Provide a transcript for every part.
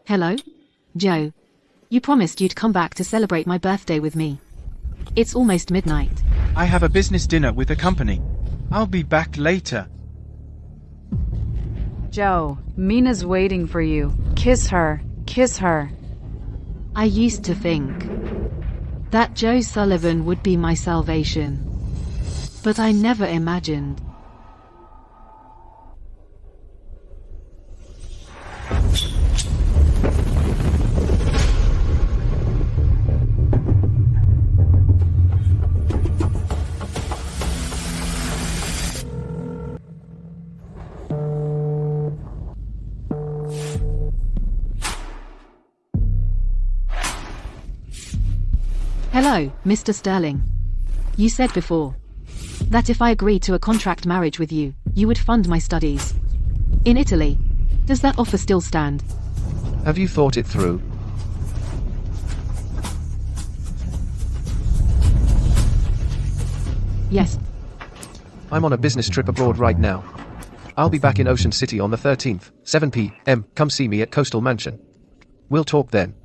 Hello? Joe. You promised you'd come back to celebrate my birthday with me. It's almost midnight. I have a business dinner with the company. I'll be back later. Joe, Mina's waiting for you. Kiss her. Kiss her. I used to think that Joe Sullivan would be my salvation. But I never imagined. Hello, Mr. Sterling. You said before that if I agreed to a contract marriage with you, you would fund my studies in Italy. Does that offer still stand? Have you thought it through? Yes. I'm on a business trip abroad right now. I'll be back in Ocean City on the 13th, 7 p.m. Come see me at Coastal Mansion. We'll talk then.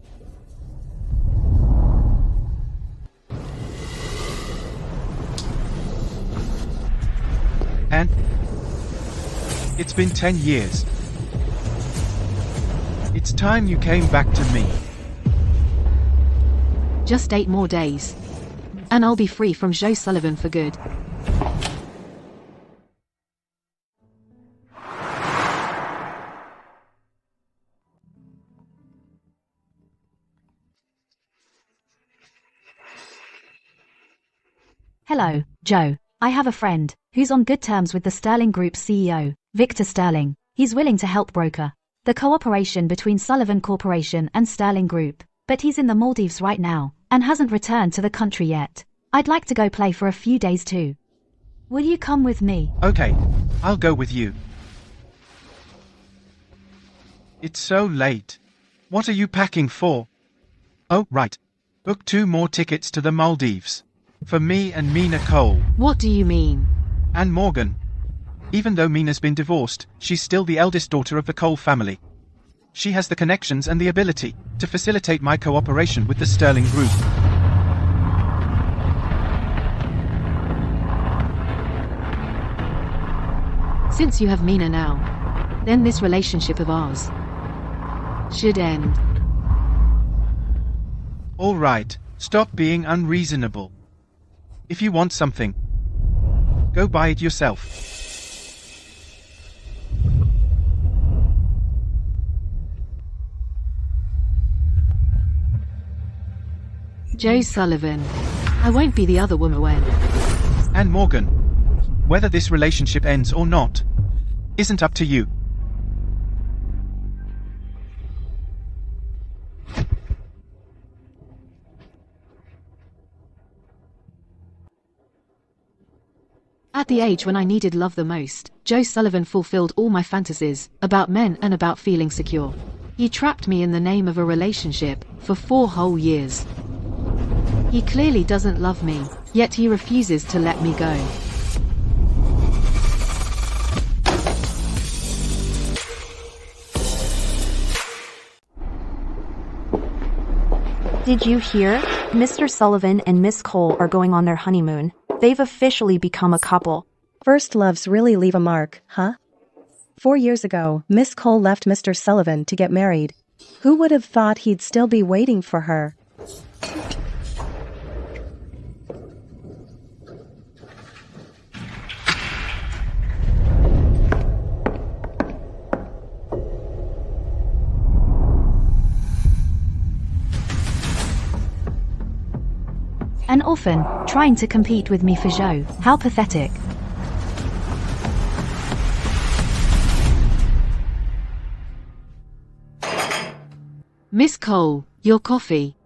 And it's been 10 years. It's time you came back to me. Just 8 more days. And I'll be free from Joe Sullivan for good. Hello, Joe. I have a friend who's on good terms with the Sterling Group's CEO, Victor Sterling. He's willing to help broker the cooperation between Sullivan Corporation and Sterling Group, but he's in the Maldives right now and hasn't returned to the country yet. I'd like to go play for a few days too. Will you come with me? Okay, I'll go with you. It's so late. What are you packing for? Oh, right. Book 2 more tickets to the Maldives. For me and Mina Cole. What do you mean? And Morgan. Even though Mina's been divorced, she's still the eldest daughter of the Cole family. She has the connections and the ability to facilitate my cooperation with the Sterling Group. Since you have Mina now, then this relationship of ours should end. All right, stop being unreasonable. If you want something, go buy it yourself. Joe Sullivan. I won't be the other woman when. And Morgan, whether this relationship ends or not, isn't up to you. At the age when I needed love the most, Joe Sullivan fulfilled all my fantasies about men and about feeling secure. He trapped me in the name of a relationship for 4 whole years. He clearly doesn't love me, yet he refuses to let me go. Did you hear? Mr. Sullivan and Miss Cole are going on their honeymoon. They've officially become a couple. First loves really leave a mark, huh? 4 years ago, Miss Cole left Mr. Sullivan to get married. Who would have thought he'd still be waiting for her? An orphan, trying to compete with me for Joe. How pathetic. Miss Cole, your coffee.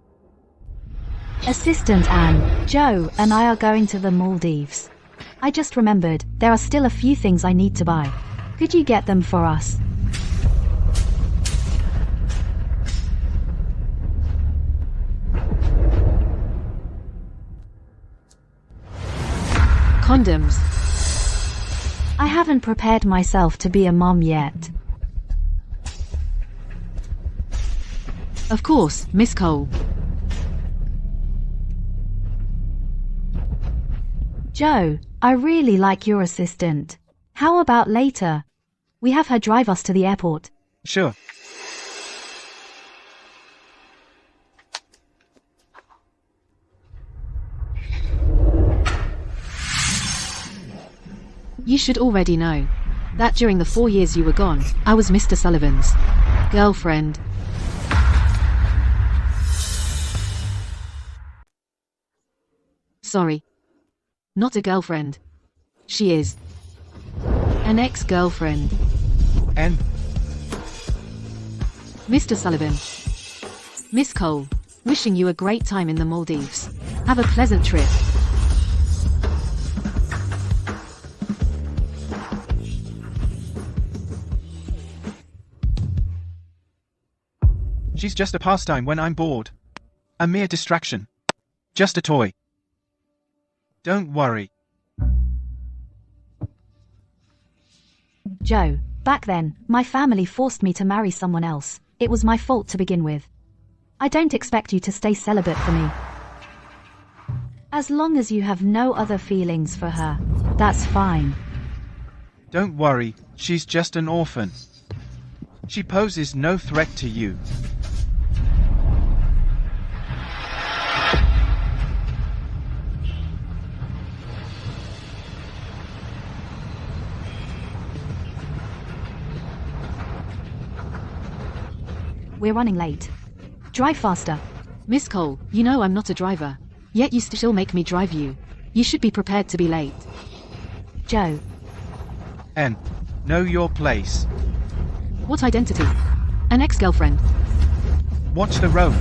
Assistant Anne, Joe and I are going to the Maldives. I just remembered, there are still a few things I need to buy. Could you get them for us? Condoms. I haven't prepared myself to be a mom yet. Of course, Miss Cole. Joe, I really like your assistant. How about later? We have her drive us to the airport. Sure. You should already know that during the 4 years you were gone, I was Mr. Sullivan's girlfriend. Sorry. Not a girlfriend. She is an ex-girlfriend. And Mr. Sullivan. Miss Cole, wishing you a great time in the Maldives. Have a pleasant trip. she's just a pastime when I'm bored. A mere distraction. Just a toy. Don't worry. Joe, back then, my family forced me to marry someone else. It was my fault to begin with. I don't expect you to stay celibate for me. As long as you have no other feelings for her, that's fine. Don't worry, she's just an orphan. She poses no threat to you. We're running late. Drive faster. Miss Cole, you know I'm not a driver. Yet you still make me drive you. You should be prepared to be late. Joe. N. Know your place. What identity? An ex-girlfriend. Watch the road.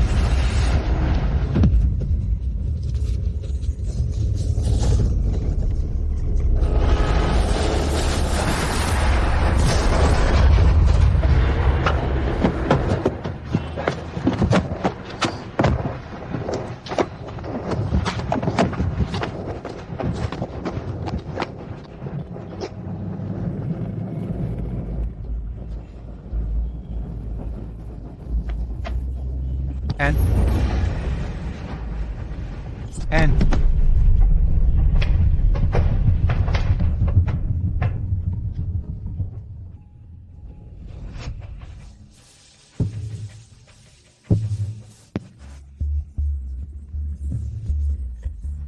N.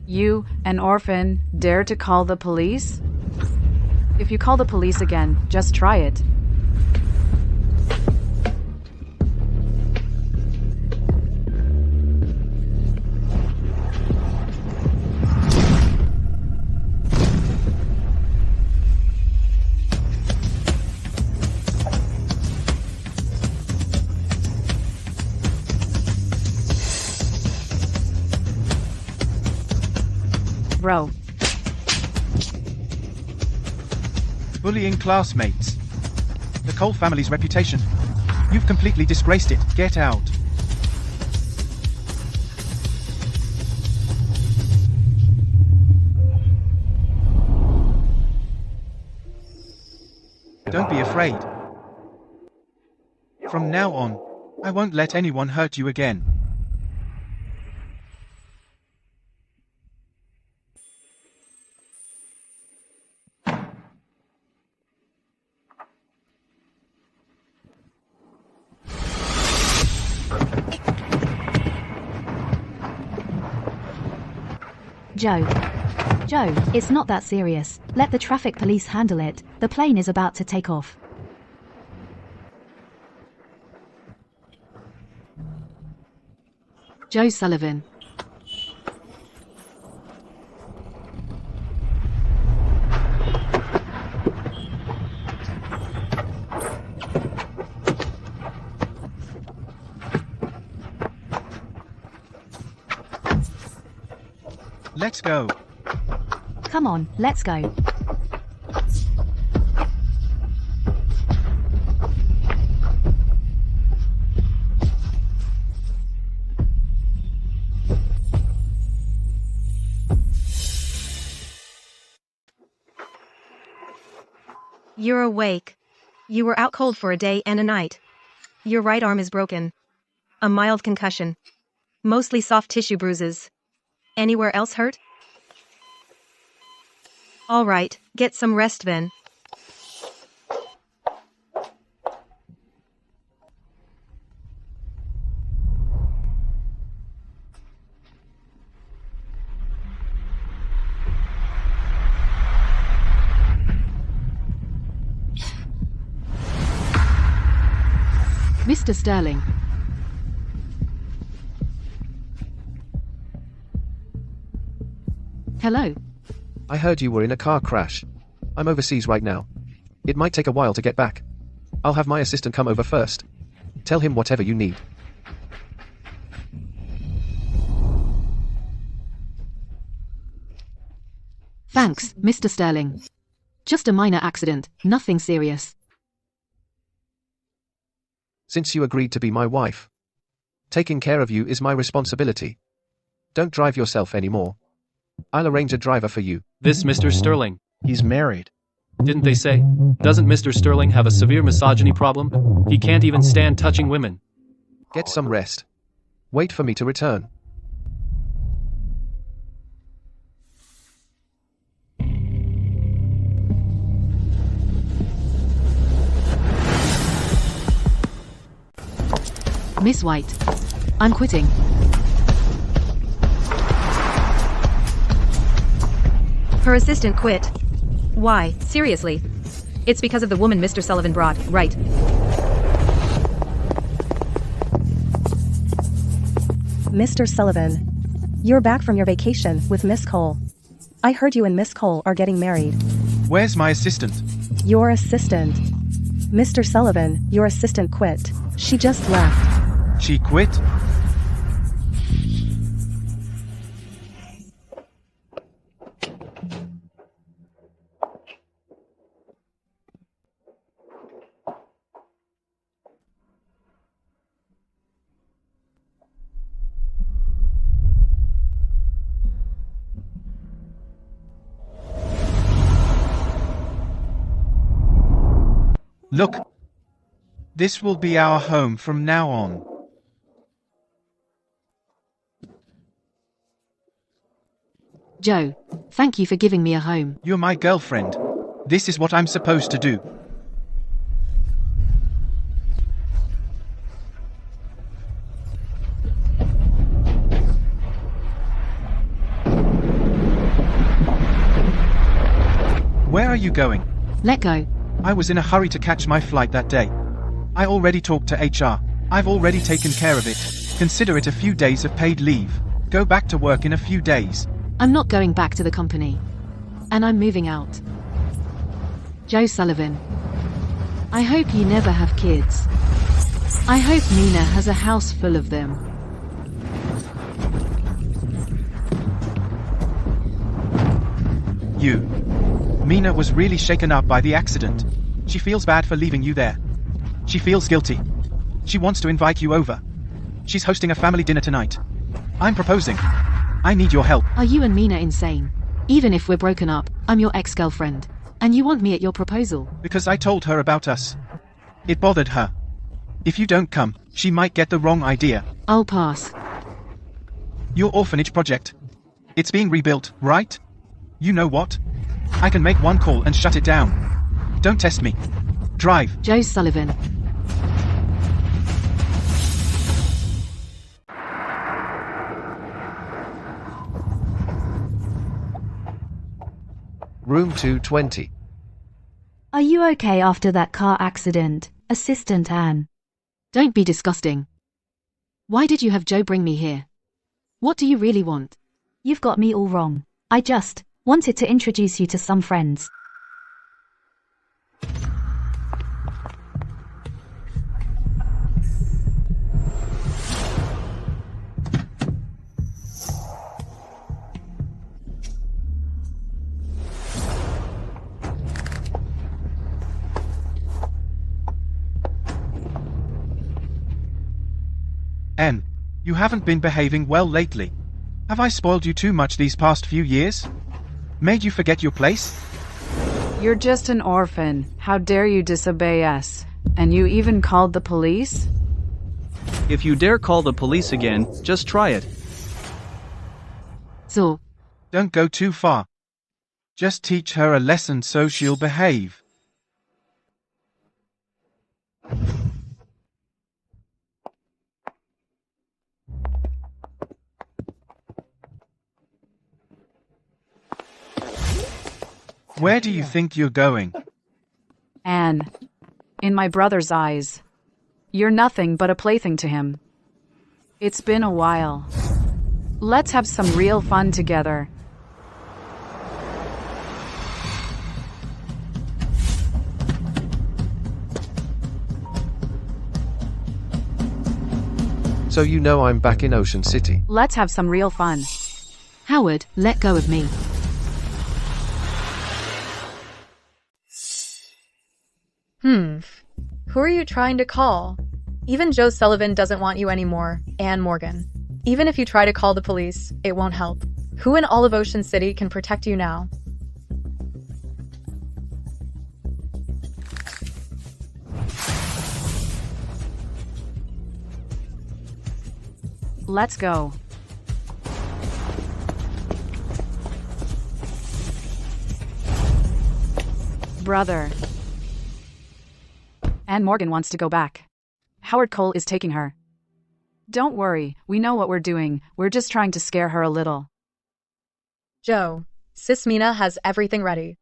You, an orphan, dare to call the police? If you call the police again, just try it. Bro. Bullying classmates. The Cole family's reputation. You've completely disgraced it. Get out. Don't be afraid. From now on, I won't let anyone hurt you again. Joe. Joe, it's not that serious. Let the traffic police handle it. The plane is about to take off. Joe Sullivan. Let's go. Come on, let's go. You're awake. You were out cold for a day and a night. Your right arm is broken. A mild concussion. Mostly soft tissue bruises. Anywhere else hurt? All right, get some rest then. Mr. Sterling. Hello. I heard you were in a car crash. I'm overseas right now. It might take a while to get back. I'll have my assistant come over first. Tell him whatever you need. Thanks, Mr. Sterling. Just a minor accident, nothing serious. Since you agreed to be my wife, taking care of you is my responsibility. Don't drive yourself anymore. I'll arrange a driver for you. This Mr. Sterling. He's married. Didn't they say? Doesn't Mr. Sterling have a severe misogyny problem? He can't even stand touching women. Get some rest. Wait for me to return. Miss White. I'm quitting. Her assistant quit. Why? Seriously? It's because of the woman Mr. Sullivan brought, right? Mr. Sullivan. You're back from your vacation with Miss Cole. I heard you and Miss Cole are getting married. Where's my assistant? Your assistant. Mr. Sullivan, your assistant quit. She just left. She quit? Look, this will be our home from now on. Joe, thank you for giving me a home. You're my girlfriend. This is what I'm supposed to do. Where are you going? Let go. I was in a hurry to catch my flight that day. I already talked to HR. I've already taken care of it. Consider it a few days of paid leave. Go back to work in a few days. I'm not going back to the company. And I'm moving out. Joe Sullivan. I hope you never have kids. I hope Nina has a house full of them. You. Mina was really shaken up by the accident. She feels bad for leaving you there. She feels guilty. She wants to invite you over. She's hosting a family dinner tonight. I'm proposing. I need your help. Are you and Mina insane? Even if we're broken up, I'm your ex-girlfriend. And you want me at your proposal? Because I told her about us. It bothered her. If you don't come, she might get the wrong idea. I'll pass. Your orphanage project. It's being rebuilt, right? You know what? I can make one call and shut it down. Don't test me. Drive. Joe Sullivan. Room 220. Are you okay after that car accident, Assistant Anne? Don't be disgusting. Why did you have Joe bring me here? What do you really want? You've got me all wrong. I just wanted to introduce you to some friends. Anne, you haven't been behaving well lately. Have I spoiled you too much these past few years? Made you forget your place? You're just an orphan. How dare you disobey us? And you even called the police? If you dare call the police again, just try it. So, Don't go too far. Just teach her a lesson so she'll behave. Where do you think you're going? Anne, in my brother's eyes, you're nothing but a plaything to him. It's been a while. Let's have some real fun together. So you know I'm back in Ocean City. Let's have some real fun. Howard, let go of me. Who are you trying to call? Even Joe Sullivan doesn't want you anymore, and Morgan. Even if you try to call the police, it won't help. Who in all of Ocean City can protect you now? Let's go. Brother. Anne Morgan wants to go back. Howard Cole is taking her. Don't worry, we know what we're doing. We're just trying to scare her a little. Joe, Sis Mina has everything ready.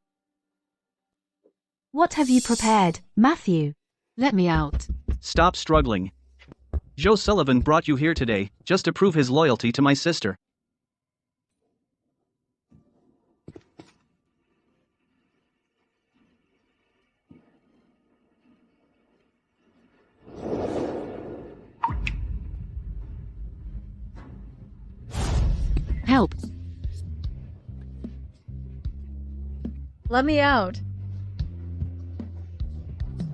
What have you prepared, Matthew? Let me out. Stop struggling. Joe Sullivan brought you here today, just to prove his loyalty to my sister. Help. Let me out.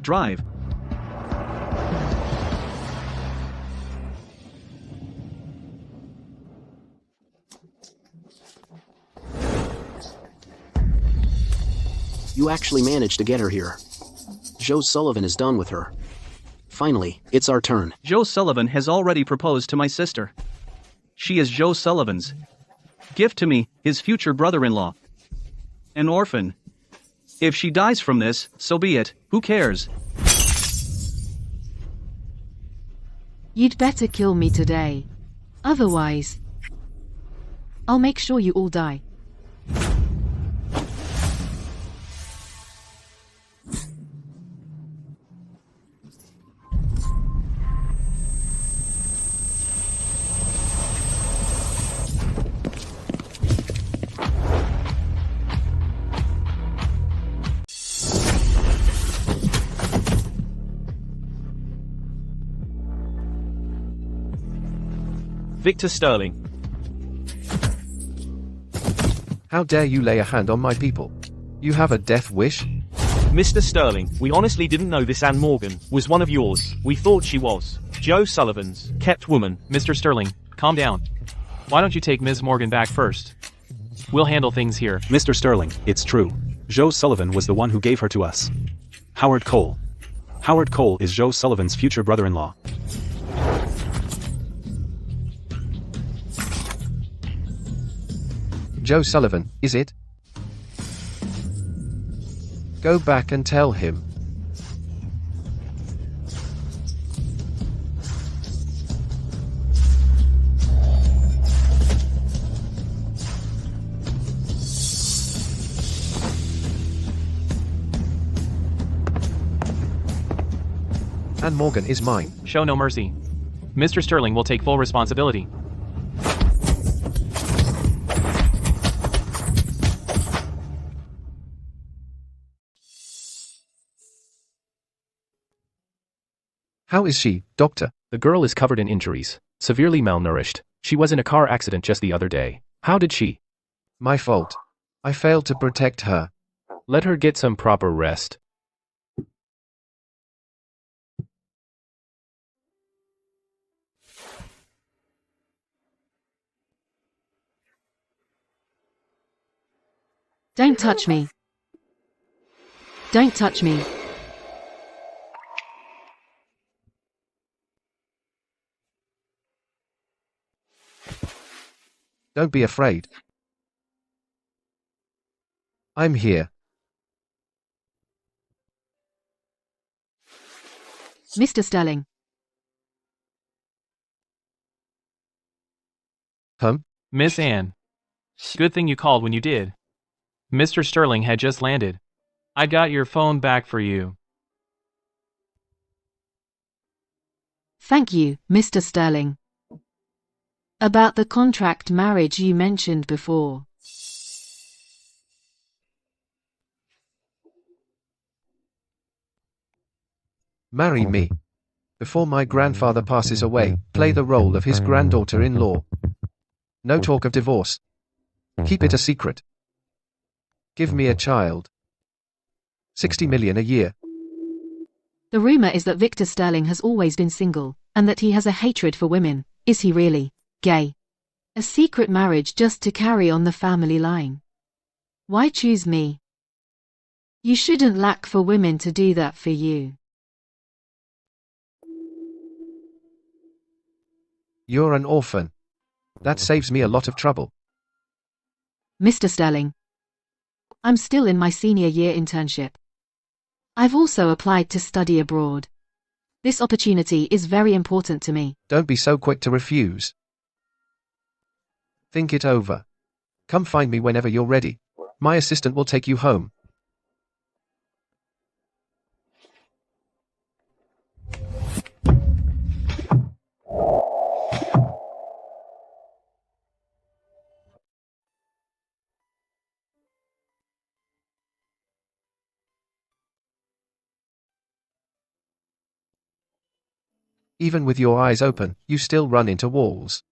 Drive. You actually managed to get her here. Joe Sullivan is done with her. Finally, it's our turn. Joe Sullivan has already proposed to my sister. She is Joe Sullivan's gift to me, his future brother-in-law. An orphan. If she dies from this, so be it. Who cares? You'd better kill me today. Otherwise, I'll make sure you all die. Victor Sterling. How dare you lay a hand on my people? You have a death wish? Mr. Sterling, we honestly didn't know this Anne Morgan was one of yours. We thought she was Joe Sullivan's kept woman. Mr. Sterling, calm down. Why don't you take Ms. Morgan back first? We'll handle things here. Mr. Sterling, it's true. Joe Sullivan was the one who gave her to us. Howard Cole. Howard Cole is Joe Sullivan's future brother-in-law. Joe Sullivan, is it? Go back and tell him. Anne Morgan is mine. Show no mercy. Mr. Sterling will take full responsibility. How is she, doctor? The girl is covered in injuries, severely malnourished. She was in a car accident just the other day. How did she? My fault. I failed to protect her. Let her get some proper rest. Don't touch me. Don't touch me. Don't be afraid. I'm here. Mr. Sterling. Miss Anne. Good thing you called when you did. Mr. Sterling had just landed. I got your phone back for you. Thank you, Mr. Sterling. About the contract marriage you mentioned before. Marry me. Before my grandfather passes away, play the role of his granddaughter-in-law. No talk of divorce. Keep it a secret. Give me a child. 60 million a year. The rumor is that Victor Sterling has always been single, and that he has a hatred for women. Is he really gay? A secret marriage just to carry on the family line. Why choose me? You shouldn't lack for women to do that for you. You're an orphan. That saves me a lot of trouble. Mr. Sterling. I'm still in my senior year internship. I've also applied to study abroad. This opportunity is very important to me. Don't be so quick to refuse. Think it over. Come find me whenever you're ready. My assistant will take you home. Even with your eyes open, you still run into walls.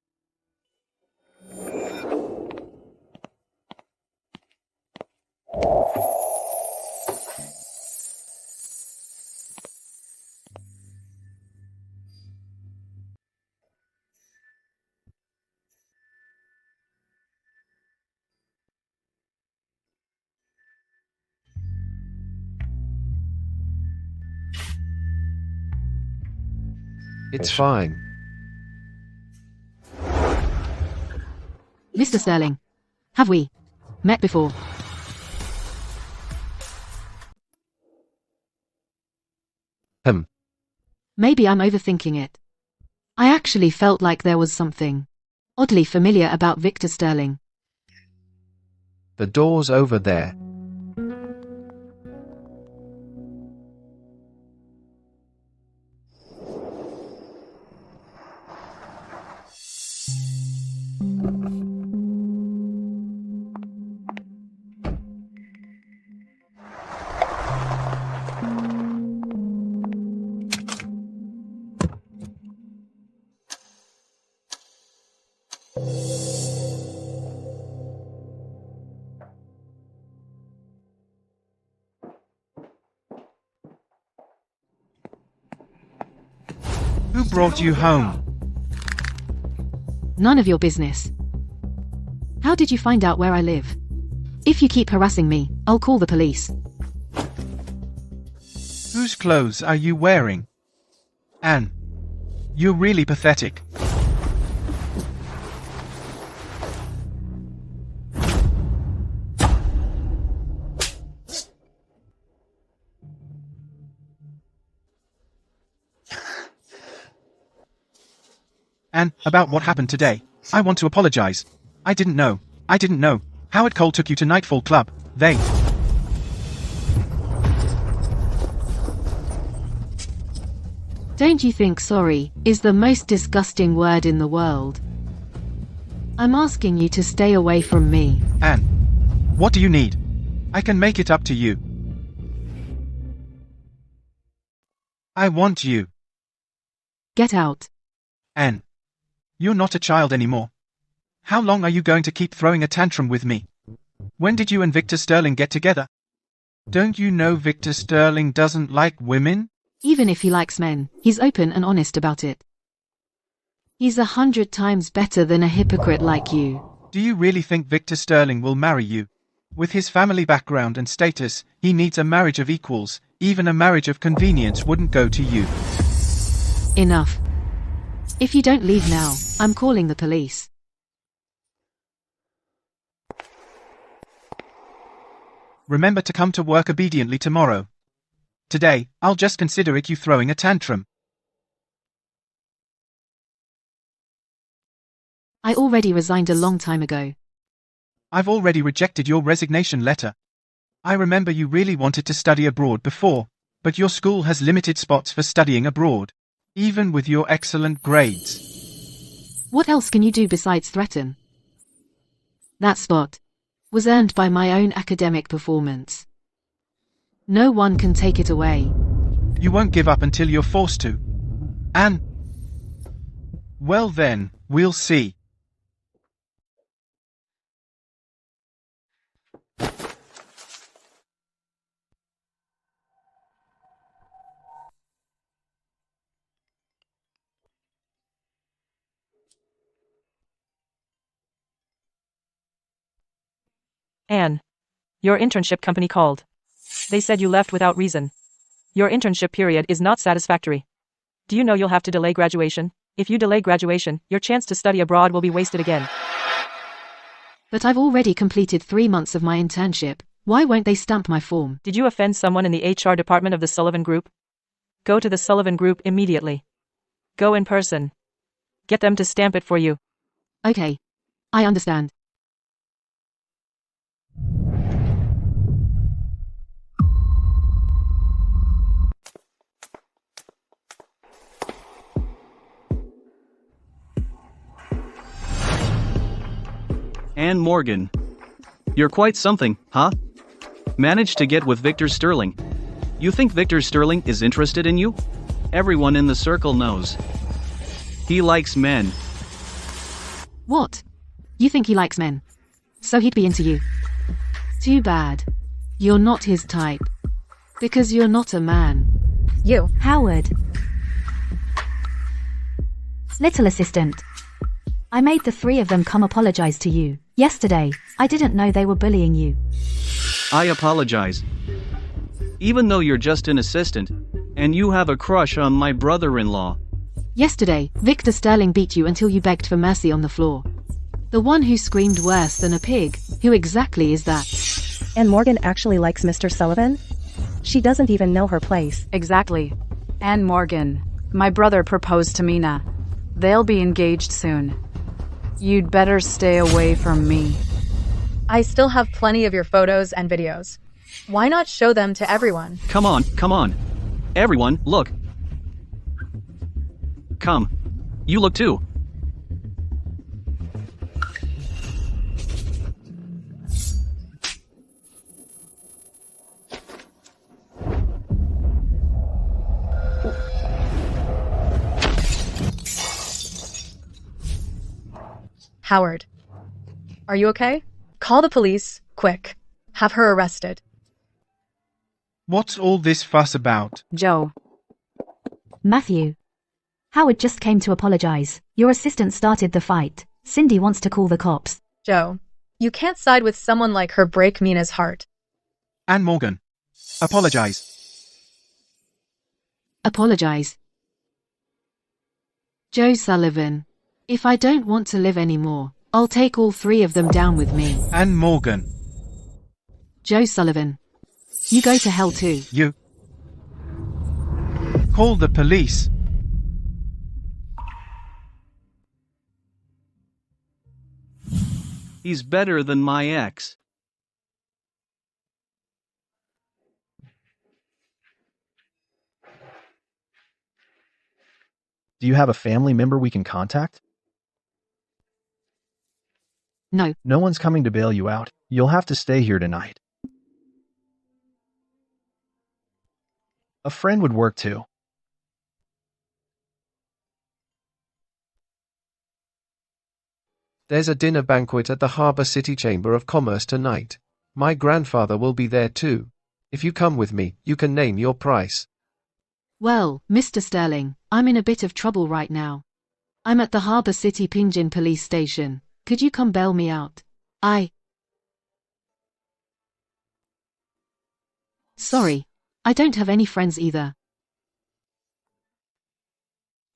It's fine. Mr. Sterling. Have we met before? Maybe I'm overthinking it. I actually felt like there was something oddly familiar about Victor Sterling. The door's over there. Who brought you home? None of your business. How did you find out where I live? If you keep harassing me, I'll call the police. Whose clothes are you wearing? Anne, you're really pathetic. Anne, about what happened today, I want to apologize. I didn't know. Howard Cole took you to Nightfall Club. Don't you think sorry is the most disgusting word in the world? I'm asking you to stay away from me. Anne, what do you need? I can make it up to you. I want you. Get out. Anne, you're not a child anymore. How long are you going to keep throwing a tantrum with me? When did you and Victor Sterling get together? Don't you know Victor Sterling doesn't like women? Even if he likes men, he's open and honest about it. He's 100 times better than a hypocrite like you. Do you really think Victor Sterling will marry you? With his family background and status, he needs a marriage of equals. Even a marriage of convenience wouldn't go to you. Enough. If you don't leave now, I'm calling the police. Remember to come to work obediently tomorrow. Today, I'll just consider it you throwing a tantrum. I already resigned a long time ago. I've already rejected your resignation letter. I remember you really wanted to study abroad before, but your school has limited spots for studying abroad, even with your excellent grades. What else can you do besides threaten? That spot was earned by my own academic performance. No one can take it away. You won't give up until you're forced to. And well then, we'll see. Anne. Your internship company called. They said you left without reason. Your internship period is not satisfactory. Do you know you'll have to delay graduation? If you delay graduation, your chance to study abroad will be wasted again. But I've already completed 3 months of my internship. Why won't they stamp my form? Did you offend someone in the HR department of the Sullivan Group? Go to the Sullivan Group immediately. Go in person. Get them to stamp it for you. Okay. I understand. Anne Morgan. You're quite something, huh? Managed to get with Victor Sterling. You think Victor Sterling is interested in you? Everyone in the circle knows. He likes men. What? You think he likes men? So he'd be into you? Too bad. You're not his type. Because you're not a man. You. Howard. Little assistant. I made the 3 of them come apologize to you. Yesterday, I didn't know they were bullying you. I apologize. Even though you're just an assistant, and you have a crush on my brother-in-law. Yesterday, Victor Sterling beat you until you begged for mercy on the floor. The one who screamed worse than a pig. Who exactly is that? And Morgan actually likes Mr. Sullivan? She doesn't even know her place. Exactly. And Morgan. My brother proposed to Mina. They'll be engaged soon. You'd better stay away from me. I still have plenty of your photos and videos. Why not show them to everyone? Come on, come on. Everyone, look. Come. You look too. Howard. Are you okay? Call the police, quick. Have her arrested. What's all this fuss about? Joe. Matthew. Howard just came to apologize. Your assistant started the fight. Cindy wants to call the cops. Joe, you can't side with someone like her. Break Mina's heart. Anne Morgan. Apologize. Apologize. Joe Sullivan. If I don't want to live anymore, I'll take all 3 of them down with me. Anne Morgan. Joe Sullivan. You go to hell too. You. Call the police. He's better than my ex. Do you have a family member we can contact? No. No one's coming to bail you out. You'll have to stay here tonight. A friend would work too. There's a dinner banquet at the Harbour City Chamber of Commerce tonight. My grandfather will be there too. If you come with me, you can name your price. Well, Mr. Sterling, I'm in a bit of trouble right now. I'm at the Harbour City Pingjin police station. Could you come bail me out? Sorry. I don't have any friends either.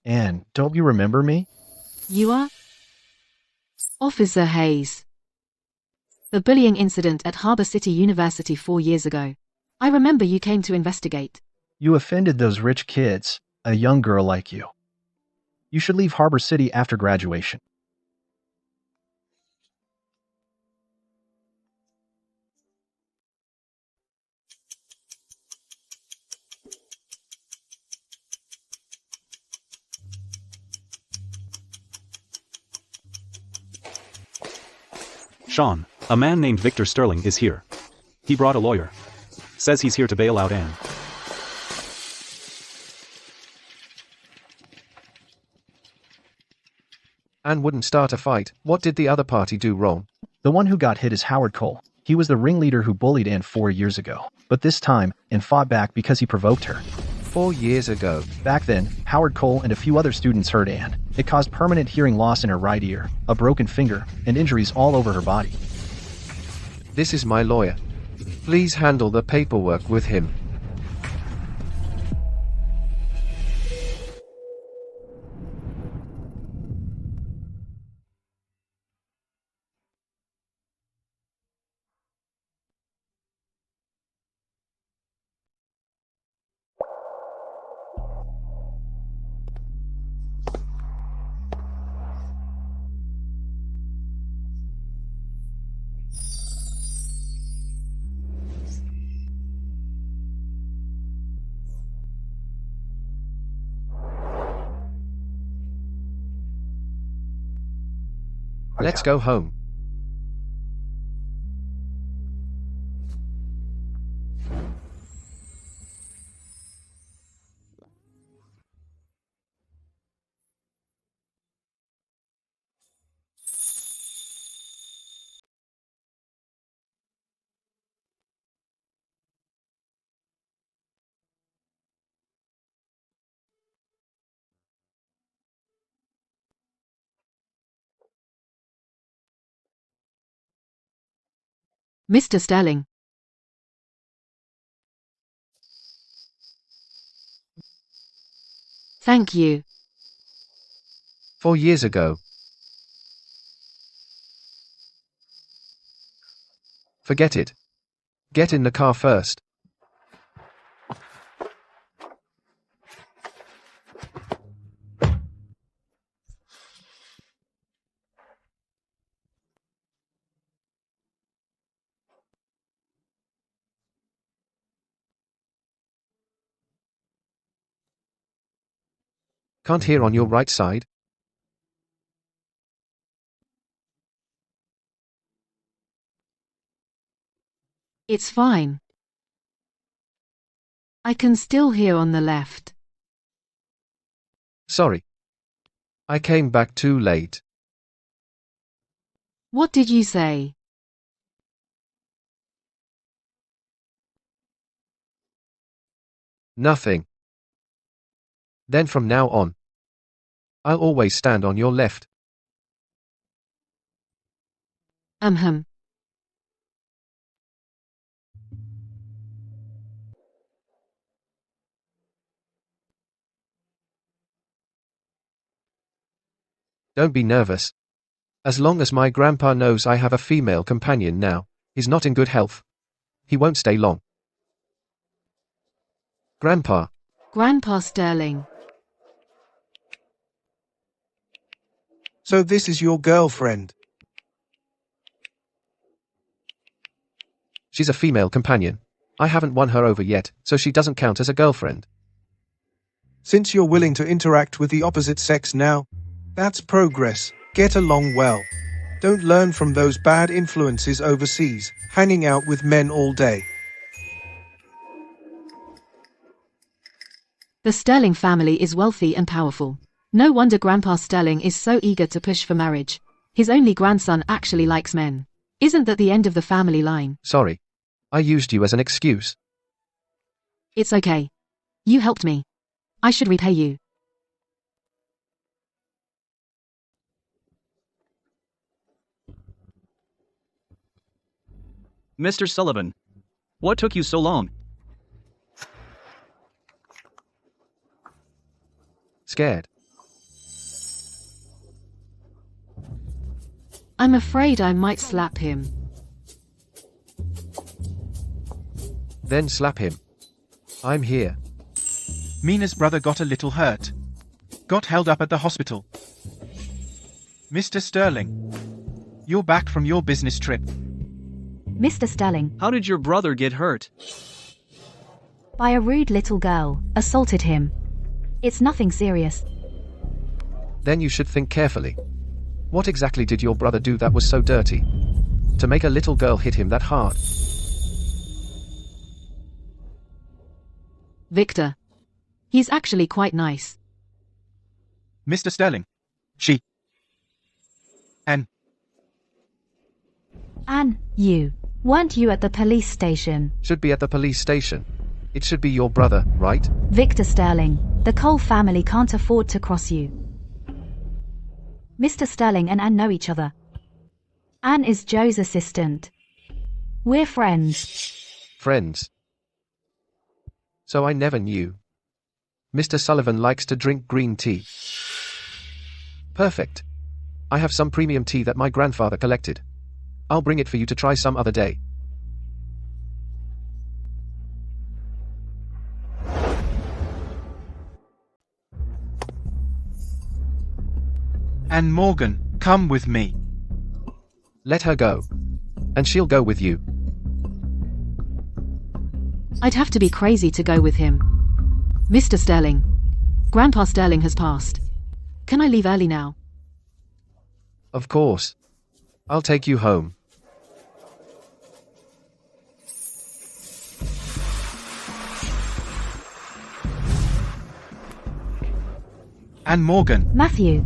Anne, don't you remember me? You are? Officer Hayes. The bullying incident at Harbor City University 4 years ago. I remember you came to investigate. You offended those rich kids, a young girl like you. You should leave Harbor City after graduation. Sean, a man named Victor Sterling is here. He brought a lawyer. Says he's here to bail out Anne. Anne wouldn't start a fight. What did the other party do wrong? The one who got hit is Howard Cole. He was the ringleader who bullied Anne 4 years ago. But this time, Anne fought back because he provoked her. 4 years ago. Back then, Howard Cole and a few other students hurt Anne. It caused permanent hearing loss in her right ear, a broken finger, and injuries all over her body. This is my lawyer. Please handle the paperwork with him. Let's go home. Mr. Sterling. Thank you. 4 years ago. Forget it. Get in the car first. Can't hear on your right side? It's fine. I can still hear on the left. Sorry. I came back too late. What did you say? Nothing. Then from now on, I'll always stand on your left. Don't be nervous. As long as my grandpa knows I have a female companion now, he's not in good health. He won't stay long. Grandpa. Grandpa Sterling. So this is your girlfriend? She's a female companion. I haven't won her over yet, so she doesn't count as a girlfriend. Since you're willing to interact with the opposite sex now, that's progress. Get along well. Don't learn from those bad influences overseas, hanging out with men all day. The Sterling family is wealthy and powerful. No wonder Grandpa Sterling is so eager to push for marriage. His only grandson actually likes men. Isn't that the end of the family line? Sorry. I used you as an excuse. It's okay. You helped me. I should repay you. Mr. Sullivan. What took you so long? Scared. I'm afraid I might slap him. Then slap him. I'm here. Mina's brother got a little hurt. Got held up at the hospital. Mr. Sterling, you're back from your business trip. Mr. Sterling, How did your brother get hurt? by a rude little girl, assaulted him. It's nothing serious. Then you should think carefully. What exactly did your brother do that was so dirty? To make a little girl hit him that hard? Victor. He's actually quite nice. Mr. Sterling. She. Anne. Anne, you. Weren't you at the police station? Should be at the police station. It should be your brother, right? Victor Sterling, the Cole family can't afford to cross you. Mr. Sterling and Anne know each other. Anne is Joe's assistant. We're friends. Friends. So I never knew. Mr. Sullivan likes to drink green tea. Perfect. I have some premium tea that my grandfather collected. I'll bring it for you to try some other day. Anne Morgan, come with me. Let her go. And she'll go with you. I'd have to be crazy to go with him. Mr. Sterling. Grandpa Sterling has passed. Can I leave early now? Of course. I'll take you home. Anne Morgan. Matthew.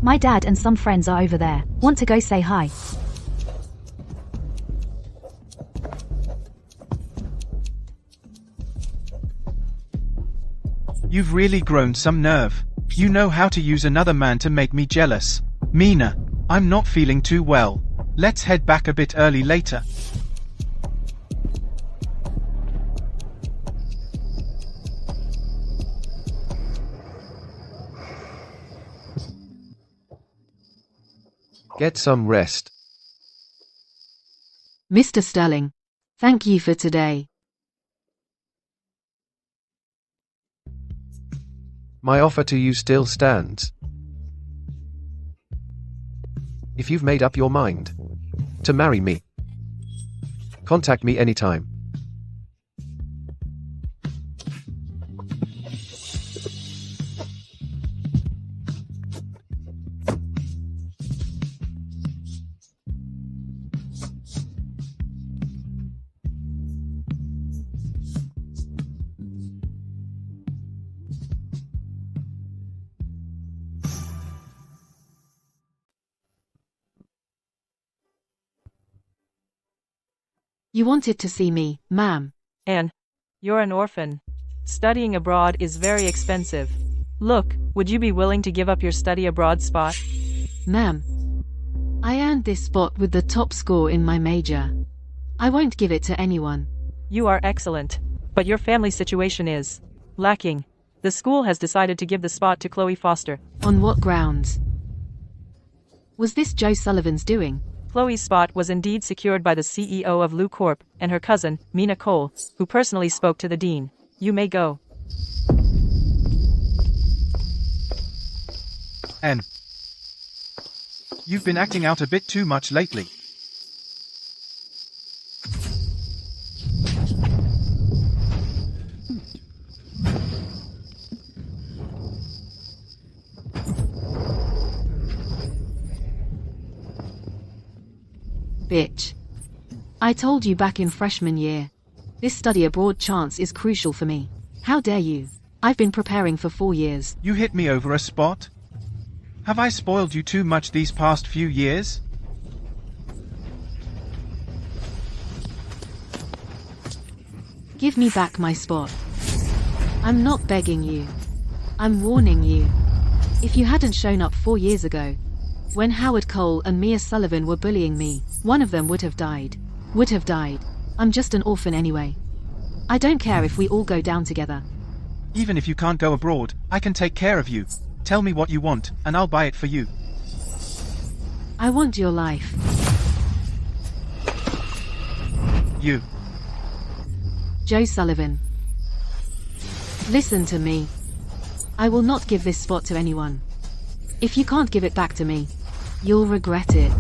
My dad and some friends are over there. Want to go say hi? You've really grown some nerve. You know how to use another man to make me jealous. Mina, I'm not feeling too well. Let's head back a bit early later. Get some rest. Mr. Sterling. Thank you for today. My offer to you still stands. If you've made up your mind to marry me, contact me anytime. You wanted to see me, ma'am. Anne, you're an orphan. Studying abroad is very expensive. Look, would you be willing to give up your study abroad spot? Ma'am. I earned this spot with the top score in my major. I won't give it to anyone. You are excellent. But your family situation is lacking. The school has decided to give the spot to Chloe Foster. On what grounds? Was this Joe Sullivan's doing? Chloe's spot was indeed secured by the CEO of Lou Corp and her cousin, Mina Cole, who personally spoke to the dean. You may go. Anne. You've been acting out a bit too much lately. Bitch. I told you back in freshman year. This study abroad chance is crucial for me. How dare you? I've been preparing for 4 years. You hit me over a spot? Have I spoiled you too much these past few years? Give me back my spot. I'm not begging you. I'm warning you. If you hadn't shown up 4 years ago, when Howard Cole and Mia Sullivan were bullying me, one of them would have died. Would have died. I'm just an orphan anyway. I don't care if we all go down together. Even if you can't go abroad, I can take care of you. Tell me what you want, and I'll buy it for you. I want your life. You. Joe Sullivan. Listen to me. I will not give this spot to anyone. If you can't give it back to me, you'll regret it.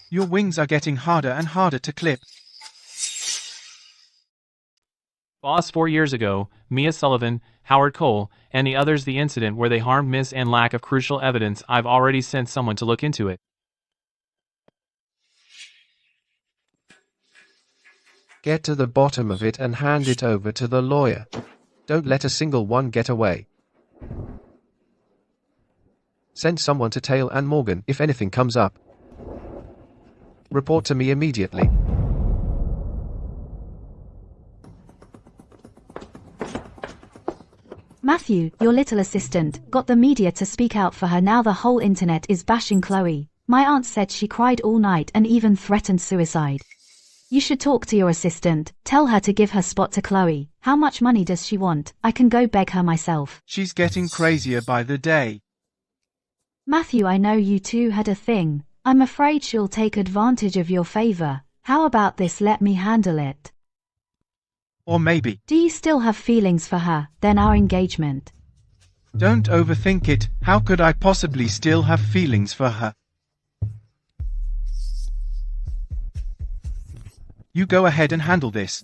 Your wings are getting harder and harder to clip. Boss, 4 years ago, Mia Sullivan, Howard Cole, and the others, the incident where they harmed Miss and lack of crucial evidence. I've already sent someone to look into it. Get to the bottom of it and hand it over to the lawyer. Don't let a single one get away. Send someone to tail Ann Morgan if anything comes up. Report to me immediately. Matthew, your little assistant, got the media to speak out for her. Now the whole internet is bashing Chloe. My aunt said she cried all night and even threatened suicide. You should talk to your assistant, tell her to give her spot to Chloe. How much money does she want? I can go beg her myself. She's getting crazier by the day. Matthew, I know you two had a thing. I'm afraid she'll take advantage of your favor. How about this? Let me handle it. Or maybe. Do you still have feelings for her? Then our engagement. Don't overthink it. How could I possibly still have feelings for her? You go ahead and handle this.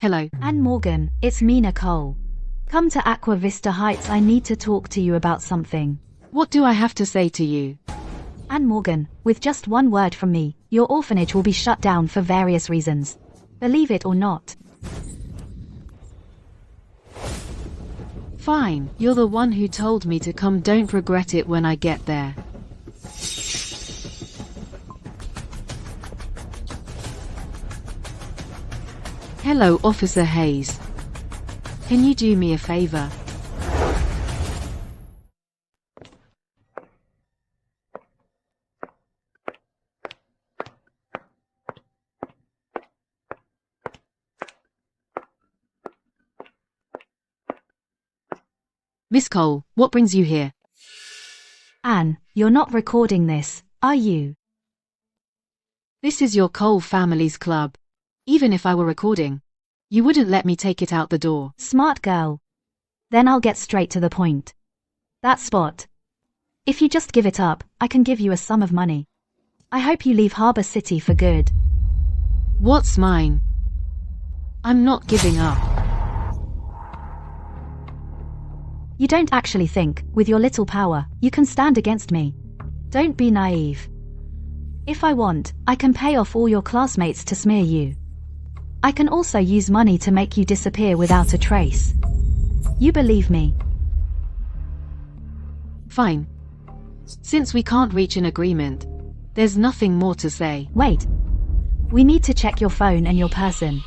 Hello. Ann Morgan, it's Mina Cole. Come to Aqua Vista Heights. I need to talk to you about something. What do I have to say to you? Ann Morgan, with just one word from me, your orphanage will be shut down for various reasons. Believe it or not. Fine, you're the one who told me to come. Don't regret it when I get there. Hello, Officer Hayes. Can you do me a favor? Miss Cole, what brings you here? Anne, you're not recording this, are you? This is your Cole family's club. Even if I were recording, you wouldn't let me take it out the door. Smart girl. Then I'll get straight to the point. That spot. If you just give it up, I can give you a sum of money. I hope you leave Harbor City for good. What's mine? I'm not giving up. You don't actually think, with your little power, you can stand against me. Don't be naive. If I want, I can pay off all your classmates to smear you. I can also use money to make you disappear without a trace. You believe me? Fine. Since we can't reach an agreement, there's nothing more to say. Wait. We need to check your phone and your person.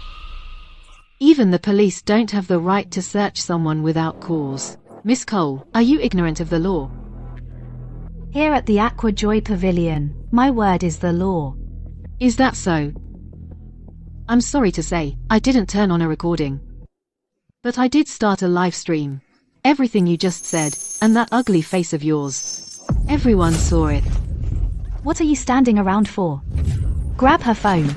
Even the police don't have the right to search someone without cause. Miss Cole, are you ignorant of the law? Here at the Aqua Joy Pavilion, my word is the law. Is that so? I'm sorry to say, I didn't turn on a recording. But I did start a live stream. Everything you just said, and that ugly face of yours. Everyone saw it. What are you standing around for? Grab her phone.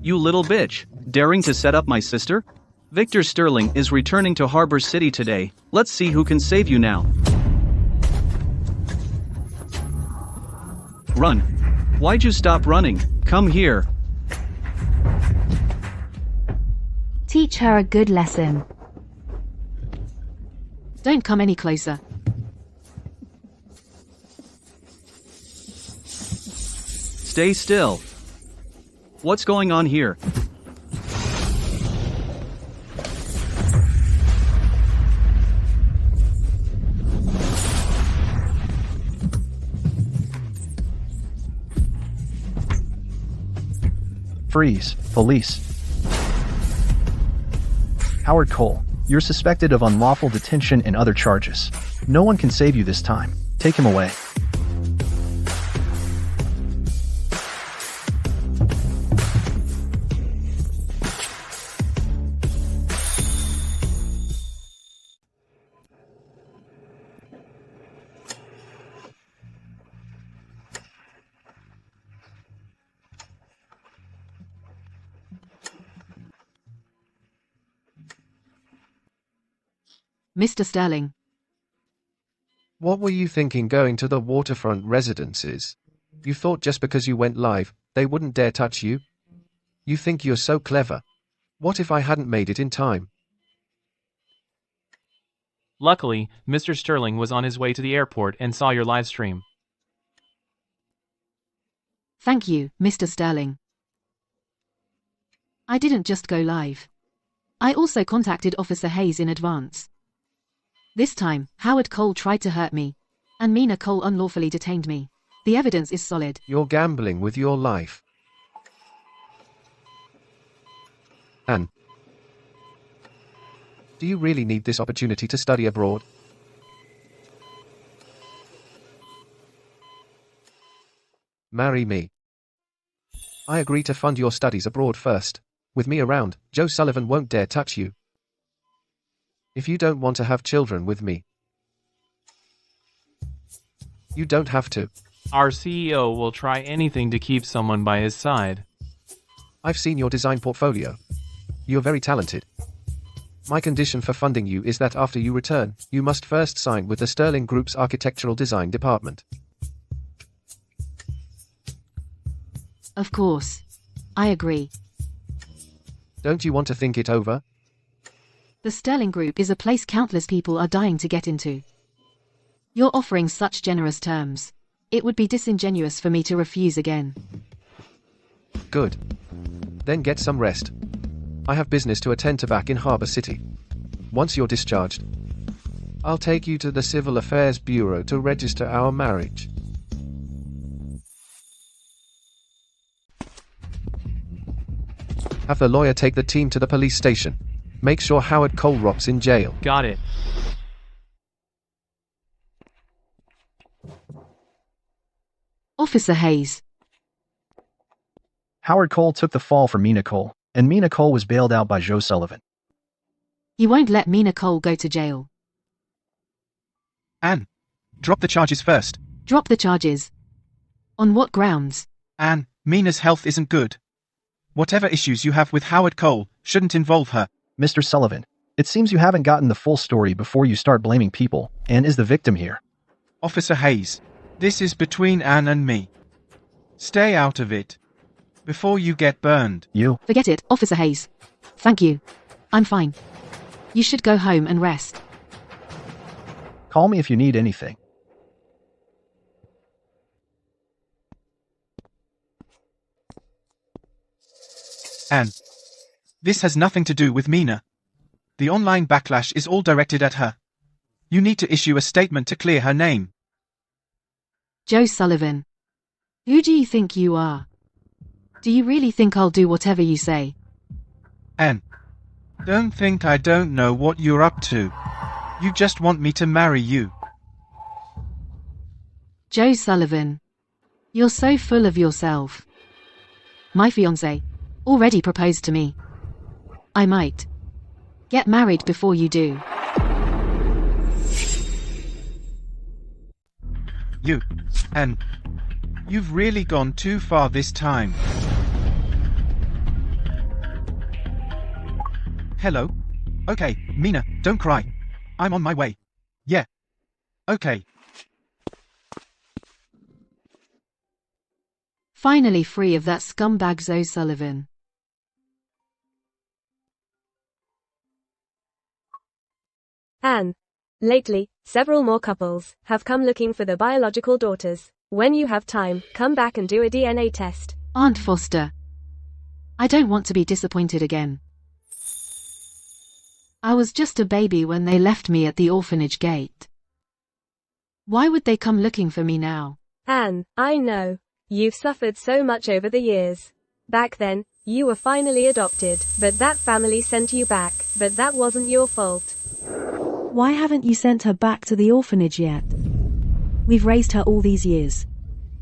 You little bitch, daring to set up my sister? Victor Sterling is returning to Harbor City today. Let's see who can save you now. Run. Why'd you stop running? Come here. Teach her a good lesson. Don't come any closer. Stay still. What's going on here? Freeze, police. Howard Cole, you're suspected of unlawful detention and other charges. No one can save you this time. Take him away. Mr. Sterling. What were you thinking going to the waterfront residences? You thought just because you went live, they wouldn't dare touch you? You think you're so clever. What if I hadn't made it in time? Luckily, Mr. Sterling was on his way to the airport and saw your live stream. Thank you, Mr. Sterling. I didn't just go live. I also contacted Officer Hayes in advance. This time, Howard Cole tried to hurt me, and Mina Cole unlawfully detained me. The evidence is solid. You're gambling with your life. Anne, do you really need this opportunity to study abroad? Marry me. I agree to fund your studies abroad first. With me around, Joe Sullivan won't dare touch you. If you don't want to have children with me, you don't have to. Our CEO will try anything to keep someone by his side. I've seen your design portfolio. You're very talented. My condition for funding you is that after you return, you must first sign with the Sterling Group's architectural design department. Of course. I agree. Don't you want to think it over? The Sterling Group is a place countless people are dying to get into. You're offering such generous terms. It would be disingenuous for me to refuse again. Good. Then get some rest. I have business to attend to back in Harbor City. Once you're discharged, I'll take you to the Civil Affairs Bureau to register our marriage. Have the lawyer take the team to the police station. Make sure Howard Cole rots in jail. Got it. Officer Hayes. Howard Cole took the fall for Mina Cole, and Mina Cole was bailed out by Joe Sullivan. He won't let Mina Cole go to jail. Anne, drop the charges first. Drop the charges. On what grounds? Anne, Mina's health isn't good. Whatever issues you have with Howard Cole shouldn't involve her. Mr. Sullivan, it seems you haven't gotten the full story before you start blaming people. Anne is the victim here. Officer Hayes, this is between Anne and me. Stay out of it. Before you get burned. You? Forget it, Officer Hayes. Thank you. I'm fine. You should go home and rest. Call me if you need anything. Anne, this has nothing to do with Mina. The online backlash is all directed at her. You need to issue a statement to clear her name. Joe Sullivan. Who do you think you are? Do you really think I'll do whatever you say? Anne, don't think I don't know what you're up to. You just want me to marry you. Joe Sullivan. You're so full of yourself. My fiancé already proposed to me. I might get married before you do. You, Anne, you've really gone too far this time. Hello? Okay, Mina, don't cry. I'm on my way. Yeah. Okay. Finally free of that scumbag Joe Sullivan. Anne. Lately, several more couples have come looking for their biological daughters. When you have time, come back and do a DNA test. Aunt Foster. I don't want to be disappointed again. I was just a baby when they left me at the orphanage gate. Why would they come looking for me now? Anne, I know. You've suffered so much over the years. Back then, You were finally adopted, but that family sent you back, but that wasn't your fault. Why haven't you sent her back to the orphanage yet? We've raised her all these years.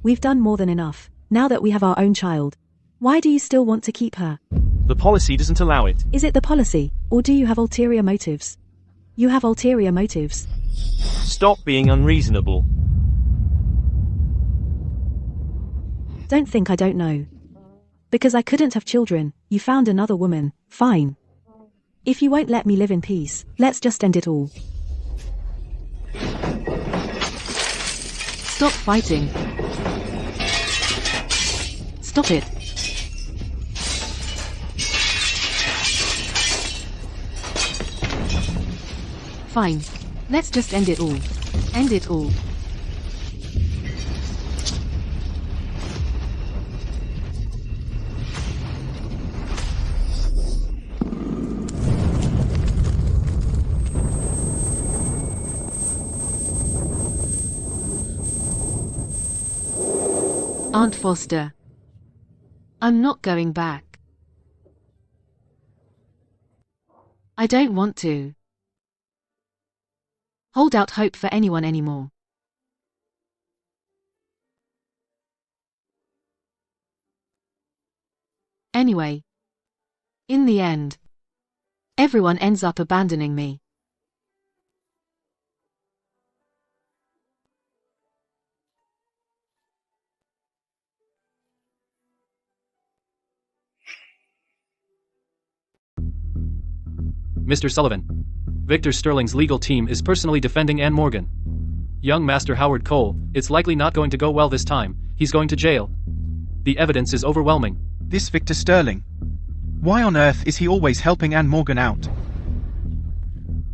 We've done more than enough. Now that we have our own child, why do you still want to keep her? The policy doesn't allow it. Is it the policy, or do you have ulterior motives? You have ulterior motives. Stop being unreasonable. Don't think I don't know. Because I couldn't have children, you found another woman, fine. If you won't let me live in peace, let's just end it all. Stop fighting. Stop it. Fine. Let's just end it all. End it all. Aunt Foster. I'm not going back. I don't want to hold out hope for anyone anymore. Anyway, in the end, everyone ends up abandoning me. Mr. Sullivan. Victor Sterling's legal team is personally defending Anne Morgan. Young Master Howard Cole, it's likely not going to go well this time. He's going to jail. The evidence is overwhelming. This Victor Sterling. Why on earth is he always helping Anne Morgan out?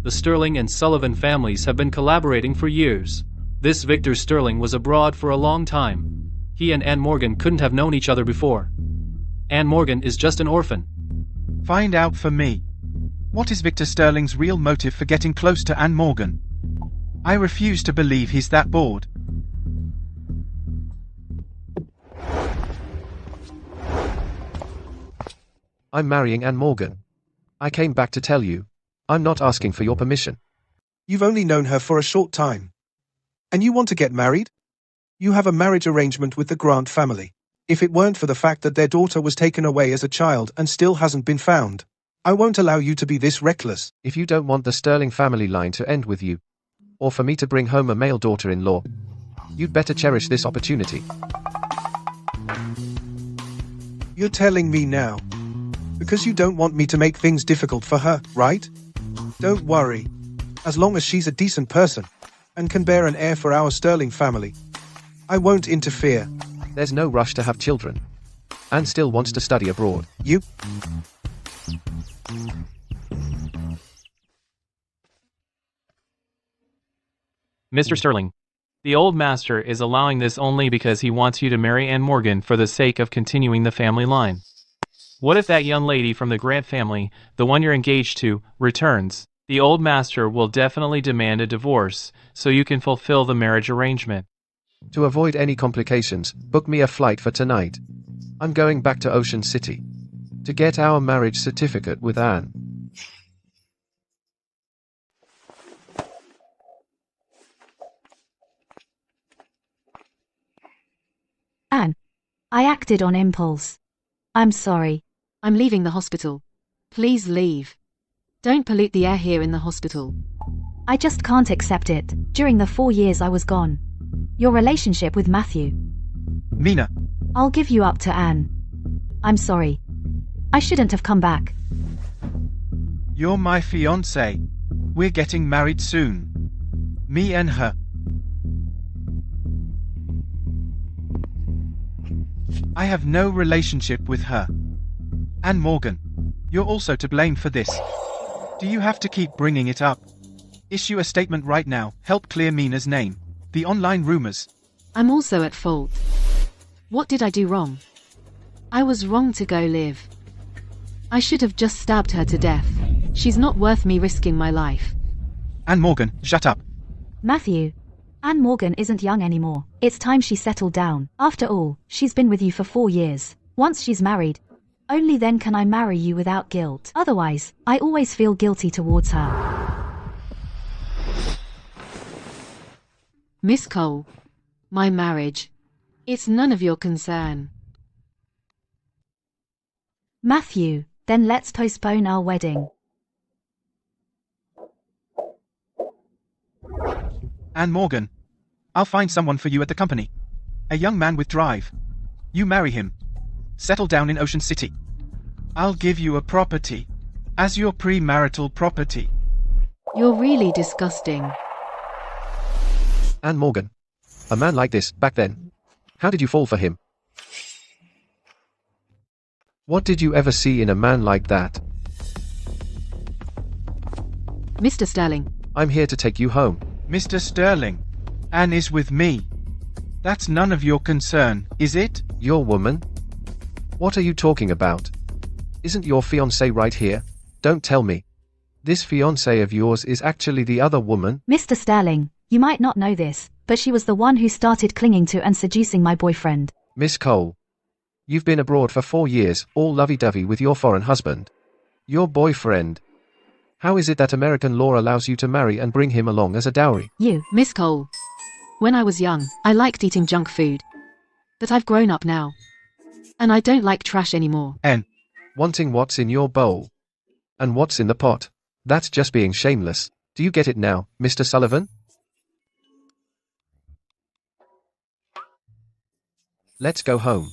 The Sterling and Sullivan families have been collaborating for years. This Victor Sterling was abroad for a long time. He and Anne Morgan couldn't have known each other before. Anne Morgan is just an orphan. Find out for me. What is Victor Sterling's real motive for getting close to Anne Morgan? I refuse to believe he's that bored. I'm marrying Anne Morgan. I came back to tell you. I'm not asking for your permission. You've only known her for a short time. And you want to get married? You have a marriage arrangement with the Grant family. If it weren't for the fact that their daughter was taken away as a child and still hasn't been found, I won't allow you to be this reckless. If you don't want the Sterling family line to end with you, or for me to bring home a male daughter-in-law, you'd better cherish this opportunity. You're telling me now. Because you don't want me to make things difficult for her, right? Don't worry. As long as she's a decent person, and can bear an heir for our Sterling family, I won't interfere. There's no rush to have children. Anne still wants to study abroad. You? Mr. Sterling. The old master is allowing this only because he wants you to marry Anne Morgan for the sake of continuing the family line. What if that young lady from the Grant family, the one you're engaged to, returns? The old master will definitely demand a divorce, so you can fulfill the marriage arrangement. To avoid any complications, book me a flight for tonight. I'm going back to Ocean City to get our marriage certificate with Anne. Anne, I acted on impulse. I'm sorry. I'm leaving the hospital. Please leave. Don't pollute the air here in the hospital. I just can't accept it. During the 4 years I was gone. Your relationship with Matthew. Mina. I'll give you up to Anne. I'm sorry. I shouldn't have come back. You're my fiancé. We're getting married soon. Me and her. I have no relationship with her. Anne Morgan, you're also to blame for this. Do you have to keep bringing it up? Issue a statement right now. Help clear Mina's name. The online rumors. I'm also at fault. What did I do wrong? I was wrong to go live. I should have just stabbed her to death. She's not worth me risking my life. Anne Morgan, shut up. Matthew. Anne Morgan isn't young anymore. It's time she settled down. After all, she's been with you for 4 years. Once she's married, Only then can I marry you without guilt. Otherwise, I always feel guilty towards her. Miss Cole, my marriage. It's none of your concern. Matthew, then let's postpone our wedding. Anne Morgan, I'll find someone for you at the company. A young man with drive. You marry him. Settle down in Ocean City. I'll give you a property. As your premarital property. You're really disgusting. Anne Morgan. A man like this, back then. How did you fall for him? What did you ever see in a man like that? Mr. Sterling. I'm here to take you home. Mr. Sterling, Anne is with me. That's none of your concern, is it? Your woman? What are you talking about? Isn't your fiancé right here? Don't tell me. This fiancé of yours is actually the other woman? Mr. Sterling, you might not know this, but she was the one who started clinging to and seducing my boyfriend. Miss Cole. You've been abroad for 4 years, all lovey-dovey with your foreign husband. Your boyfriend. How is it that American law allows you to marry and bring him along as a dowry? You, Miss Cole. When I was young, I liked eating junk food. But I've grown up now. And I don't like trash anymore. Anne. Wanting what's in your bowl. And what's in the pot. That's just being shameless. Do you get it now, Mr. Sullivan? Let's go home.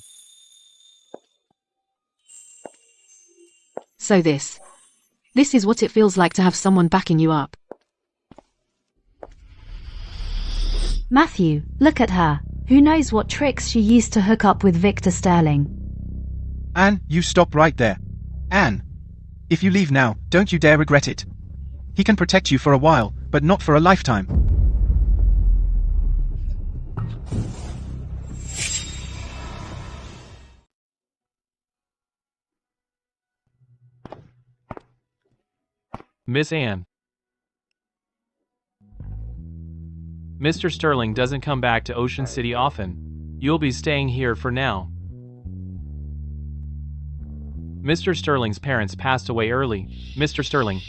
So this is what it feels like to have someone backing you up. Matthew, look at her. Who knows what tricks she used to hook up with Victor Sterling. Anne, you stop right there. Anne, if you leave now, don't you dare regret it. He can protect you for a while, but not for a lifetime. Miss Anne. Mr. Sterling doesn't come back to Ocean City often. You'll be staying here for now. Mr. Sterling's parents passed away early. Mr. Sterling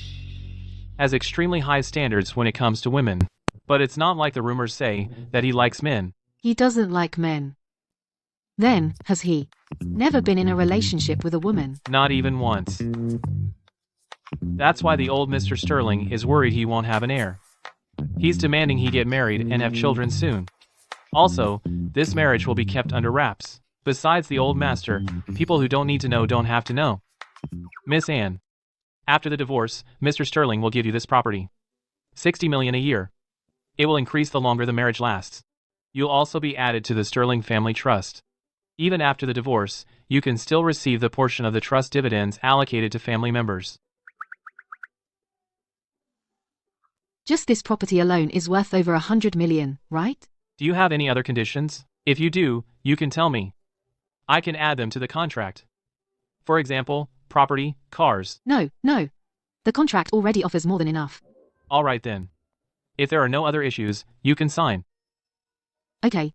has extremely high standards when it comes to women, but it's not like the rumors say that he likes men. He doesn't like men. Then, has he never been in a relationship with a woman? Not even once. That's why the old Mr. Sterling is worried he won't have an heir. He's demanding he get married and have children soon. Also, this marriage will be kept under wraps. Besides the old master, people who don't need to know don't have to know. Miss Anne. After the divorce, Mr. Sterling will give you this property. $60 million a year. It will increase the longer the marriage lasts. You'll also be added to the Sterling Family Trust. Even after the divorce, you can still receive the portion of the trust dividends allocated to family members. Just this property alone is worth over $100 million, right? Do you have any other conditions? If you do, you can tell me. I can add them to the contract. For example, property, cars. No. The contract already offers more than enough. All right then. If there are no other issues, you can sign. Okay.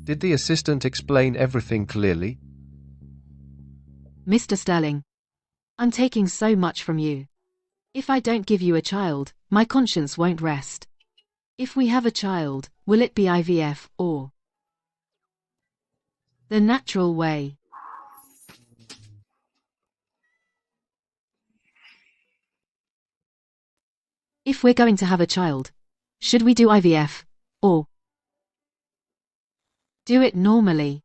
Did the assistant explain everything clearly? Mr. Sterling, I'm taking so much from you. If I don't give you a child, my conscience won't rest. If we have a child, will it be IVF or the natural way? If we're going to have a child, should we do IVF or do it normally?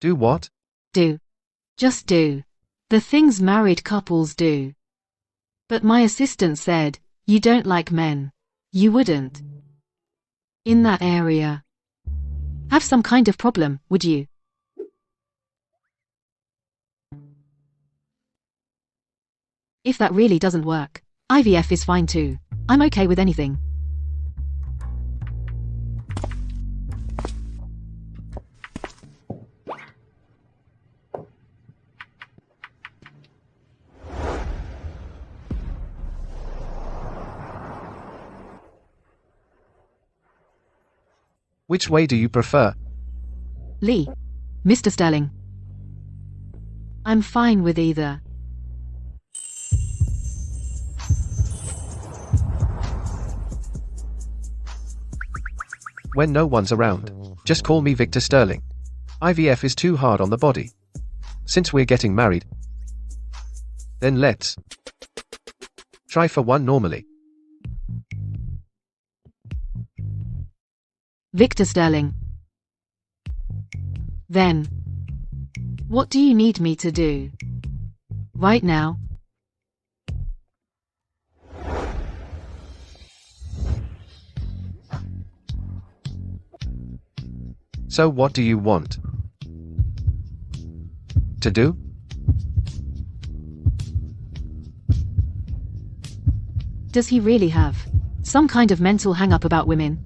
Do what? Do. Just do. The things married couples do. But my assistant said, you don't like men. You wouldn't. In that area. Have some kind of problem, would you? If that really doesn't work, IVF is fine too. I'm okay with anything. Which way do you prefer? Lee. Mr. Sterling. I'm fine with either. When no one's around, just call me Victor Sterling. IVF is too hard on the body. Since we're getting married, then let's try for one normally. Victor Sterling. Then, what do you need me to do? Right now? So what do you want to do? Does he really have some kind of mental hang-up about women?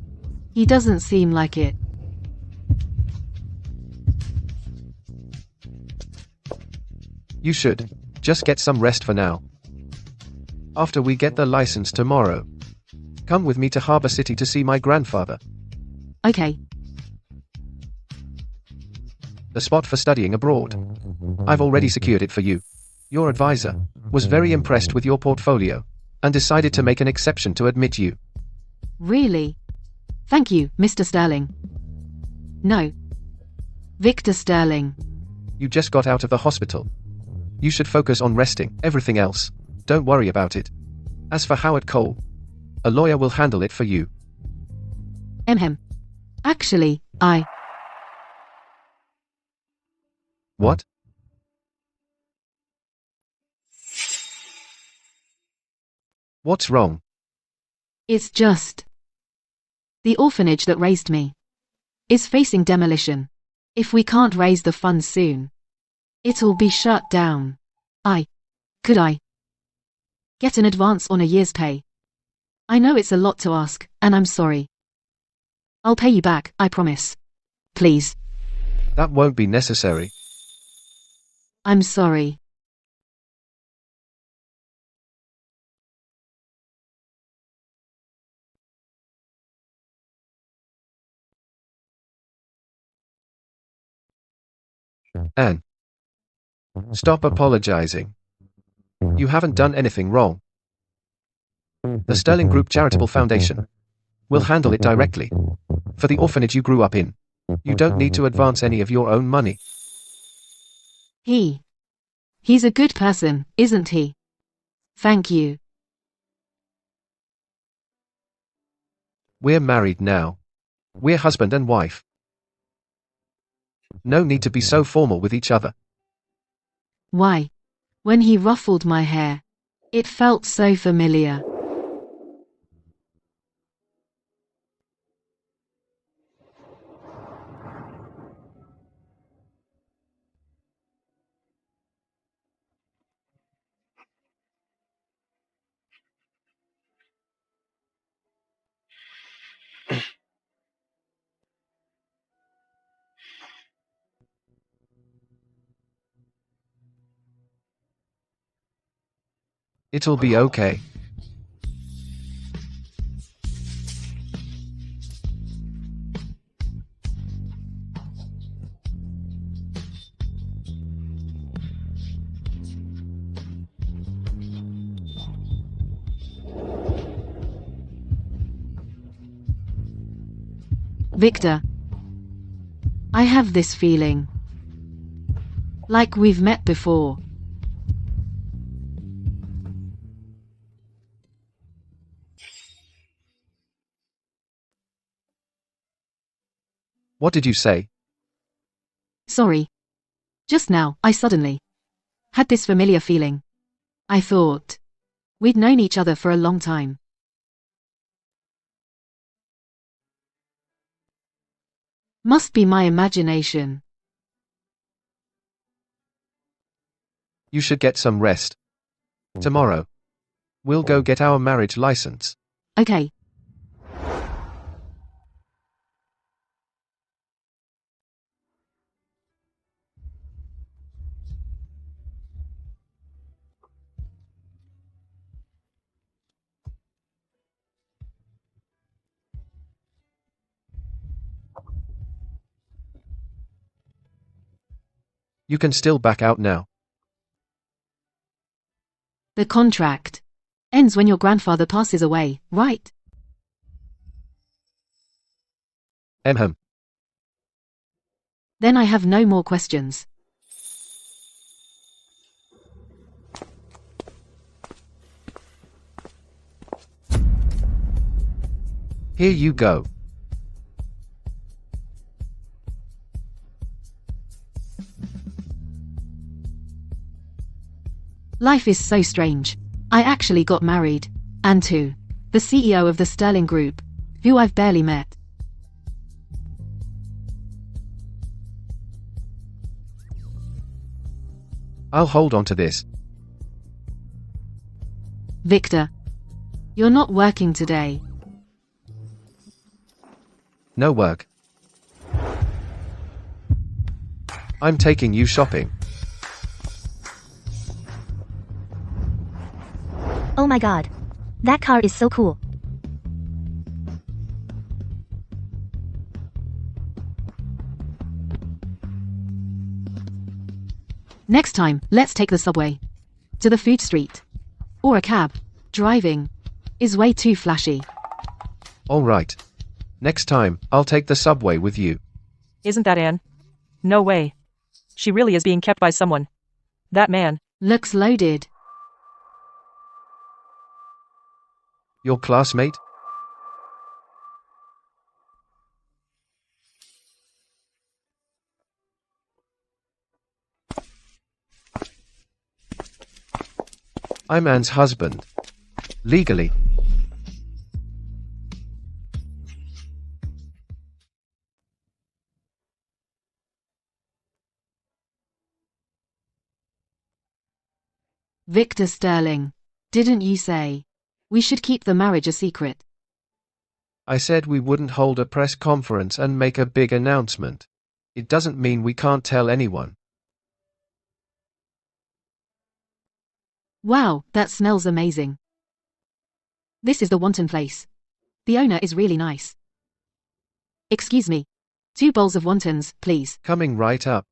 He doesn't seem like it. You should just get some rest for now. After we get the license tomorrow, come with me to Harbor City to see my grandfather. Okay. The spot for studying abroad. I've already secured it for you. Your advisor was very impressed with your portfolio and decided to make an exception to admit you. Really? Thank you, Mr. Sterling. No. Victor Sterling. You just got out of the hospital. You should focus on resting. Everything else, don't worry about it. As for Howard Cole, a lawyer will handle it for you. Actually, What? What's wrong? It's just the orphanage that raised me is facing demolition. If we can't raise the funds soon, it'll be shut down. Could I get an advance on a year's pay? I know it's a lot to ask, and I'm sorry. I'll pay you back, I promise. Please. That won't be necessary. I'm sorry. Anne, stop apologizing. You haven't done anything wrong. The Sterling Group Charitable Foundation will handle it directly. For the orphanage you grew up in, you don't need to advance any of your own money. He's a good person, isn't he? Thank you. We're married now. We're husband and wife. No need to be so formal with each other. Why? When he ruffled my hair, it felt so familiar. It'll be okay. Victor, I have this feeling like we've met before. What did you say? Sorry. Just now, I suddenly had this familiar feeling. I thought we'd known each other for a long time. Must be my imagination. You should get some rest. Tomorrow. We'll go get our marriage license. Okay. You can still back out now. The contract ends when your grandfather passes away, right? Emhem. Then I have no more questions. Here you go. Life is so strange. I actually got married. And to the CEO of the Sterling Group, who I've barely met. I'll hold on to this. Victor, you're not working today. No work. I'm taking you shopping. Oh my god. That car is so cool. Next time, let's take the subway. To the food street. Or a cab. Driving is way too flashy. All right. Next time, I'll take the subway with you. Isn't that Anne? No way. She really is being kept by someone. That man. Looks loaded. Your classmate? I'm Anne's husband. Legally. Victor Sterling, didn't you say we should keep the marriage a secret? I said we wouldn't hold a press conference and make a big announcement. It doesn't mean we can't tell anyone. Wow, that smells amazing. This is the wonton place. The owner is really nice. Excuse me. 2 bowls of wontons, please. Coming right up.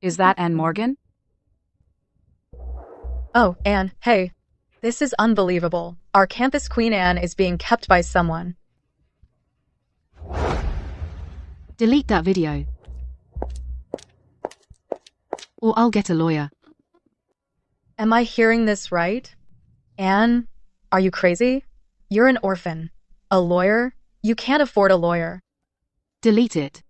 Is that Anne Morgan? Oh, Anne, hey. This is unbelievable. Our campus queen Anne is being kept by someone. Delete that video. Or I'll get a lawyer. Am I hearing this right? Anne, are you crazy? You're an orphan. A lawyer? You can't afford a lawyer. Delete it.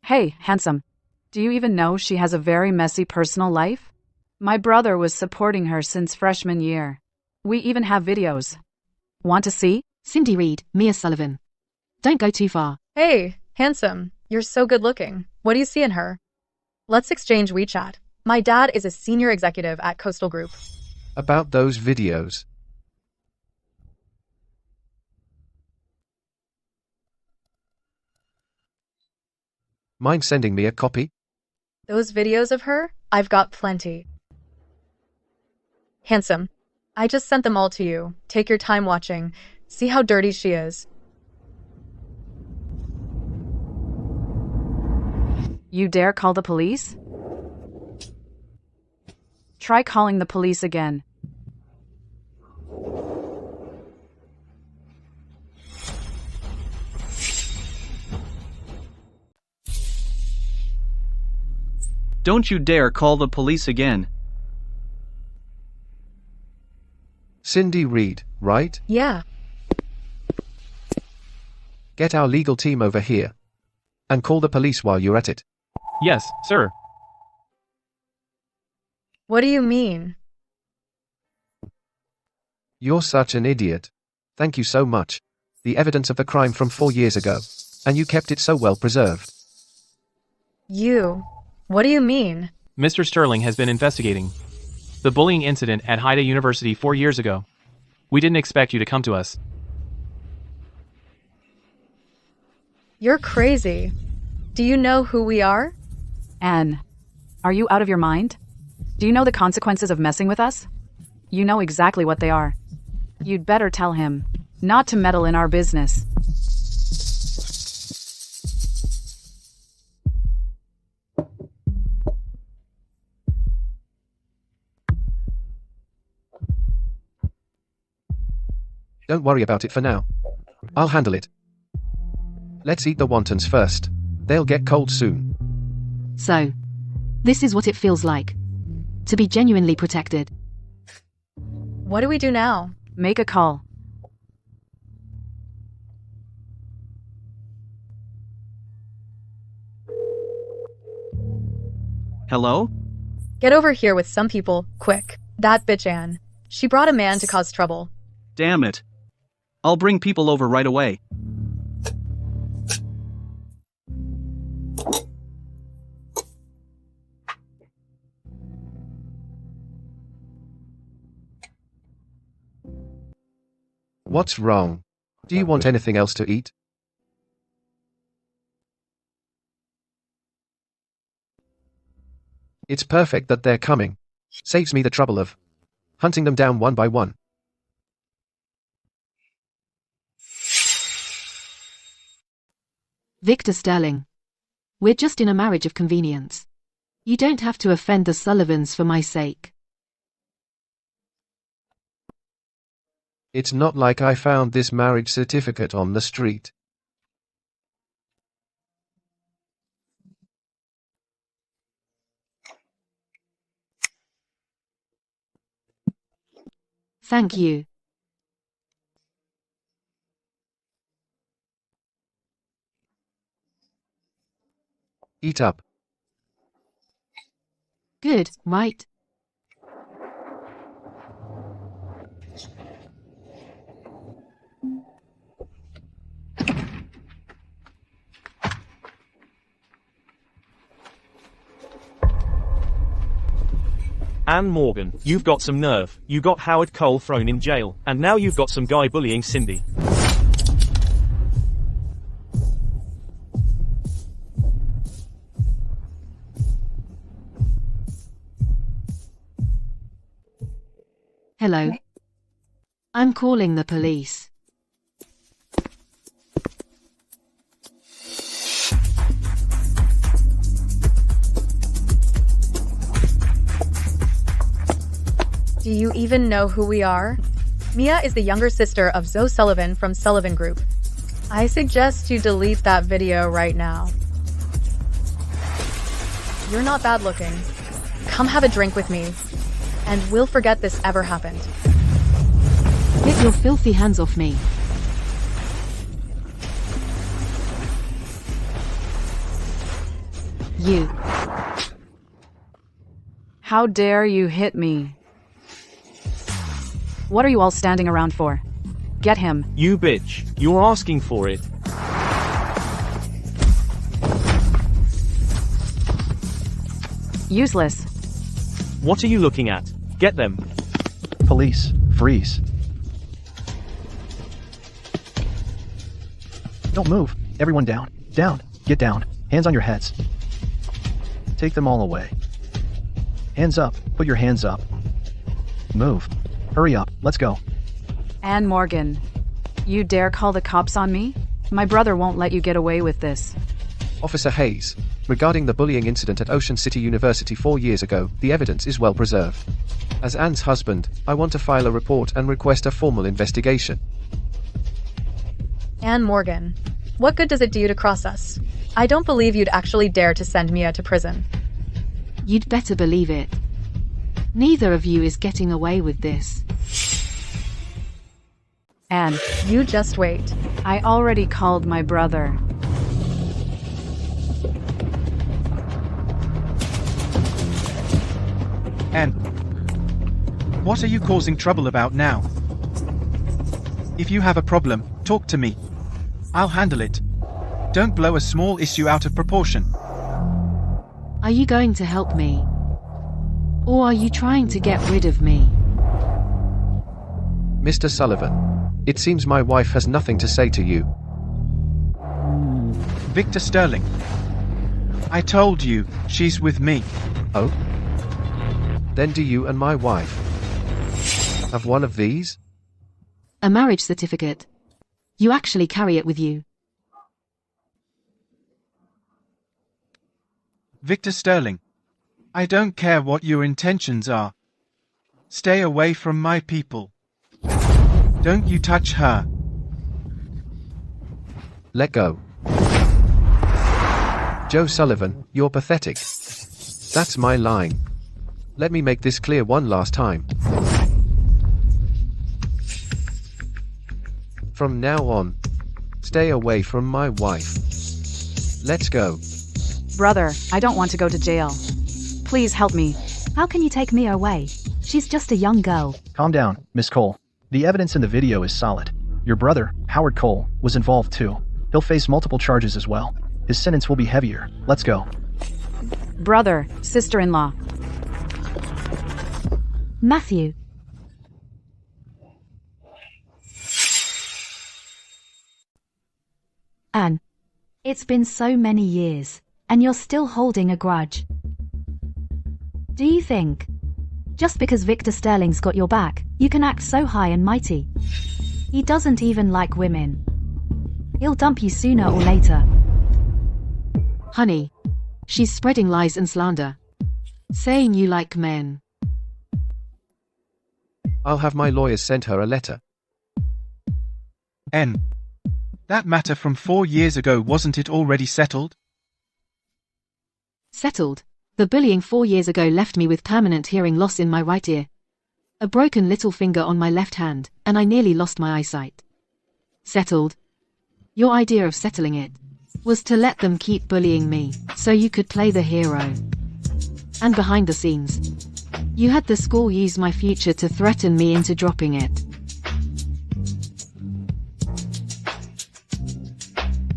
Hey, handsome. Do you even know she has a very messy personal life? My brother was supporting her since freshman year. We even have videos. Want to see? Cindy Reed, Mia Sullivan. Don't go too far. Hey, handsome. You're so good looking. What do you see in her? Let's exchange WeChat. My dad is a senior executive at Coastal Group. About those videos. Mind sending me a copy? Those videos of her? I've got plenty. Handsome, I just sent them all to you. Take your time watching. See how dirty she is. You dare call the police? Try calling the police again. Don't you dare call the police again. Cindy Reed, right? Yeah. Get our legal team over here. And call the police while you're at it. Yes, sir. What do you mean? You're such an idiot. Thank you so much. The evidence of the crime from 4 years ago. And you kept it so well preserved. You. What do you mean? Mr. Sterling has been investigating the bullying incident at Haida University 4 years ago. We didn't expect you to come to us. You're crazy. Do you know who we are? Anne, are you out of your mind? Do you know the consequences of messing with us? You know exactly what they are. You'd better tell him not to meddle in our business. Don't worry about it for now. I'll handle it. Let's eat the wontons first. They'll get cold soon. So, this is what it feels like to be genuinely protected. What do we do now? Make a call. Hello? Get over here with some people, quick. That bitch Anne. She brought a man to cause trouble. Damn it. I'll bring people over right away. What's wrong? Do you want anything else to eat? It's perfect that they're coming. Saves me the trouble of hunting them down one by one. Victor Sterling. We're just in a marriage of convenience. You don't have to offend the Sullivans for my sake. It's not like I found this marriage certificate on the street. Thank you. Eat up. Good, right? Anne Morgan, you've got some nerve. You got Howard Cole thrown in jail, and now you've got some guy bullying Cindy. Hello. I'm calling the police. Do you even know who we are? Mia is the younger sister of Zoe Sullivan from Sullivan Group. I suggest you delete that video right now. You're not bad looking. Come have a drink with me, and we'll forget this ever happened. Get your filthy hands off me. You. How dare you hit me? What are you all standing around for? Get him. You bitch. You're asking for it. Useless. What are you looking at? Get them. Police, freeze. Don't move. Everyone down. Down. Get down. Hands on your heads. Take them all away. Hands up. Put your hands up. Move. Hurry up. Let's go. Anne Morgan, you dare call the cops on me? My brother won't let you get away with this. Officer Hayes, regarding the bullying incident at Ocean City University 4 years ago, the evidence is well preserved. As Anne's husband, I want to file a report and request a formal investigation. Anne Morgan, what good does it do you to cross us? I don't believe you'd actually dare to send Mia to prison. You'd better believe it. Neither of you is getting away with this. Anne, you just wait. I already called my brother. Anne, what are you causing trouble about now? If you have a problem, talk to me. I'll handle it. Don't blow a small issue out of proportion. Are you going to help me? Or are you trying to get rid of me? Mr. Sullivan, it seems my wife has nothing to say to you. Victor Sterling. I told you, she's with me. Oh? Then do you and my wife have one of these? A marriage certificate. You actually carry it with you. Victor Sterling. I don't care what your intentions are. Stay away from my people. Don't you touch her. Let go. Joe Sullivan, you're pathetic. That's my line. Let me make this clear one last time. From now on, stay away from my wife. Let's go. Brother, I don't want to go to jail. Please help me. How can you take Mia away? She's just a young girl. Calm down, Miss Cole. The evidence in the video is solid. Your brother, Howard Cole, was involved too. He'll face multiple charges as well. His sentence will be heavier. Let's go. Brother, sister-in-law. Matthew. Anne. It's been so many years, and you're still holding a grudge. Do you think, just because Victor Sterling's got your back, you can act so high and mighty? He doesn't even like women. He'll dump you sooner or later. Honey, she's spreading lies and slander. Saying you like men. I'll have my lawyers send her a letter. N. That matter from 4 years ago, wasn't it already settled? Settled. The bullying 4 years ago left me with permanent hearing loss in my right ear, a broken little finger on my left hand, and I nearly lost my eyesight. Settled. Your idea of settling it was to let them keep bullying me, so you could play the hero. And behind the scenes, you had the school use my future to threaten me into dropping it.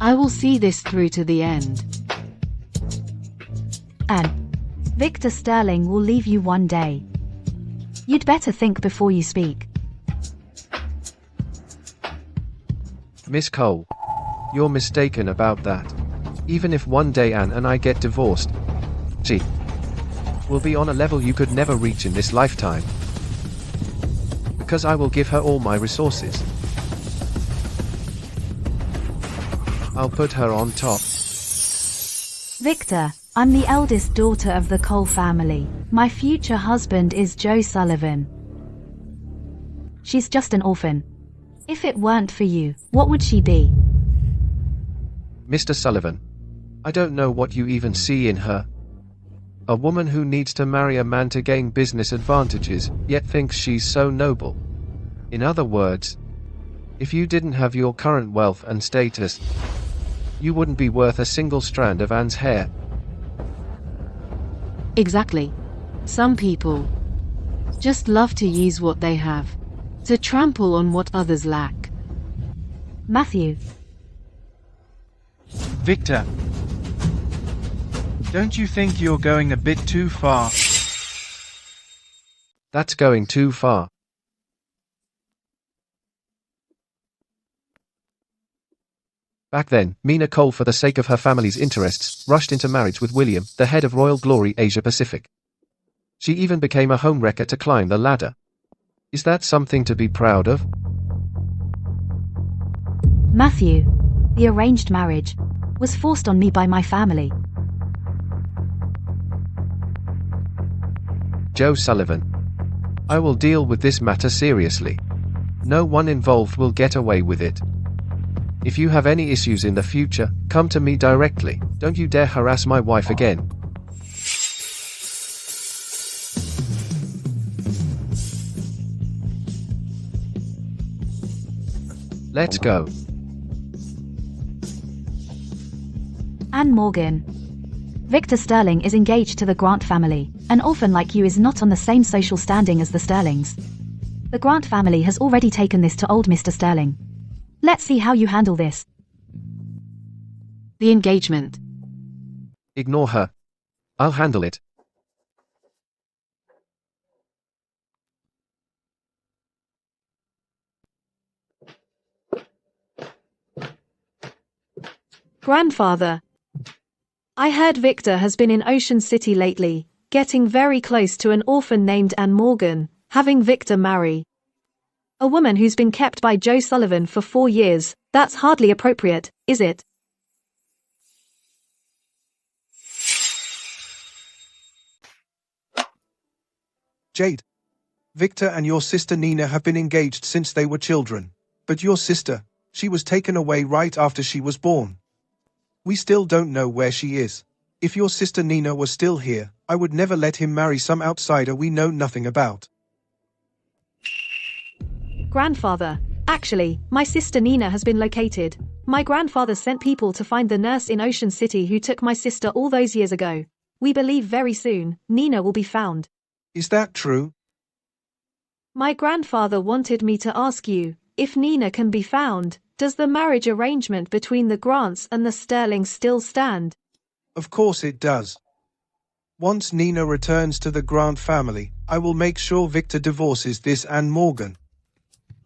I will see this through to the end. Anne. Victor Sterling will leave you one day. You'd better think before you speak. Miss Cole, you're mistaken about that. Even if one day Anne and I get divorced, she will be on a level you could never reach in this lifetime. Because I will give her all my resources. I'll put her on top. Victor, I'm the eldest daughter of the Cole family. My future husband is Joe Sullivan. She's just an orphan. If it weren't for you, what would she be? Mr. Sullivan, I don't know what you even see in her. A woman who needs to marry a man to gain business advantages, yet thinks she's so noble. In other words, if you didn't have your current wealth and status, you wouldn't be worth a single strand of Anne's hair. Exactly. Some people just love to use what they have, to trample on what others lack. Matthew. Victor. Don't you think you're going a bit too far? That's going too far. Back then, Mina Cole, for the sake of her family's interests, rushed into marriage with William, the head of Royal Glory Asia Pacific. She even became a homewrecker to climb the ladder. Is that something to be proud of? Matthew. The arranged marriage was forced on me by my family. Joe Sullivan. I will deal with this matter seriously. No one involved will get away with it. If you have any issues in the future, come to me directly. Don't you dare harass my wife again. Let's go. Anne Morgan. Victor Sterling is engaged to the Grant family. An orphan like you is not on the same social standing as the Sterlings. The Grant family has already taken this to old Mr. Sterling. Let's see how you handle this. The engagement. Ignore her. I'll handle it. Grandfather. I heard Victor has been in Ocean City lately, getting very close to an orphan named Anne Morgan, having Victor marry a woman who's been kept by Joe Sullivan for 4 years. That's hardly appropriate, is it? Jade. Victor and your sister Nina have been engaged since they were children. But your sister, she was taken away right after she was born. We still don't know where she is. If your sister Nina was still here, I would never let him marry some outsider we know nothing about. Grandfather. Actually, my sister Nina has been located. My grandfather sent people to find the nurse in Ocean City who took my sister all those years ago. We believe very soon, Nina will be found. Is that true? My grandfather wanted me to ask you, if Nina can be found, does the marriage arrangement between the Grants and the Sterlings still stand? Of course it does. Once Nina returns to the Grant family, I will make sure Victor divorces this Anne Morgan.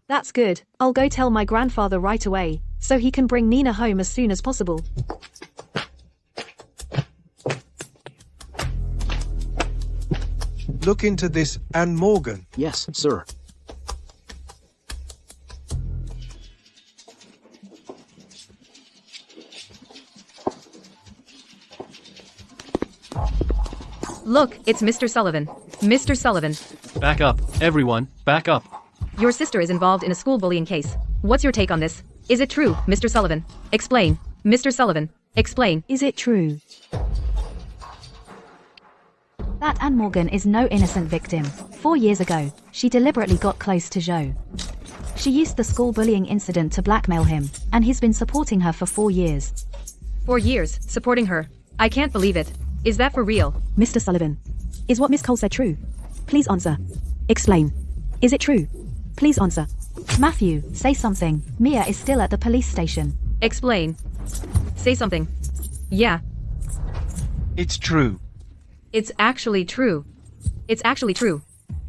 That's good. I'll go tell my grandfather right away, so he can bring Nina home as soon as possible. Look into this, Anne Morgan. Yes, sir. Look, it's Mr. Sullivan. Mr. Sullivan. Back up, everyone, back up. Your sister is involved in a school bullying case. What's your take on this? Is it true, Mr. Sullivan? Explain. Mr. Sullivan, explain. Is it true? That Anne Morgan is no innocent victim. 4 years ago, she deliberately got close to Joe. She used the school bullying incident to blackmail him, and he's been supporting her for 4 years. 4 years, supporting her. I can't believe it. Is that for real? Mr. Sullivan. Is what Miss Cole said true? Please answer. Explain. Is it true? Please answer. Matthew, say something. Mia is still at the police station. Explain. Say something. Yeah. It's true. It's actually true. It's actually true.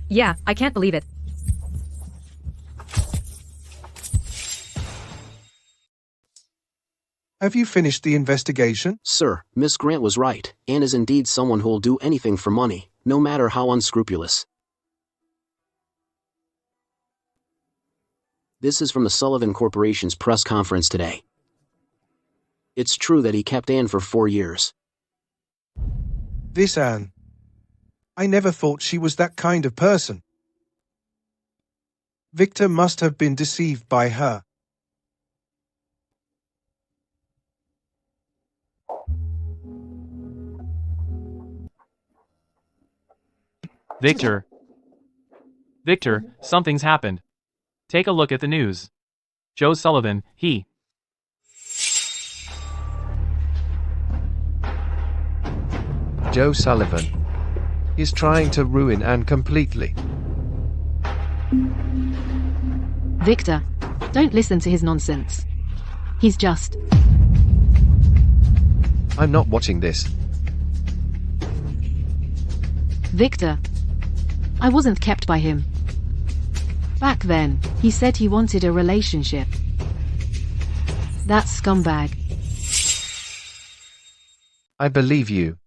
Yeah, I can't believe it. Have you finished the investigation? Sir, Miss Grant was right. Anne is indeed someone who will do anything for money, no matter how unscrupulous. This is from the Sullivan Corporation's press conference today. It's true that he kept Anne for 4 years. This Anne. I never thought she was that kind of person. Victor must have been deceived by her. Victor. Victor, something's happened. Take a look at the news. Joe Sullivan, he. Joe Sullivan. He's trying to ruin Anne completely. Victor, don't listen to his nonsense. He's just... I'm not watching this. Victor. I wasn't kept by him. Back then, he said he wanted a relationship. That scumbag. I believe you.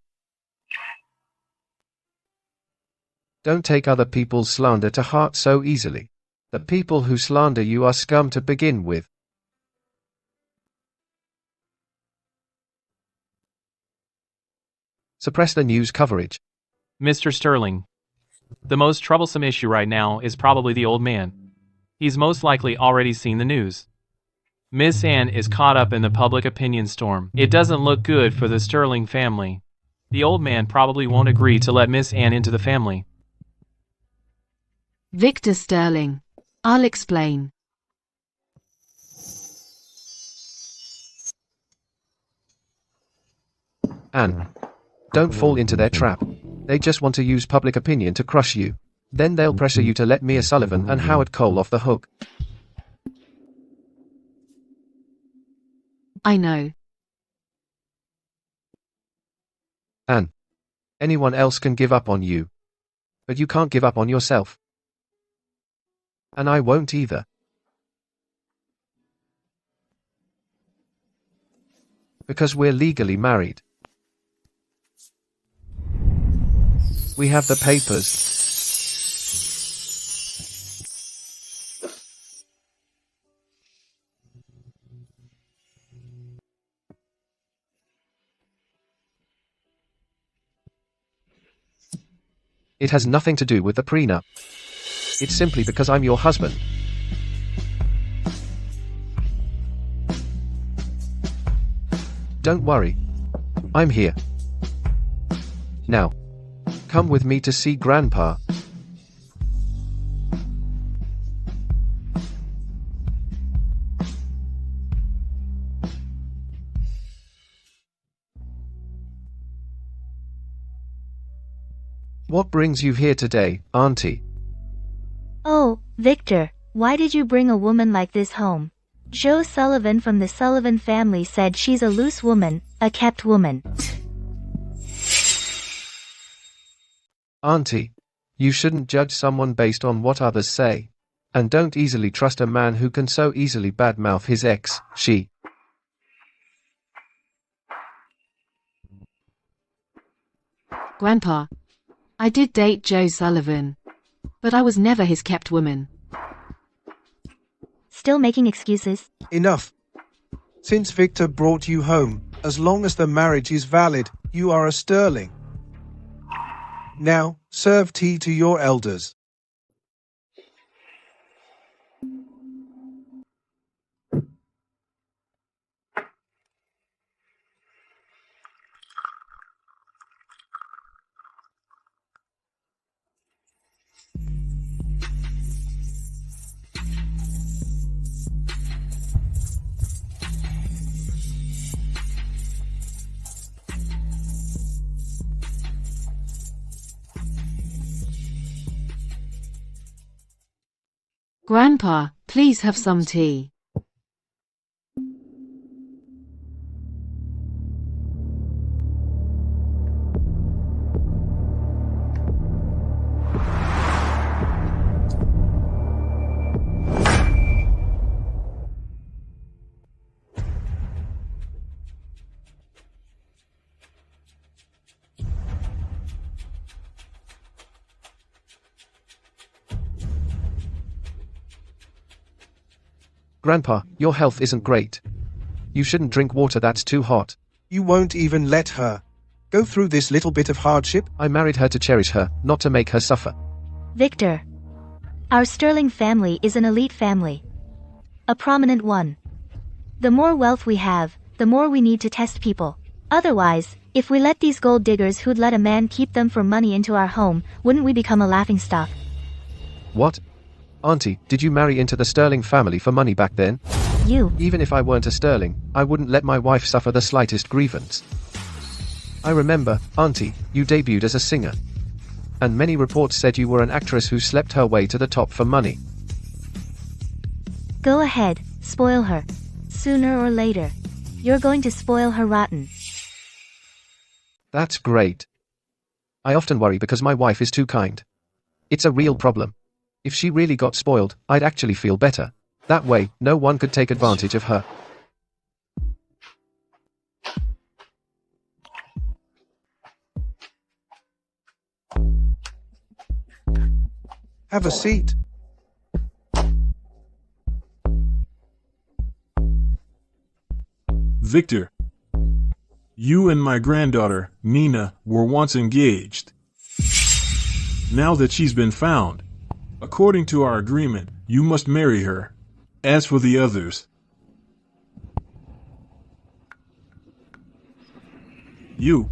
Don't take other people's slander to heart so easily. The people who slander you are scum to begin with. Suppress the news coverage. Mr. Sterling. The most troublesome issue right now is probably the old man. He's most likely already seen the news. Miss Anne is caught up in the public opinion storm. It doesn't look good for the Sterling family. The old man probably won't agree to let Miss Anne into the family. Victor Sterling. I'll explain. Anne. Don't fall into their trap. They just want to use public opinion to crush you. Then they'll pressure you to let Mia Sullivan and Howard Cole off the hook. I know. Anne. Anyone else can give up on you. But you can't give up on yourself. And I won't either. Because we're legally married. We have the papers. It has nothing to do with the prenup. It's simply because I'm your husband. Don't worry. I'm here. Now, come with me to see Grandpa. What brings you here today, Auntie? Oh, Victor, why did you bring a woman like this home? Joe Sullivan from the Sullivan family said she's a loose woman, a kept woman. Auntie, you shouldn't judge someone based on what others say. And don't easily trust a man who can so easily badmouth his ex, she. Grandpa, I did date Joe Sullivan, but I was never his kept woman. Still making excuses? Enough. Since Victor brought you home, as long as the marriage is valid, you are a sterling. Now, serve tea to your elders. Grandpa, please have some tea. Grandpa, your health isn't great. You shouldn't drink water that's too hot. You won't even let her go through this little bit of hardship? I married her to cherish her, not to make her suffer. Victor, our Sterling family is an elite family. A prominent one. The more wealth we have, the more we need to test people. Otherwise, if we let these gold diggers who'd let a man keep them for money into our home, wouldn't we become a laughingstock? What? Auntie, did you marry into the Sterling family for money back then? You. Even if I weren't a Sterling, I wouldn't let my wife suffer the slightest grievance. I remember, Auntie, you debuted as a singer. And many reports said you were an actress who slept her way to the top for money. Go ahead, spoil her. Sooner or later. You're going to spoil her rotten. That's great. I often worry because my wife is too kind. It's a real problem. If she really got spoiled, I'd actually feel better. That way, no one could take advantage of her. Have a seat. Victor, you and my granddaughter, Nina, were once engaged. Now that she's been found, according to our agreement, you must marry her. As for the others, you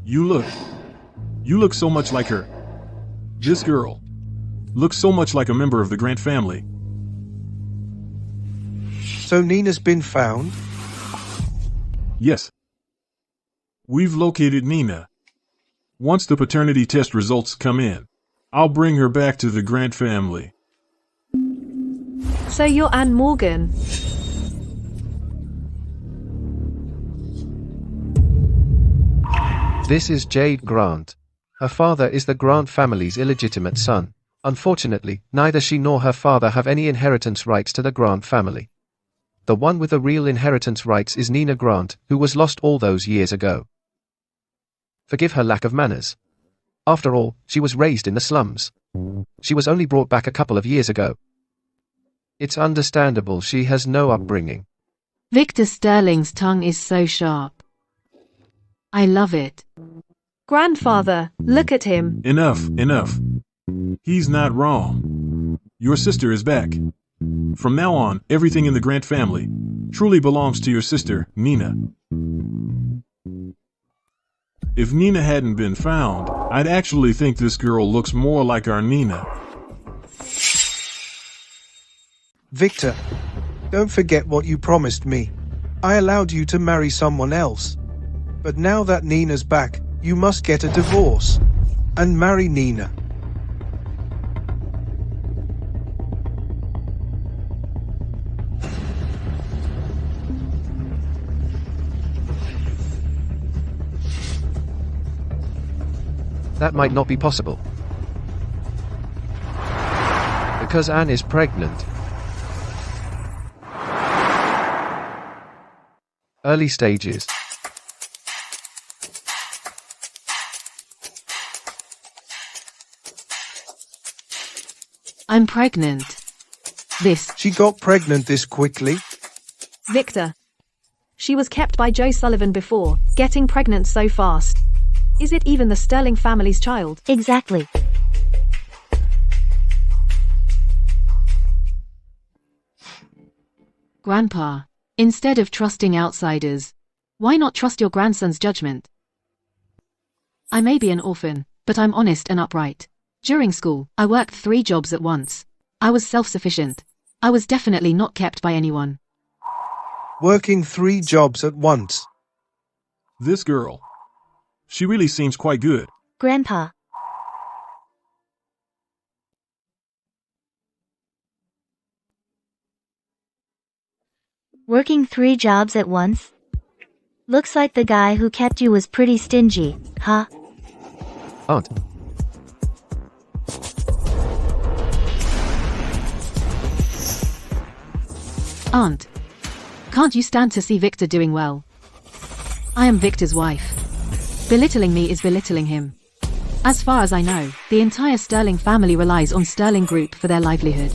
look so much like her. This girl looks so much like a member of the Grant family. So Nina's been found? Yes. We've located Nina. Once the paternity test results come in, I'll bring her back to the Grant family. So you're Anne Morgan. This is Jade Grant. Her father is the Grant family's illegitimate son. Unfortunately, neither she nor her father have any inheritance rights to the Grant family. The one with the real inheritance rights is Nina Grant, who was lost all those years ago. Forgive her lack of manners. After all, she was raised in the slums. She was only brought back a couple of years ago. It's understandable she has no upbringing. Victor Sterling's tongue is so sharp. I love it. Grandfather, look at him. Enough, enough. He's not wrong. Your sister is back. From now on, everything in the Grant family truly belongs to your sister, Nina. If Nina hadn't been found, I'd actually think this girl looks more like our Nina. Victor, don't forget what you promised me. I allowed you to marry someone else. But now that Nina's back, you must get a divorce and marry Nina. That might not be possible. Because Anne is pregnant. Early stages. I'm pregnant. She got pregnant this quickly? Victor. She was kept by Joe Sullivan before, getting pregnant so fast. Is it even the Sterling family's child? Exactly. Grandpa, instead of trusting outsiders, why not trust your grandson's judgment? I may be an orphan, but I'm honest and upright. During school, I worked 3 jobs at once. I was self-sufficient. I was definitely not kept by anyone. Working 3 jobs at once. This girl. She really seems quite good. Grandpa. Working 3 jobs at once? Looks like the guy who kept you was pretty stingy, huh? Aunt. Aunt. Can't you stand to see Victor doing well? I am Victor's wife. Belittling me is belittling him. As far as I know, the entire Sterling family relies on Sterling Group for their livelihood.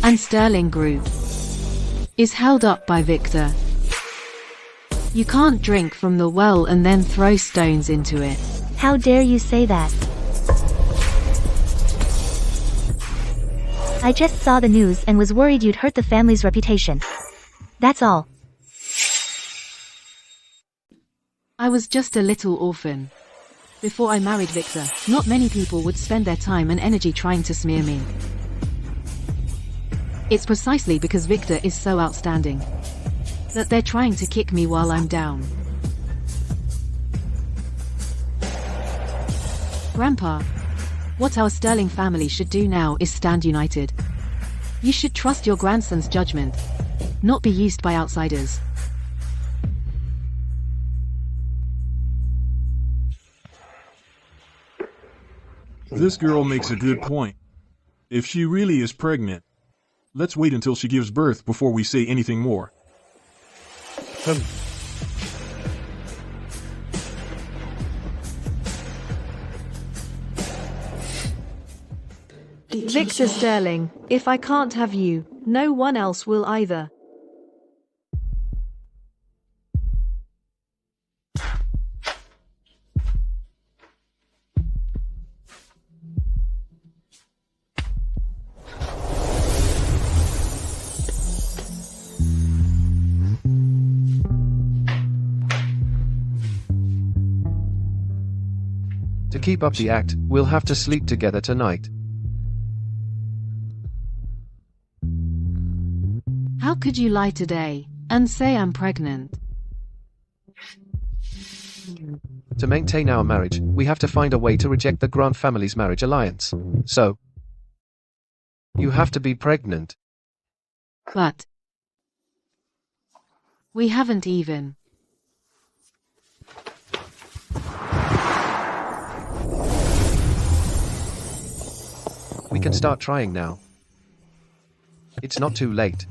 And Sterling Group is held up by Victor. You can't drink from the well and then throw stones into it. How dare you say that? I just saw the news and was worried you'd hurt the family's reputation. That's all. I was just a little orphan. Before I married Victor, not many people would spend their time and energy trying to smear me. It's precisely because Victor is so outstanding that they're trying to kick me while I'm down. Grandpa, what our Sterling family should do now is stand united. You should trust your grandson's judgment, not be used by outsiders. This girl makes a good point. If she really is pregnant, let's wait until she gives birth before we say anything more. Victor Sterling, if I can't have you, no one else will either. To keep up the act, we'll have to sleep together tonight. How could you lie today and say I'm pregnant? To maintain our marriage, we have to find a way to reject the Grant family's marriage alliance. So, you have to be pregnant. But we haven't even. can start trying now. It's not too late.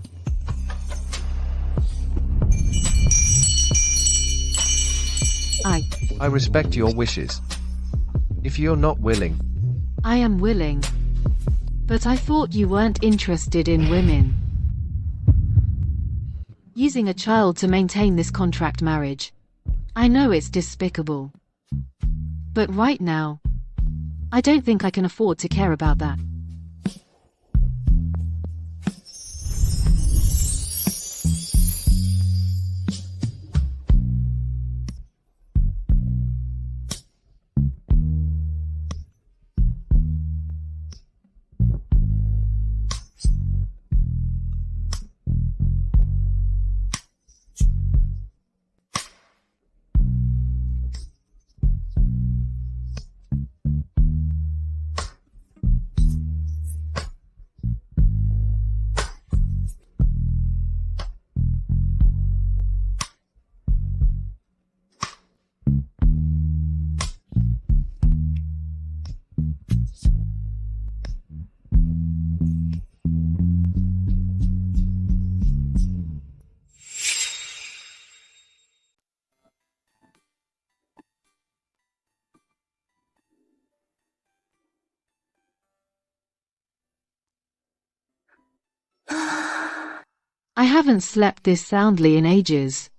I respect your wishes. If you're not willing, I am willing. But I thought you weren't interested in women. Using a child to maintain this contract marriage. I know it's despicable. But right now, I don't think I can afford to care about that. I haven't slept this soundly in ages.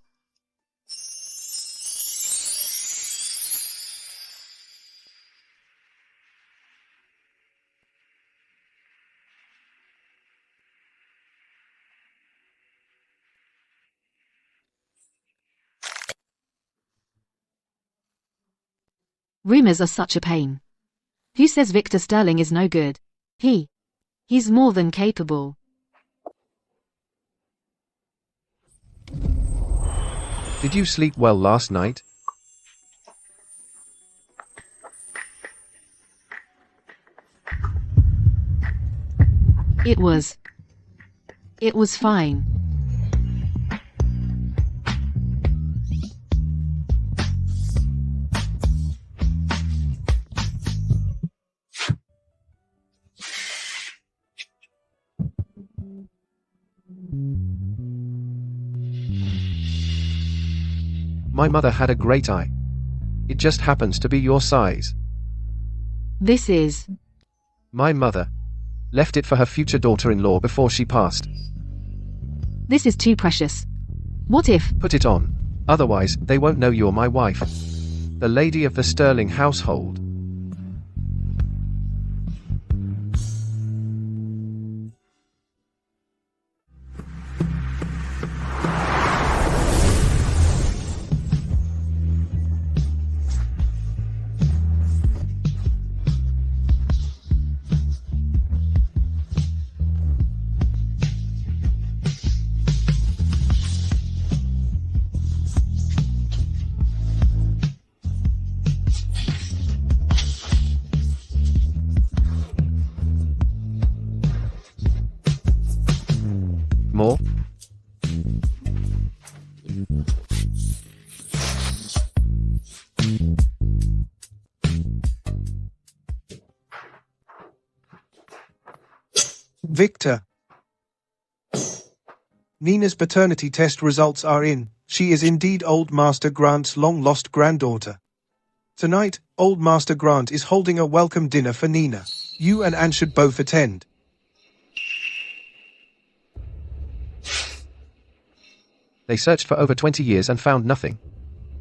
Rumors are such a pain. Who says Victor Sterling is no good? He's more than capable. did you sleep well last night? It was fine. My mother had a great eye. It just happens to be your size. This is... My mother left it for her future daughter-in-law before she passed. This is too precious. What if... Put it on. Otherwise, they won't know you're my wife. The lady of the Sterling household. More? Victor. Nina's paternity test results are in. She is indeed Old Master Grant's long-lost granddaughter. Tonight, Old Master Grant is holding a welcome dinner for Nina. You and Anne should both attend. They searched for over 20 years and found nothing.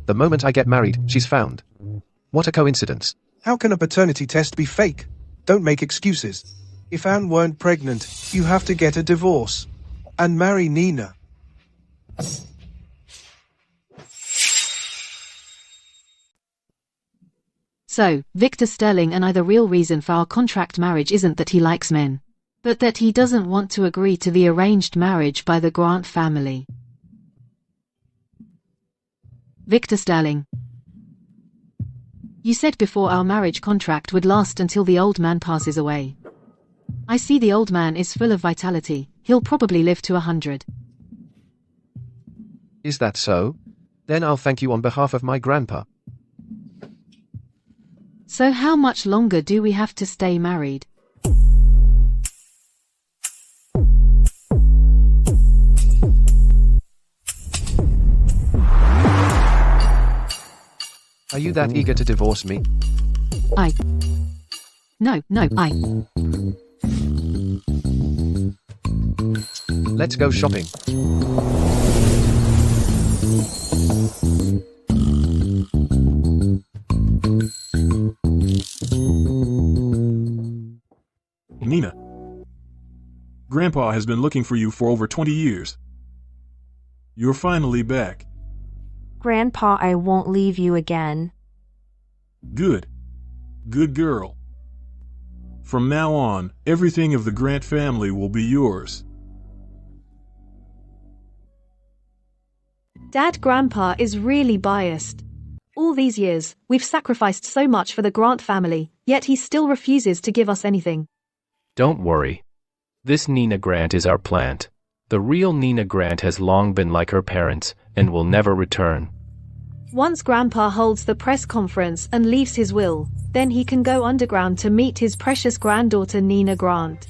The moment I get married, she's found. What a coincidence. How can a paternity test be fake? Don't make excuses. If Anne weren't pregnant, you have to get a divorce. And marry Nina. So, Victor Sterling and I, the real reason for our contract marriage isn't that he likes men, but that he doesn't want to agree to the arranged marriage by the Grant family. Victor Sterling. You said before our marriage contract would last until the old man passes away. I see the old man is full of vitality. He'll probably live to 100. Is that so? Then I'll thank you on behalf of my grandpa. So how much longer do we have to stay married? you that eager to divorce me? No, I. Let's go shopping. Nina. Grandpa has been looking for you for over 20 years. You're finally back. Grandpa, I won't leave you again. Good. Good girl. From now on, everything of the Grant family will be yours. Dad, Grandpa is really biased. All these years, we've sacrificed so much for the Grant family, yet he still refuses to give us anything. Don't worry. This Nina Grant is our plant. The real Nina Grant has long been like her parents and will never return. Once Grandpa holds the press conference and leaves his will, then he can go underground to meet his precious granddaughter Nina Grant.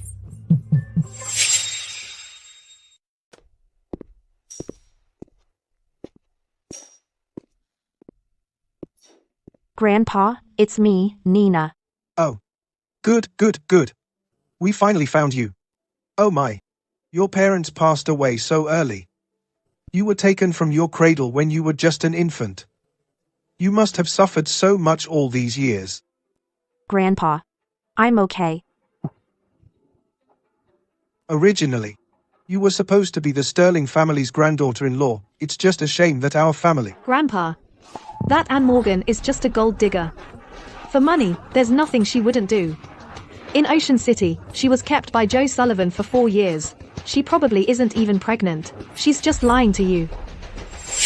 Grandpa, it's me, Nina. Oh. Good. We finally found you. Oh my. Your parents passed away so early. You were taken from your cradle when you were just an infant. You must have suffered so much all these years. Grandpa, I'm okay. Originally, you were supposed to be the Sterling family's granddaughter-in-law. It's just a shame that our family... Grandpa, that Anne Morgan is just a gold digger. For money, there's nothing she wouldn't do. In Ocean City, she was kept by Joe Sullivan for 4 years. She probably isn't even pregnant. She's just lying to you.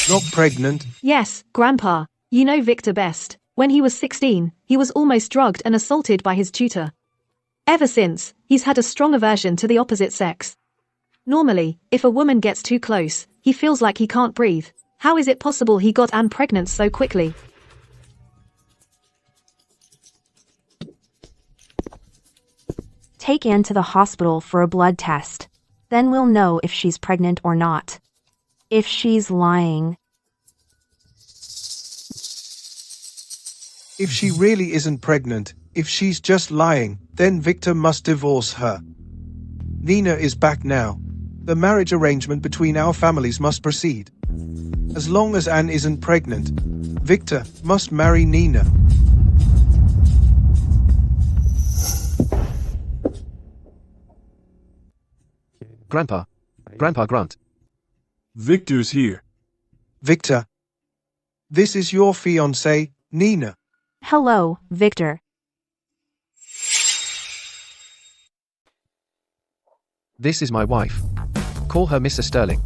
Not pregnant? Yes, Grandpa. You know Victor best. When he was 16, he was almost drugged and assaulted by his tutor. Ever since, he's had a strong aversion to the opposite sex. Normally, if a woman gets too close, he feels like he can't breathe. How is it possible he got Anne pregnant so quickly? Take Anne to the hospital for a blood test. Then we'll know if she's pregnant or not. If she's lying. If she really isn't pregnant, if she's just lying, then Victor must divorce her. Nina is back now. The marriage arrangement between our families must proceed. As long as Anne isn't pregnant, Victor must marry Nina. Grandpa Grant. Victor's here. Victor. This is your fiancée, Nina. Hello, Victor. This is my wife. Call her Mrs. Sterling.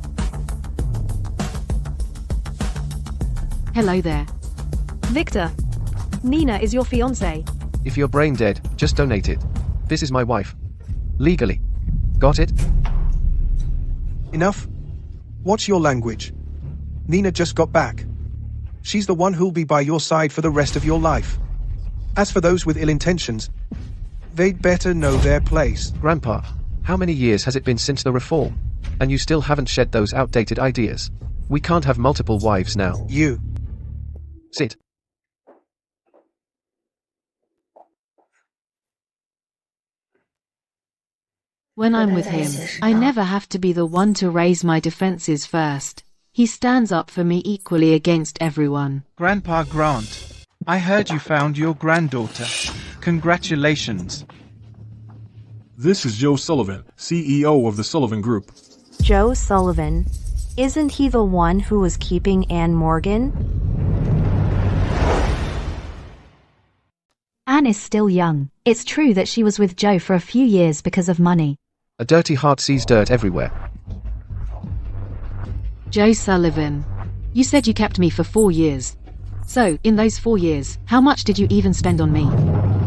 Hello there. Victor. Nina is your fiancée. If you're brain dead, just donate it. This is my wife. Legally. Got it? Enough. What's your language? Nina just got back. She's the one who'll be by your side for the rest of your life. As for those with ill intentions, they'd better know their place. Grandpa, how many years has it been since the reform? And you still haven't shed those outdated ideas. We can't have multiple wives now. You. Sit. When I'm with him, I never have to be the one to raise my defenses first. He stands up for me equally against everyone. Grandpa Grant, I heard you found your granddaughter. Congratulations. This is Joe Sullivan, CEO of the Sullivan Group. Joe Sullivan. Isn't he the one who was keeping Anne Morgan? Anne is still young. It's true that she was with Joe for a few years because of money. A dirty heart sees dirt everywhere. Joe Sullivan. You said you kept me for 4 years. So, in those 4 years, how much did you even spend on me?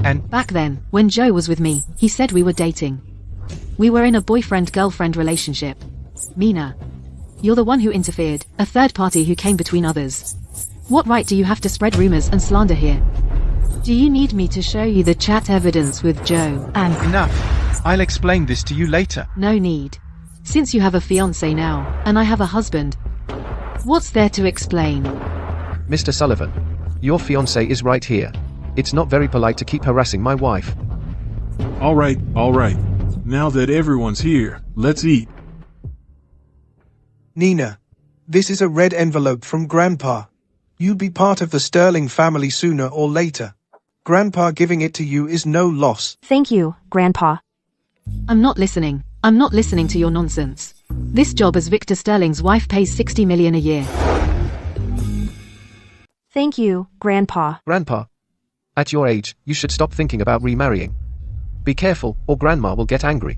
And back then, when Joe was with me, he said we were dating. We were in a boyfriend-girlfriend relationship. Nina. You're the one who interfered, a third party who came between others. What right do you have to spread rumors and slander here? Do you need me to show you the chat evidence with Joe and... Enough. I'll explain this to you later. No need. Since you have a fiancé now, and I have a husband, what's there to explain? Mr. Sullivan, Your fiancé is right here. It's not very polite to keep harassing my wife. All right. Now that everyone's here, let's eat. Nina, this is a red envelope from Grandpa. You'd be part of the Sterling family sooner or later. Grandpa giving it to you is no loss. Thank you, Grandpa. I'm not listening. I'm not listening to your nonsense. This job as Victor Sterling's wife pays 60 million a year. Thank you, Grandpa. Grandpa, at your age, you should stop thinking about remarrying. Be careful, or Grandma will get angry.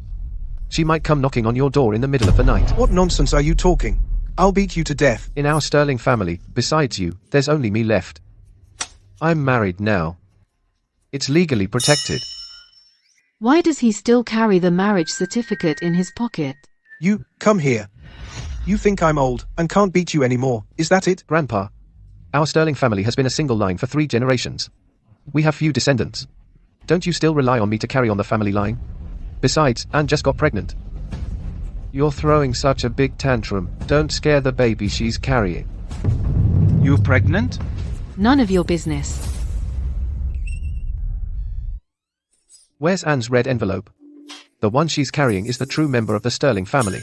She might come knocking on your door in the middle of the night. What nonsense are you talking? I'll beat you to death. In our Sterling family, besides you, there's only me left. I'm married now. It's legally protected. Why does he still carry the marriage certificate in his pocket? You, come here. You think I'm old and can't beat you anymore, is that it? Grandpa, our Sterling family has been a single line for 3 generations. We have few descendants. Don't you still rely on me to carry on the family line? Besides, Anne just got pregnant. You're throwing such a big tantrum. Don't scare the baby she's carrying. You're pregnant? None of your business. Where's Anne's red envelope? The one she's carrying is the true member of the Sterling family.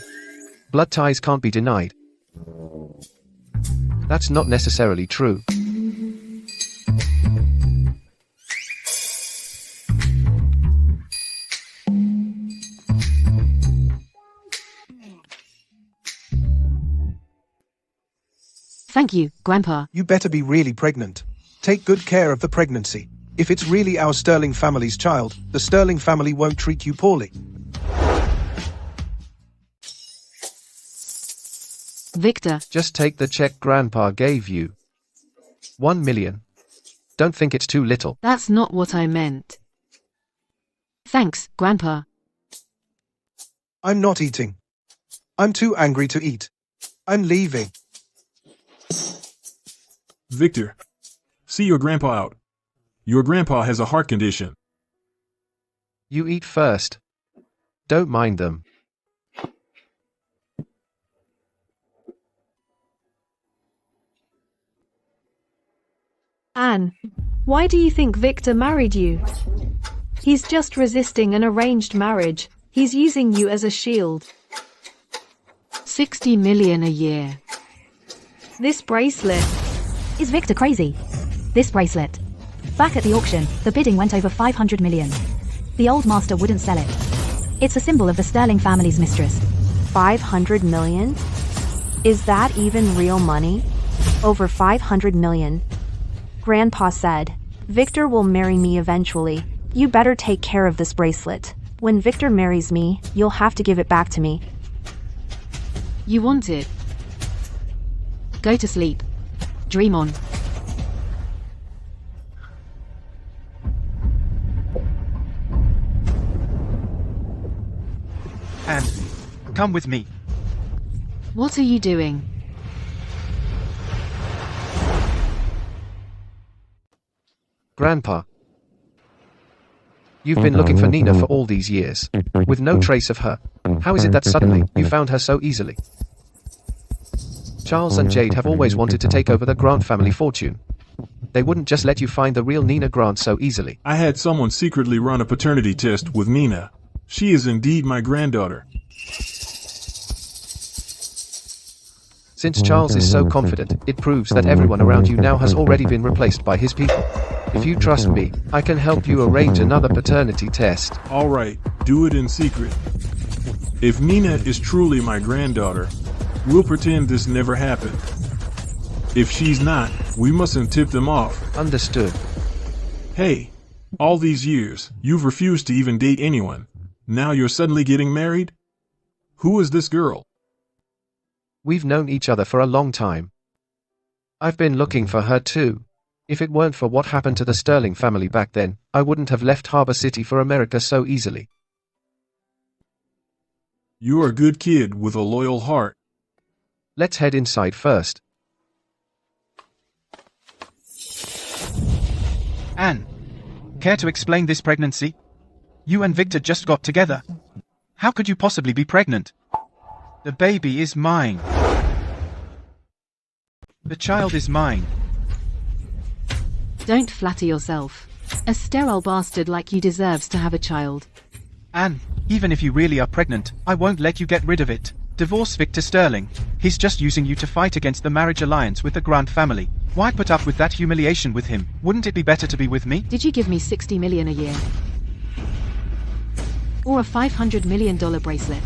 Blood ties can't be denied. That's not necessarily true. Thank you, Grandpa. You better be really pregnant. Take good care of the pregnancy. If it's really our Sterling family's child, the Sterling family won't treat you poorly. Victor. Just take the check Grandpa gave you. 1 million. Don't think it's too little. That's not what I meant. Thanks, Grandpa. I'm not eating. I'm too angry to eat. I'm leaving. Victor, see your grandpa out. Your grandpa has a heart condition. You eat first. Don't mind them. Anne, why do you think Victor married you? He's just resisting an arranged marriage. He's using you as a shield. 60 million a year. This bracelet. Is Victor crazy? This bracelet. Back at the auction, the bidding went over 500 million. The old master wouldn't sell it. It's a symbol of the Sterling family's mistress. 500 million? Is that even real money? Over 500 million. Grandpa said, Victor will marry me eventually. You better take care of this bracelet. When Victor marries me, you'll have to give it back to me. You want it? Go to sleep. Dream on. Anne, come with me. What are you doing? Grandpa. You've been looking for Nina for all these years, with no trace of her. How is it that suddenly you found her so easily? Charles and Jade have always wanted to take over the Grant family fortune. They wouldn't just let you find the real Nina Grant so easily. I had someone secretly run a paternity test with Nina. She is indeed my granddaughter. Since Charles is so confident, it proves that everyone around you now has already been replaced by his people. If you trust me, I can help you arrange another paternity test. All right, do it in secret. If Nina is truly my granddaughter, we'll pretend this never happened. If she's not, we mustn't tip them off. Understood. Hey, all these years, you've refused to even date anyone. Now you're suddenly getting married? Who is this girl? We've known each other for a long time. I've been looking for her too. If it weren't for what happened to the Sterling family back then, I wouldn't have left Harbor City for America so easily. You're a good kid with a loyal heart. Let's head inside first. Anne, care to explain this pregnancy? You and Victor just got together. How could you possibly be pregnant? The baby is mine. The child is mine. Don't flatter yourself. A sterile bastard like you deserves to have a child. Anne, even if you really are pregnant, I won't let you get rid of it. Divorce Victor Sterling. He's just using you to fight against the marriage alliance with the Grant family. Why put up with that humiliation with him? Wouldn't it be better to be with me? Did you give me 60 million a year? Or a $500 million bracelet?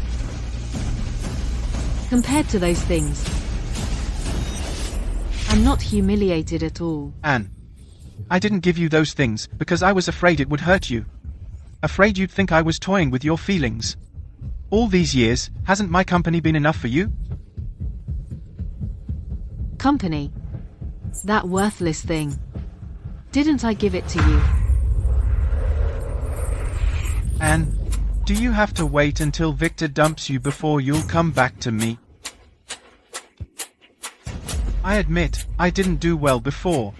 Compared to those things, I'm not humiliated at all. Anne, I didn't give you those things because I was afraid it would hurt you. Afraid you'd think I was toying with your feelings. All these years, hasn't my company been enough for you? Company? That worthless thing. Didn't I give it to you? Anne, do you have to wait until Victor dumps you before you'll come back to me? I admit, I didn't do well before,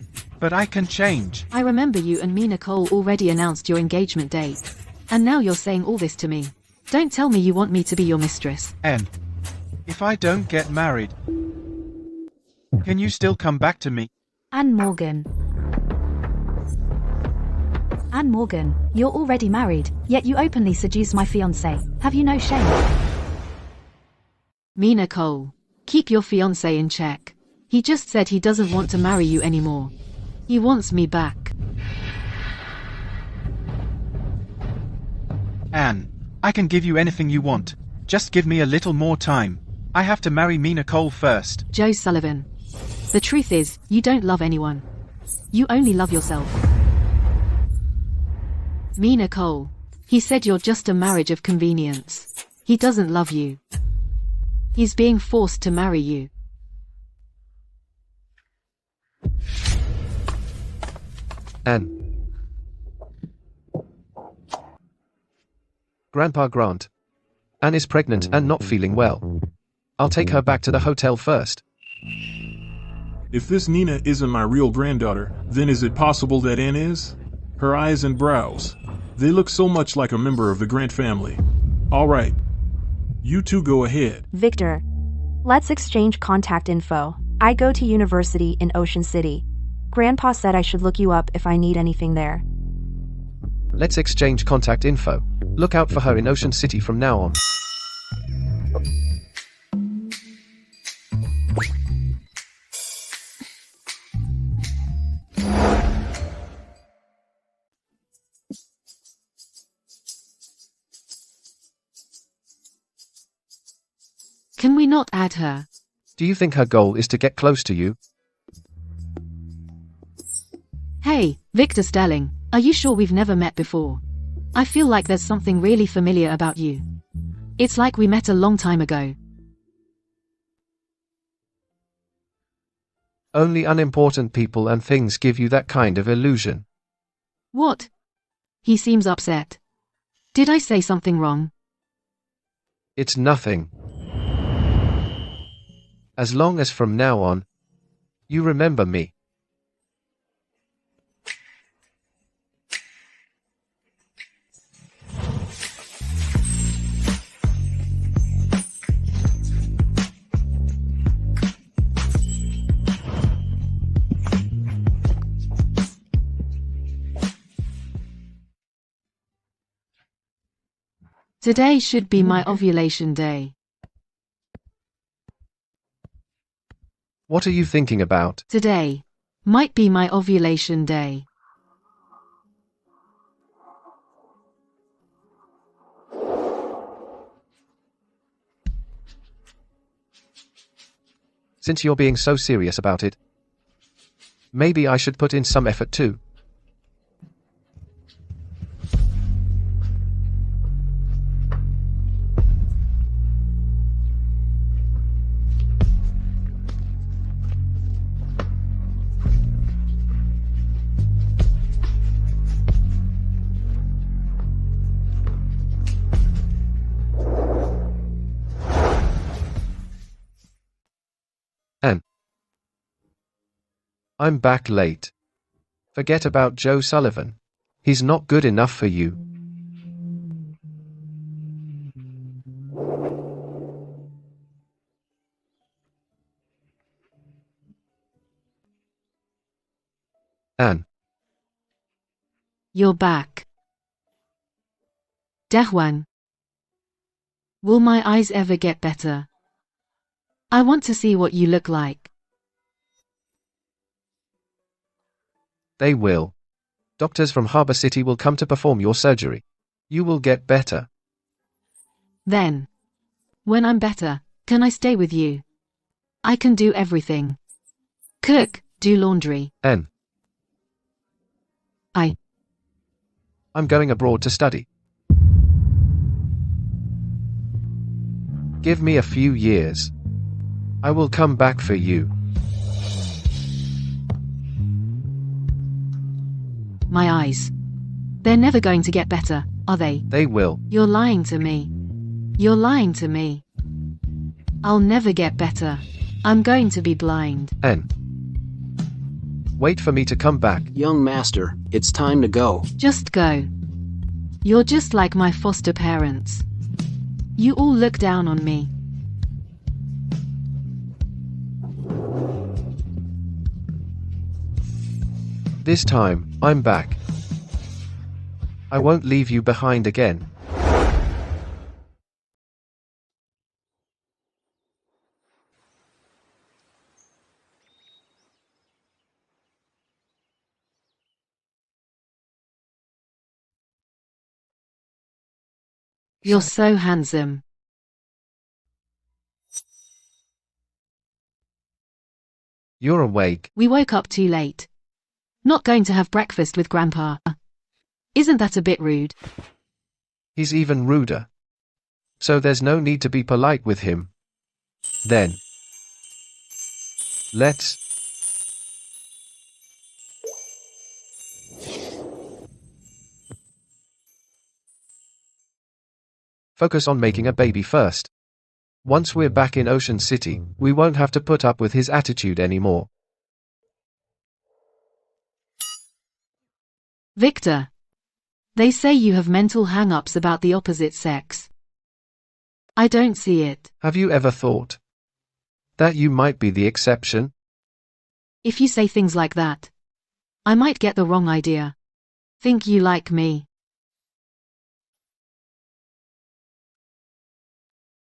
but I can change. I remember you and me Nicole already announced your engagement date. And now you're saying all this to me. Don't tell me you want me to be your mistress. Anne, if I don't get married, can you still come back to me? Anne Morgan. Anne Morgan, you're already married, yet you openly seduce my fiancé. Have you no shame? Me Nicole. Keep your fiancé in check. He just said he doesn't want to marry you anymore. He wants me back. Anne, I can give you anything you want. Just give me a little more time. I have to marry me Nicole first. Joe Sullivan. The truth is, you don't love anyone. You only love yourself. Me Nicole. He said you're just a marriage of convenience. He doesn't love you. He's being forced to marry you. Anne. Grandpa Grant. Anne is pregnant and not feeling well. I'll take her back to the hotel first. If this Nina isn't my real granddaughter, then is it possible that Anne is? Her eyes and brows. They look so much like a member of the Grant family. All right. You two go ahead. Victor. Let's exchange contact info. I go to university in Ocean City. Grandpa said I should look you up if I need anything there. Let's exchange contact info. Look out for her in Ocean City from now on. Can we not add her? Do you think her goal is to get close to you? Hey, Victor Sterling, are you sure we've never met before? I feel like there's something really familiar about you. It's like we met a long time ago. Only unimportant people and things give you that kind of illusion. What? He seems upset. Did I say something wrong? It's nothing. As long as from now on, you remember me. Today should be my ovulation day. What are you thinking about? Today might be my ovulation day. Since you're being so serious about it, maybe I should put in some effort too. Anne. I'm back late. Forget about Joe Sullivan. He's not good enough for you. Anne. You're back. Dehwan. Will my eyes ever get better? I want to see what you look like. They will. Doctors from Harbor City will come to perform your surgery. You will get better. Then, when I'm better, can I stay with you? I can do everything. Cook, do laundry. N. I'm going abroad to study. Give me a few years. I will come back for you. My eyes. They're never going to get better, are they? They will. You're lying to me. You're lying to me. I'll never get better. I'm going to be blind. N. Wait for me to come back. Young master, it's time to go. Just go. You're just like my foster parents. You all look down on me. This time, I'm back. I won't leave you behind again. You're so handsome. You're awake. We woke up too late. Not going to have breakfast with Grandpa. Isn't that a bit rude? He's even ruder. So there's no need to be polite with him. Then, let's focus on making a baby first. Once we're back in Ocean City, we won't have to put up with his attitude anymore. Victor. They say you have mental hang-ups about the opposite sex. I don't see it. Have you ever thought that you might be the exception? If you say things like that, I might get the wrong idea. Think you like me.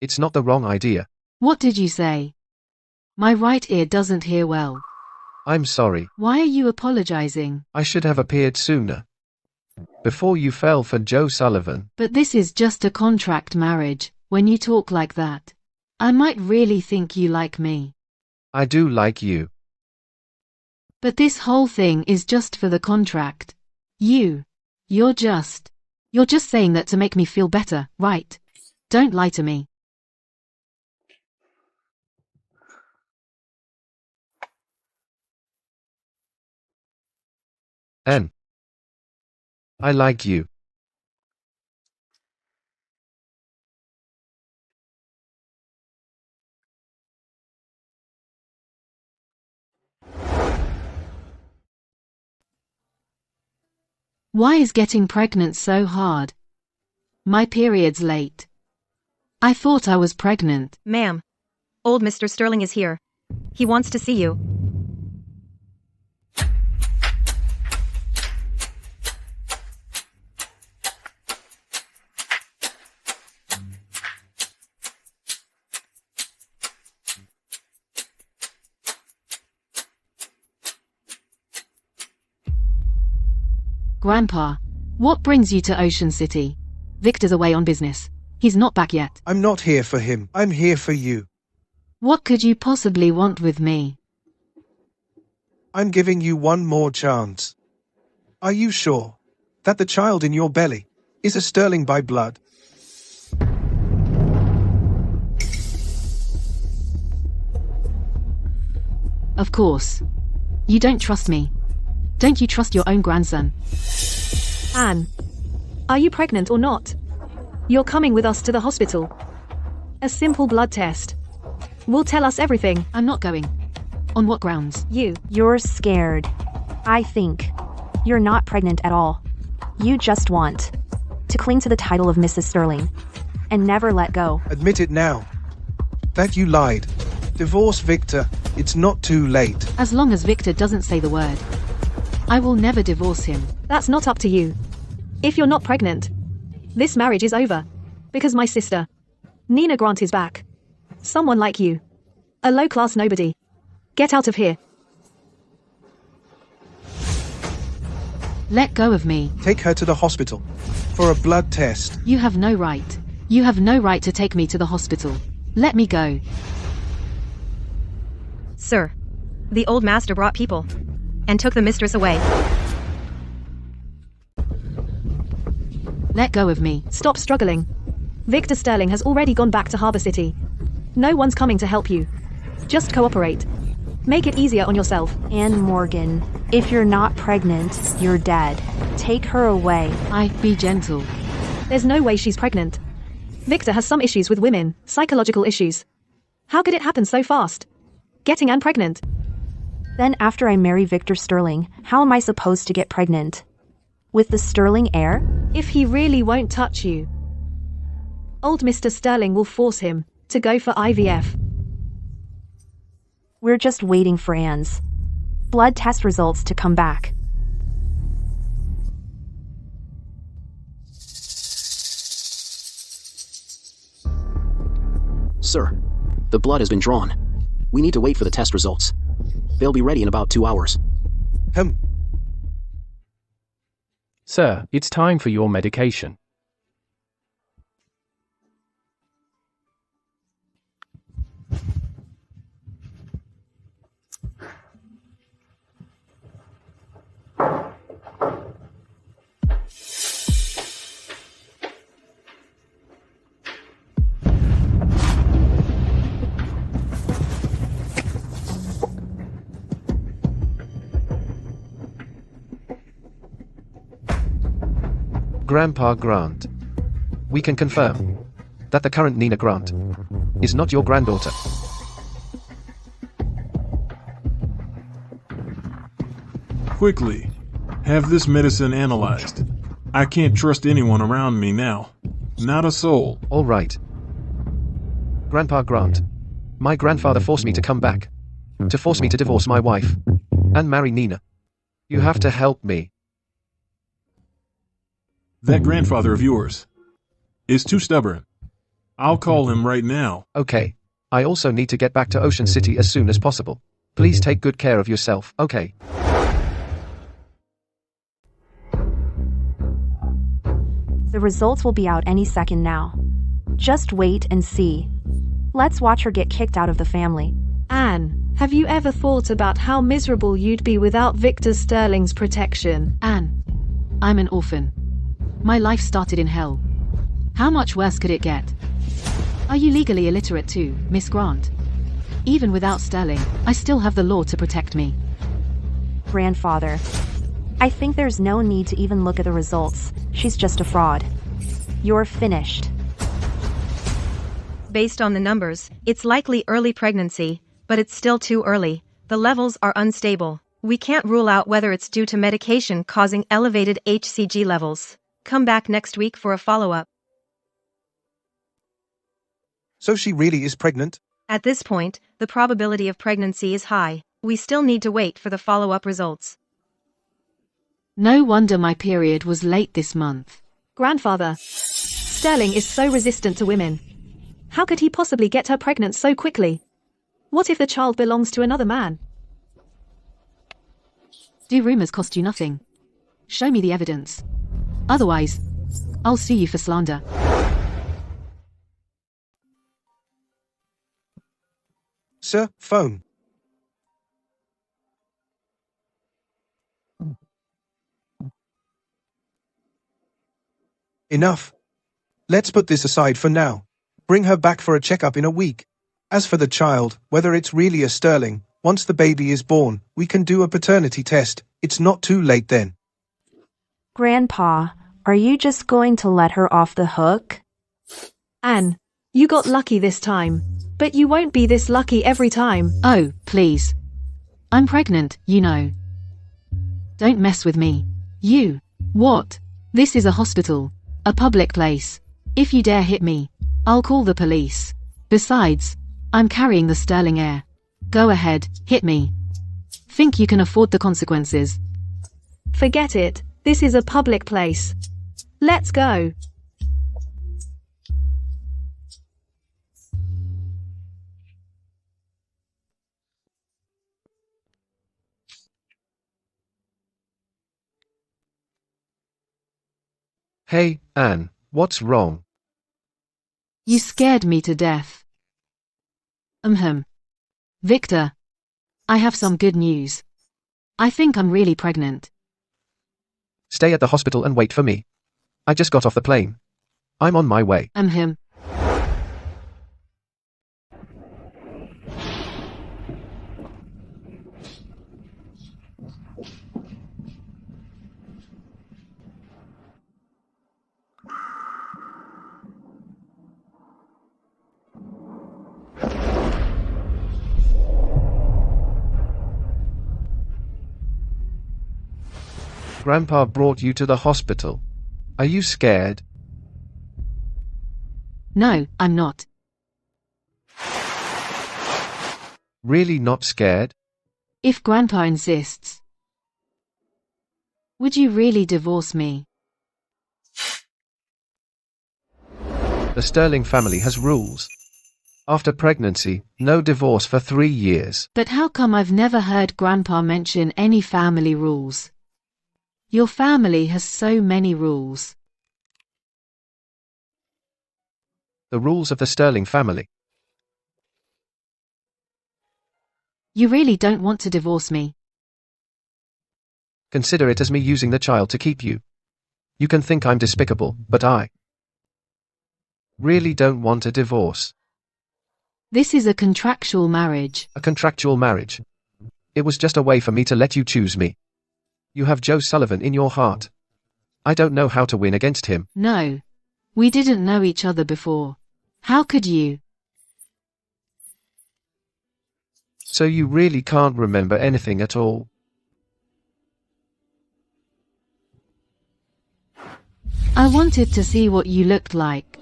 It's not the wrong idea. What did you say? My right ear doesn't hear well. I'm sorry. Why are you apologizing? I should have appeared sooner. Before you fell for Joe Sullivan. But this is just a contract marriage. When you talk like that, I might really think you like me. I do like you. But this whole thing is just for the contract. You're just saying that to make me feel better, right? Don't lie to me. N. I like you. Why is getting pregnant so hard? My period's late. I thought I was pregnant. Ma'am. Old Mr. Sterling is here. He wants to see you. Grandpa, what brings you to Ocean City? Victor's away on business. He's not back yet. I'm not here for him. I'm here for you. What could you possibly want with me? I'm giving you one more chance. Are you sure that the child in your belly is a Sterling by blood? Of course. You don't trust me. Don't you trust your own grandson? Anne, are you pregnant or not? You're coming with us to the hospital. A simple blood test will tell us everything. I'm not going. On what grounds? You're scared. I think. You're not pregnant at all. You just want to cling to the title of Mrs. Sterling and never let go. Admit it now. That you lied. Divorce Victor. It's not too late. As long as Victor doesn't say the word, I will never divorce him. That's not up to you. If you're not pregnant, this marriage is over. Because my sister, Nina Grant, is back. Someone like you. A low-class nobody. Get out of here. Let go of me. Take her to the hospital. For a blood test. You have no right. You have no right to take me to the hospital. Let me go. Sir, the old master brought people and took the mistress away. Let go of me. Stop struggling. Victor Sterling has already gone back to Harbor City. No one's coming to help you. Just cooperate. Make it easier on yourself. And Morgan, if you're not pregnant, you're dead. Take her away. Be gentle. There's no way she's pregnant. Victor has some issues with women, psychological issues. How could it happen so fast? Getting Anne pregnant. Then after I marry Victor Sterling, how am I supposed to get pregnant? With the Sterling heir? If he really won't touch you, old Mr. Sterling will force him to go for IVF. We're just waiting for Anne's blood test results to come back. Sir, the blood has been drawn. We need to wait for the test results. They'll be ready in about 2 hours. Sir, it's time for your medication. Grandpa Grant. We can confirm that the current Nina Grant is not your granddaughter. Quickly, have this medicine analyzed. I can't trust anyone around me now. Not a soul. All right. Grandpa Grant. My grandfather forced me to come back. To force me to divorce my wife and marry Nina. You have to help me. That grandfather of yours is too stubborn. I'll call him right now. Okay. I also need to get back to Ocean City as soon as possible. Please take good care of yourself, okay? The results will be out any second now. Just wait and see. Let's watch her get kicked out of the family. Anne, have you ever thought about how miserable you'd be without Victor Sterling's protection? Anne, I'm an orphan. My life started in hell. How much worse could it get? Are you legally illiterate too, Miss Grant? Even without Sterling, I still have the law to protect me. Grandfather. I think there's no need to even look at the results. She's just a fraud. You're finished. Based on the numbers, it's likely early pregnancy, but it's still too early. The levels are unstable. We can't rule out whether it's due to medication causing elevated HCG levels. Come back next week for a follow-up. So she really is pregnant? At this point, the probability of pregnancy is high. We still need to wait for the follow-up results. No wonder my period was late this month. Grandfather, Sterling is so resistant to women. How could he possibly get her pregnant so quickly? What if the child belongs to another man? Do rumors cost you nothing? Show me the evidence. Otherwise, I'll sue you for slander. Sir, phone. Enough. Let's put this aside for now. Bring her back for a checkup in a week. As for the child, whether it's really a Sterling, once the baby is born, we can do a paternity test. It's not too late then. Grandpa, are you just going to let her off the hook? Anne, you got lucky this time, but you won't be this lucky every time. Oh, please. I'm pregnant, you know. Don't mess with me. You. What? This is a hospital. A public place. If you dare hit me, I'll call the police. Besides, I'm carrying the Sterling heir. Go ahead, hit me. Think you can afford the consequences? Forget it. This is a public place. Let's go. Hey, Anne, what's wrong? You scared me to death. Victor, I have some good news. I think I'm really pregnant. Stay at the hospital and wait for me. I just got off the plane. I'm on my way. Grandpa brought you to the hospital. Are you scared? No, I'm not. Really not scared? If Grandpa insists. Would you really divorce me? The Sterling family has rules. After pregnancy, no divorce for 3 years. But how come I've never heard Grandpa mention any family rules? Your family has so many rules. The rules of the Sterling family. You really don't want to divorce me? Consider it as me using the child to keep you. You can think I'm despicable, but I really don't want a divorce. This is a contractual marriage. A contractual marriage. It was just a way for me to let you choose me. You have Joe Sullivan in your heart. I don't know how to win against him. No. We didn't know each other before. How could you? So you really can't remember anything at all? I wanted to see what you looked like.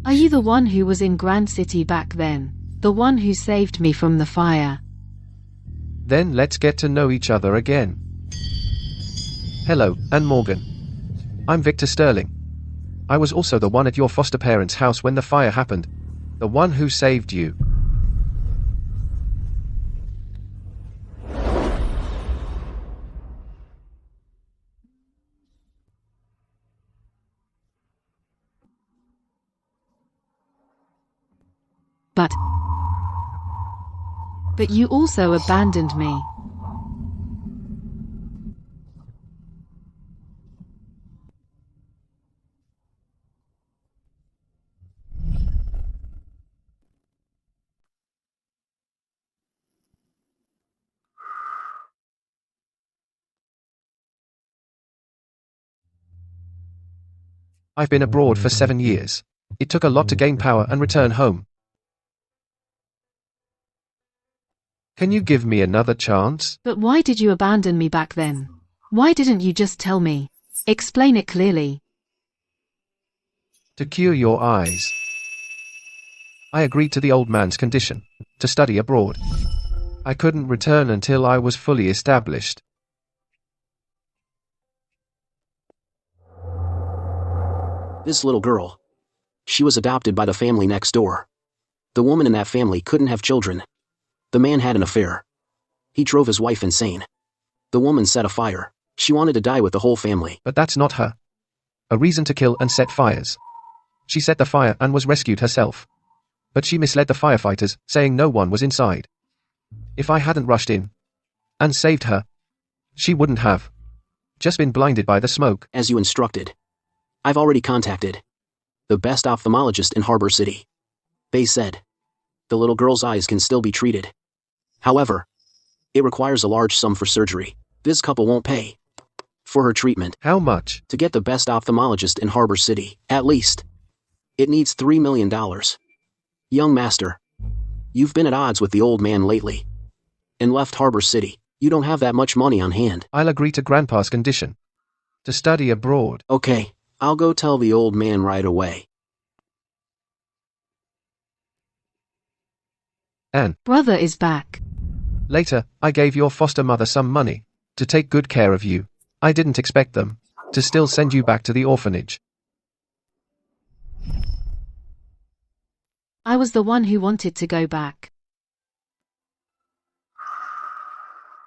Are you the one who was in Grand City back then? The one who saved me from the fire? Then let's get to know each other again. Hello, Anne Morgan. I'm Victor Sterling. I was also the one at your foster parents' house when the fire happened. The one who saved you. But you also abandoned me. I've been abroad for 7 years. It took a lot to gain power and return home. Can you give me another chance? But why did you abandon me back then? Why didn't you just tell me? Explain it clearly. To cure your eyes. I agreed to the old man's condition, to study abroad. I couldn't return until I was fully established. This little girl. She was adopted by the family next door. The woman in that family couldn't have children. The man had an affair. He drove his wife insane. The woman set a fire. She wanted to die with the whole family. But that's not her. A reason to kill and set fires. She set the fire and was rescued herself. But she misled the firefighters, saying no one was inside. If I hadn't rushed in and saved her, she wouldn't have just been blinded by the smoke. As you instructed. I've already contacted the best ophthalmologist in Harbor City. They said the little girl's eyes can still be treated. However, it requires a large sum for surgery. This couple won't pay for her treatment. How much? To get the best ophthalmologist in Harbor City, at least. It needs $3 million. Young master, you've been at odds with the old man lately and left Harbor City. You don't have that much money on hand. I'll agree to Grandpa's condition. To study abroad. Okay, I'll go tell the old man right away. Anne. Brother is back. Later, I gave your foster mother some money to take good care of you. I didn't expect them to still send you back to the orphanage. I was the one who wanted to go back.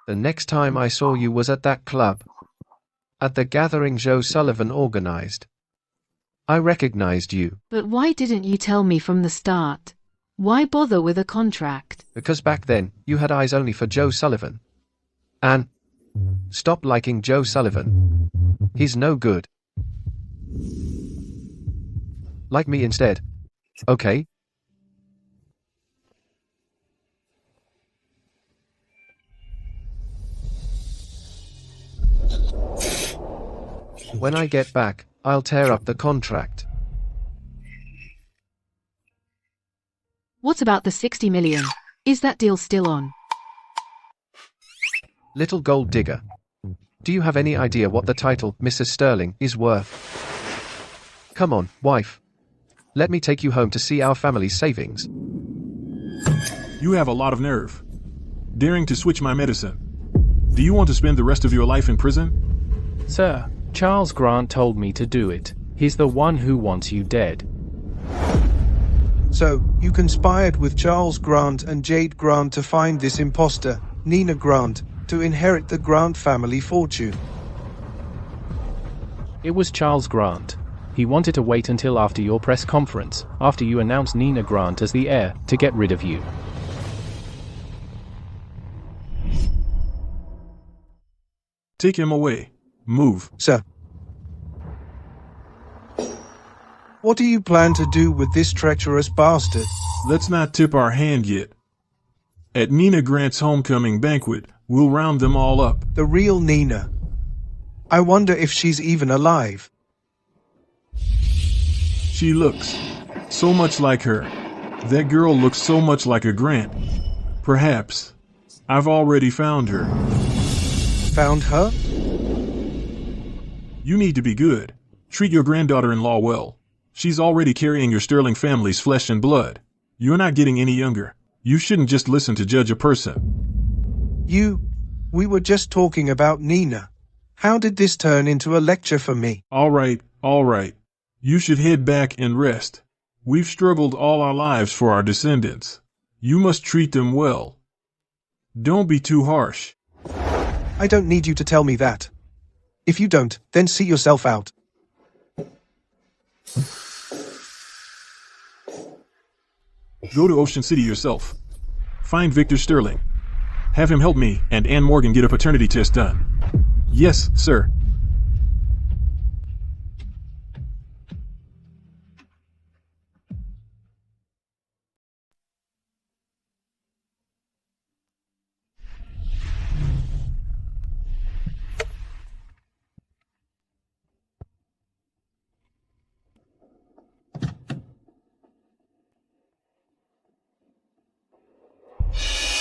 The next time I saw you was at that club. At the gathering Joe Sullivan organized. I recognized you. But why didn't you tell me from the start? Why bother with a contract? Because back then, you had eyes only for Joe Sullivan. And stop liking Joe Sullivan. He's no good. Like me instead. Okay? When I get back, I'll tear up the contract. What about the 60 million? Is that deal still on? Little gold digger. Do you have any idea what the title, Mrs. Sterling, is worth? Come on, wife. Let me take you home to see our family's savings. You have a lot of nerve. Daring to switch my medicine. Do you want to spend the rest of your life in prison? Sir, Charles Grant told me to do it. He's the one who wants you dead. So, you conspired with Charles Grant and Jade Grant to find this imposter, Nina Grant, to inherit the Grant family fortune. It was Charles Grant. He wanted to wait until after your press conference, after you announced Nina Grant as the heir, to get rid of you. Take him away. Move. Sir. What do you plan to do with this treacherous bastard? Let's not tip our hand yet. At Nina Grant's homecoming banquet, we'll round them all up. The real Nina. I wonder if she's even alive. She looks so much like her. That girl looks so much like a Grant. Perhaps. I've already found her. Found her? You need to be good. Treat your granddaughter-in-law well. She's already carrying your Sterling family's flesh and blood. You're not getting any younger. You shouldn't just listen to judge a person. We were just talking about Nina. How did this turn into a lecture for me? All right. You should head back and rest. We've struggled all our lives for our descendants. You must treat them well. Don't be too harsh. I don't need you to tell me that. If you don't, then see yourself out. Go to Ocean City yourself. Find Victor Sterling. Have him help me and Ann Morgan get a paternity test done. Yes, sir.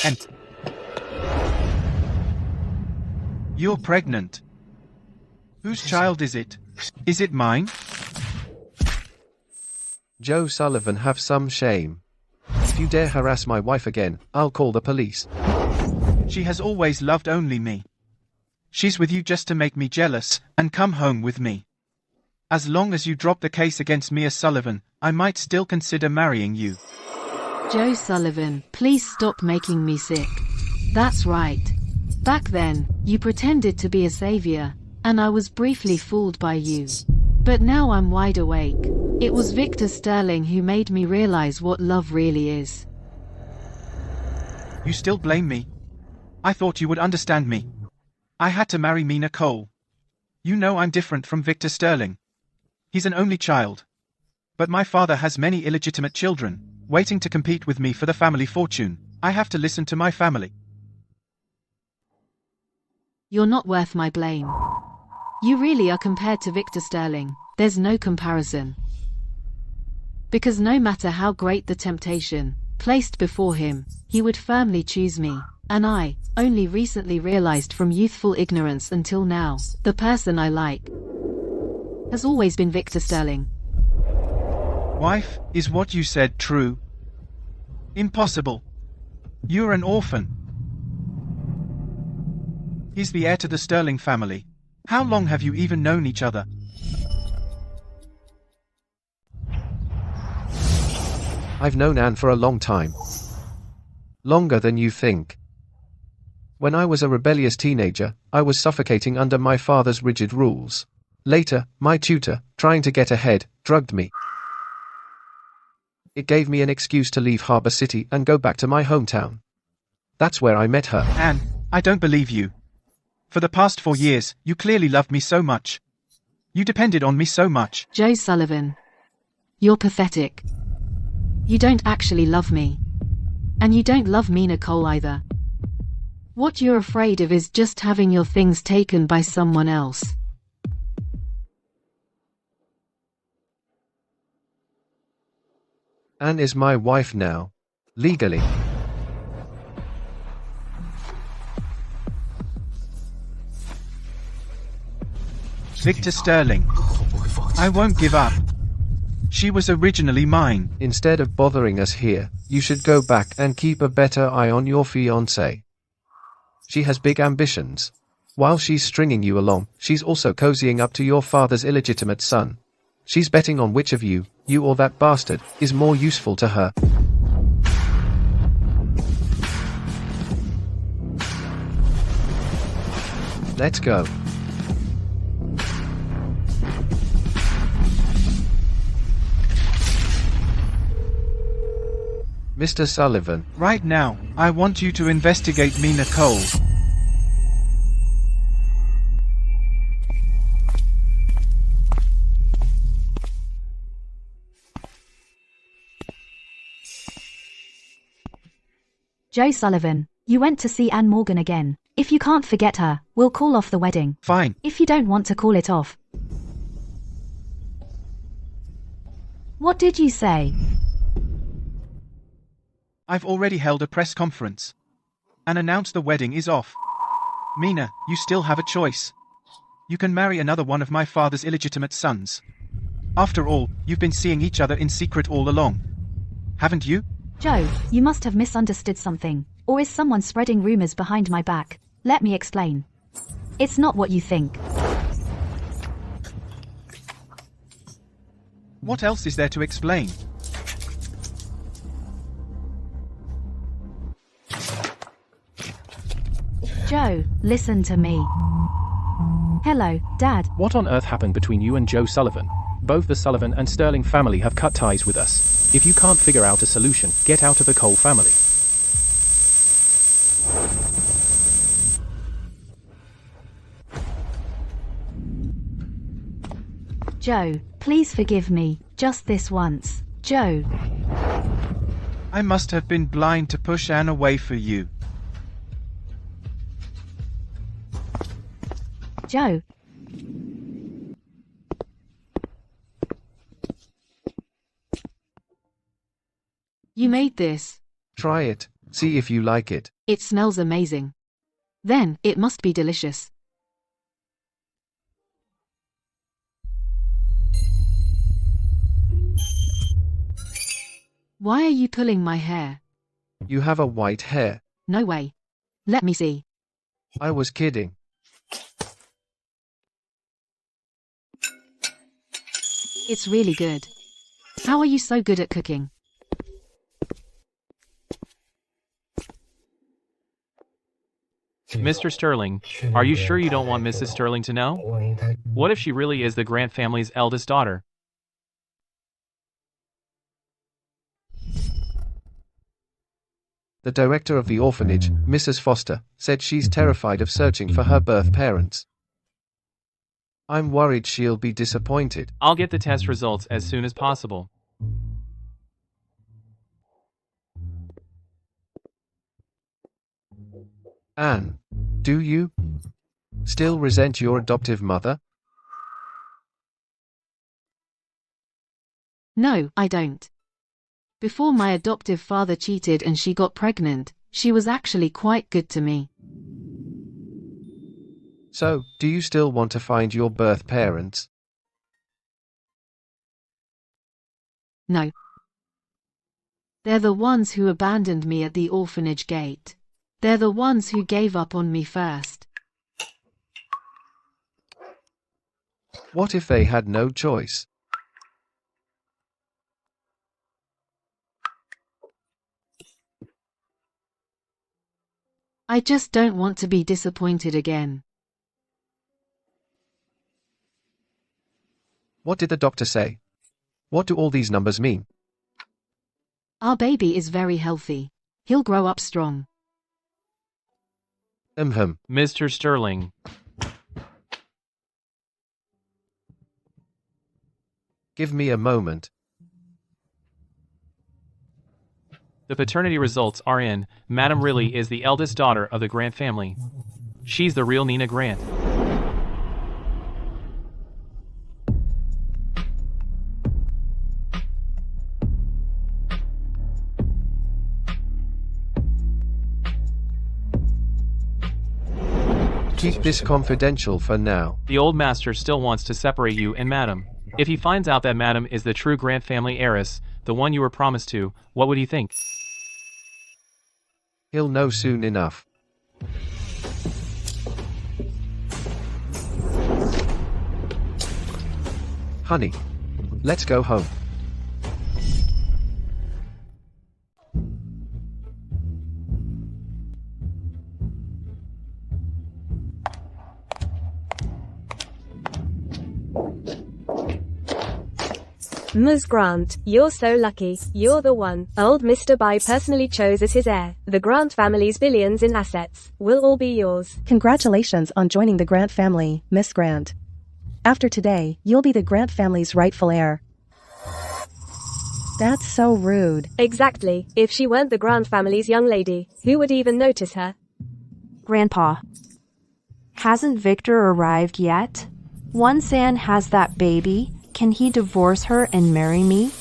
And you're pregnant. Whose child is it? Is it mine? Joe Sullivan, have some shame. If you dare harass my wife again, I'll call the police. She has always loved only me. She's with you just to make me jealous and come home with me. As long as you drop the case against Mia Sullivan, I might still consider marrying you. Joe Sullivan, please stop making me sick. That's right. Back then, you pretended to be a savior, and I was briefly fooled by you. But now I'm wide awake. It was Victor Sterling who made me realize what love really is. You still blame me? I thought you would understand me. I had to marry Mina Cole. You know I'm different from Victor Sterling. He's an only child. But my father has many illegitimate children, waiting to compete with me for the family fortune. I have to listen to my family. You're not worth my blame. You really are. Compared to Victor Sterling, there's no comparison. Because no matter how great the temptation placed before him, he would firmly choose me. And I only recently realized from youthful ignorance until now, the person I like has always been Victor Sterling. Wife, is what you said true? Impossible. You're an orphan. He's the heir to the Sterling family. How long have you even known each other? I've known Anne for a long time. Longer than you think. When I was a rebellious teenager, I was suffocating under my father's rigid rules. Later, my tutor, trying to get ahead, drugged me. It gave me an excuse to leave Harbor City and go back to my hometown. That's where I met her. Anne, I don't believe you. For the past 4 years, you clearly loved me so much. You depended on me so much. Joe Sullivan. You're pathetic. You don't actually love me. And you don't love me, Nicole, either. What you're afraid of is just having your things taken by someone else. Anne is my wife now. Legally. Victor Sterling. I won't give up. She was originally mine. Instead of bothering us here, you should go back and keep a better eye on your fiancée. She has big ambitions. While she's stringing you along, she's also cozying up to your father's illegitimate son. She's betting on which of you or that bastard, is more useful to her. Let's go. Mr. Sullivan. Right now, I want you to investigate me, Nicole. Joe Sullivan, you went to see Anne Morgan again. If you can't forget her, we'll call off the wedding. Fine. If you don't want to call it off. What did you say? I've already held a press conference and announced the wedding is off. Mina, you still have a choice. You can marry another one of my father's illegitimate sons. After all, you've been seeing each other in secret all along. Haven't you? Joe, you must have misunderstood something. Or is someone spreading rumors behind my back? Let me explain. It's not what you think. What else is there to explain? Joe, listen to me. Hello, Dad. What on earth happened between you and Joe Sullivan? Both the Sullivan and Sterling family have cut ties with us. If you can't figure out a solution, get out of the Cole family. Joe, please forgive me, just this once. Joe. I must have been blind to push Anne away for you. Joe. You made this. Try it, see if you like it. It smells amazing. Then, it must be delicious. Why are you pulling my hair? You have a white hair. No way. Let me see. I was kidding. It's really good. How are you so good at cooking? Mr. Sterling, are you sure you don't want Mrs. Sterling to know? What if she really is the Grant family's eldest daughter? The director of the orphanage, Mrs. Foster, said she's terrified of searching for her birth parents. I'm worried she'll be disappointed. I'll get the test results as soon as possible. Anne, do you still resent your adoptive mother? No, I don't. Before my adoptive father cheated and she got pregnant, she was actually quite good to me. So, do you still want to find your birth parents? No. They're the ones who abandoned me at the orphanage gate. They're the ones who gave up on me first. What if they had no choice? I just don't want to be disappointed again. What did the doctor say? What do all these numbers mean? Our baby is very healthy. He'll grow up strong. Mr. Sterling. Give me a moment. The paternity results are in. Madam Riley is the eldest daughter of the Grant family. She's the real Nina Grant. Keep this confidential for now. The old master still wants to separate you and Madam. If he finds out that Madam is the true Grant family heiress, the one you were promised to, what would he think? He'll know soon enough. Honey, let's go home. Ms. Grant, you're so lucky. You're the one old Mr. I personally chose as his heir. The Grant family's billions in assets will all be yours. Congratulations on joining the Grant family, Miss Grant. After today, you'll be the Grant family's rightful heir. That's so rude. Exactly. If she weren't the Grant family's young lady, who would even notice her? Grandpa. Hasn't Victor arrived yet? Once Anne has that baby, can he divorce her and marry me?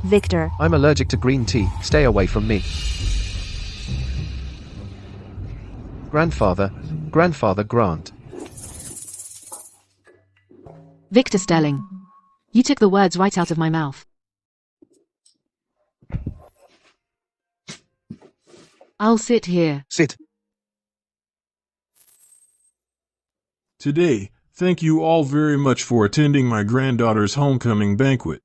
Victor. I'm allergic to green tea. Stay away from me. Grandfather Grant. Victor Sterling. You took the words right out of my mouth. I'll sit here. Sit. Today, thank you all very much for attending my granddaughter's homecoming banquet.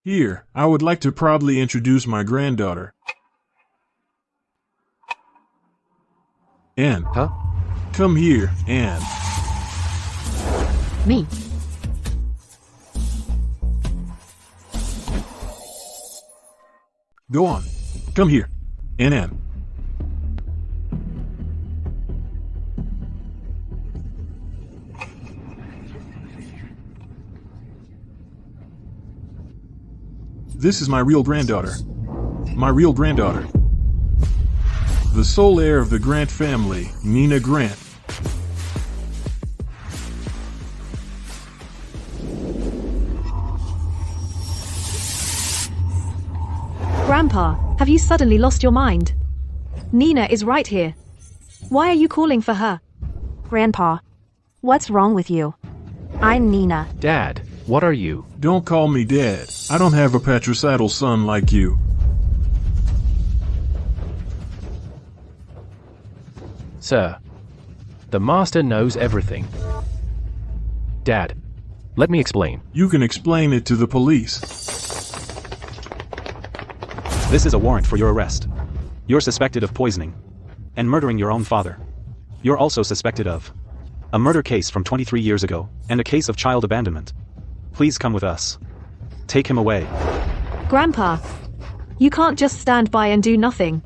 Here, I would like to proudly introduce my granddaughter. Anne. Huh? Come here, Anne. Me? Go on. Come here. Anne. This is my real granddaughter. My real granddaughter. The sole heir of the Grant family, Nina Grant. Grandpa, have you suddenly lost your mind? Nina is right here. Why are you calling for her? Grandpa, what's wrong with you? I'm Nina. Dad, what are you? Don't call me Dad. I don't have a patricidal son like you. Sir, the master knows everything. Dad, let me explain. You can explain it to the police. This is a warrant for your arrest. You're suspected of poisoning and murdering your own father. You're also suspected of a murder case from 23 years ago and a case of child abandonment. Please come with us. Take him away. Grandpa, you can't just stand by and do nothing.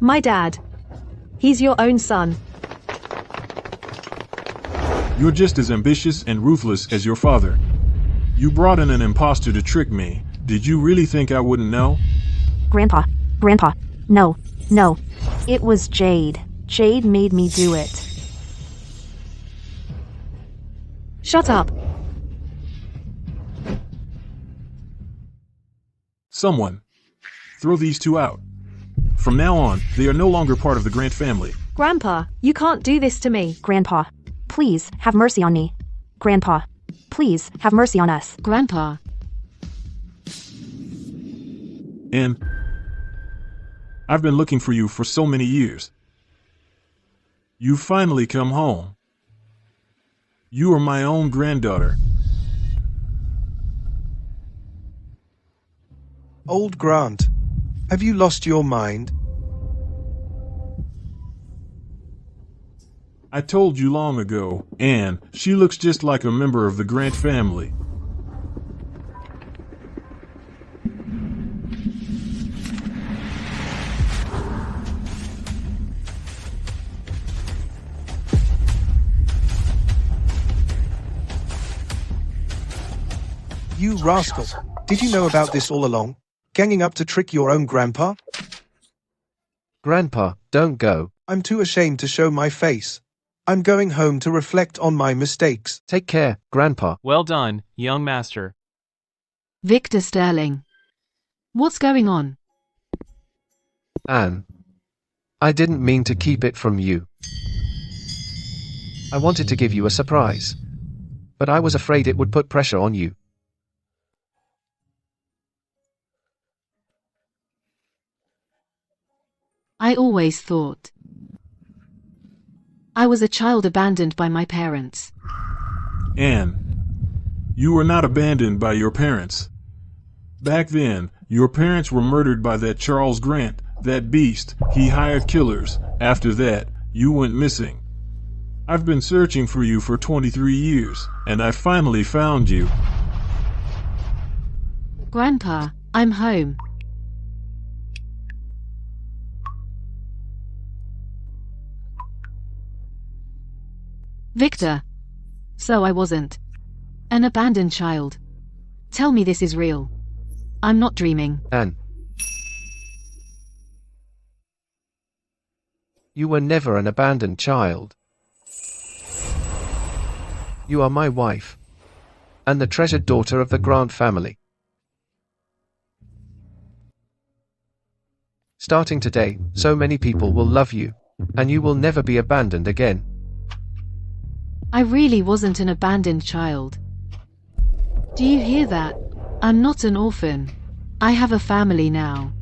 My dad. He's your own son. You're just as ambitious and ruthless as your father. You brought in an imposter to trick me. Did you really think I wouldn't know? Grandpa, no. It was Jade. Jade made me do it. Shut up. Someone, throw these two out. From now on, they are no longer part of the Grant family. Grandpa, you can't do this to me. Grandpa, please have mercy on me. Grandpa, please have mercy on us. Grandpa. And I've been looking for you for so many years. You finally come home. You are my own granddaughter. Old Grant, have you lost your mind? I told you long ago, Anne, she looks just like a member of the Grant family. You rascal. Did you know about this all along? Ganging up to trick your own grandpa? Grandpa, don't go. I'm too ashamed to show my face. I'm going home to reflect on my mistakes. Take care, Grandpa. Well done, young master. Victor Sterling. What's going on? Anne, I didn't mean to keep it from you. I wanted to give you a surprise, but I was afraid it would put pressure on you. I always thought I was a child abandoned by my parents. Anne, you were not abandoned by your parents. Back then, your parents were murdered by that Charles Grant, that beast. He hired killers. After that, you went missing. I've been searching for you for 23 years, and I finally found you. Grandpa, I'm home. Victor. So I wasn't an abandoned child. Tell me this is real. I'm not dreaming. Anne. You were never an abandoned child. You are my wife, and the treasured daughter of the Grant family. Starting today, so many people will love you, and you will never be abandoned again. I really wasn't an abandoned child. Do you hear that? I'm not an orphan. I have a family now.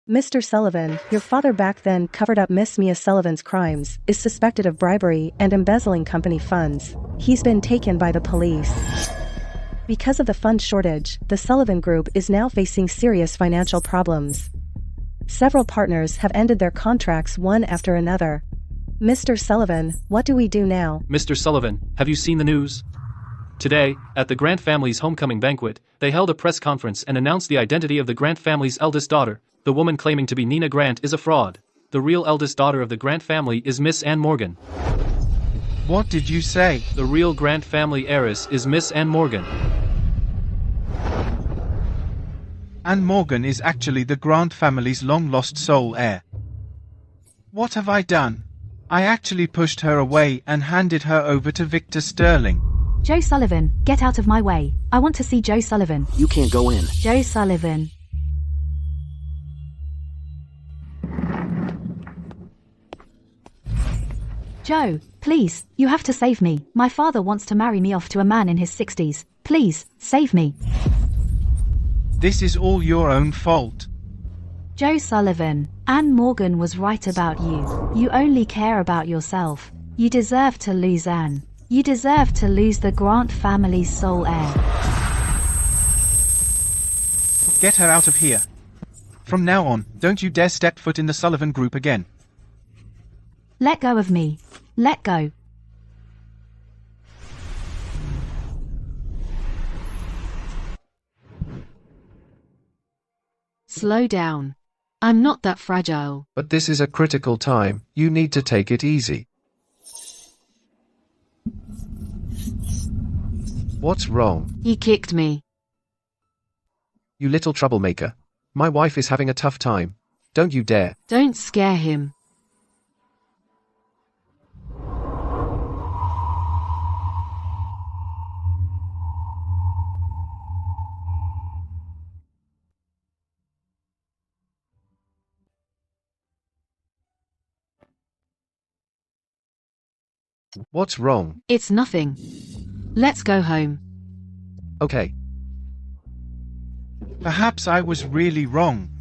Mr. Sullivan, your father back then covered up Miss Mia Sullivan's crimes, is suspected of bribery and embezzling company funds. He's been taken by the police. Because of the fund shortage, the Sullivan Group is now facing serious financial problems. Several partners have ended their contracts one after another. Mr. Sullivan, what do we do now? Mr. Sullivan, have you seen the news? Today, at the Grant family's homecoming banquet, they held a press conference and announced the identity of the Grant family's eldest daughter. The woman claiming to be Nina Grant is a fraud. The real eldest daughter of the Grant family is Miss Anne Morgan. What did you say? The real Grant family heiress is Miss Anne Morgan. Anne Morgan is actually the Grant family's long-lost sole heir. What have I done? I actually pushed her away and handed her over to Victor Sterling. Joe Sullivan, get out of my way. I want to see Joe Sullivan. You can't go in. Joe Sullivan. Joe, please, you have to save me. My father wants to marry me off to a man in his 60s. Please, save me. This is all your own fault. Joe Sullivan, Anne Morgan was right about you. You only care about yourself. You deserve to lose Anne. You deserve to lose the Grant family's sole heir. Get her out of here. From now on, don't you dare step foot in the Sullivan Group again. Let go of me. Let go. Slow down. I'm not that fragile. But this is a critical time. You need to take it easy. What's wrong? He kicked me. You little troublemaker. My wife is having a tough time. Don't you dare. Don't scare him. What's wrong? It's nothing. Let's go home. Okay. Perhaps I was really wrong.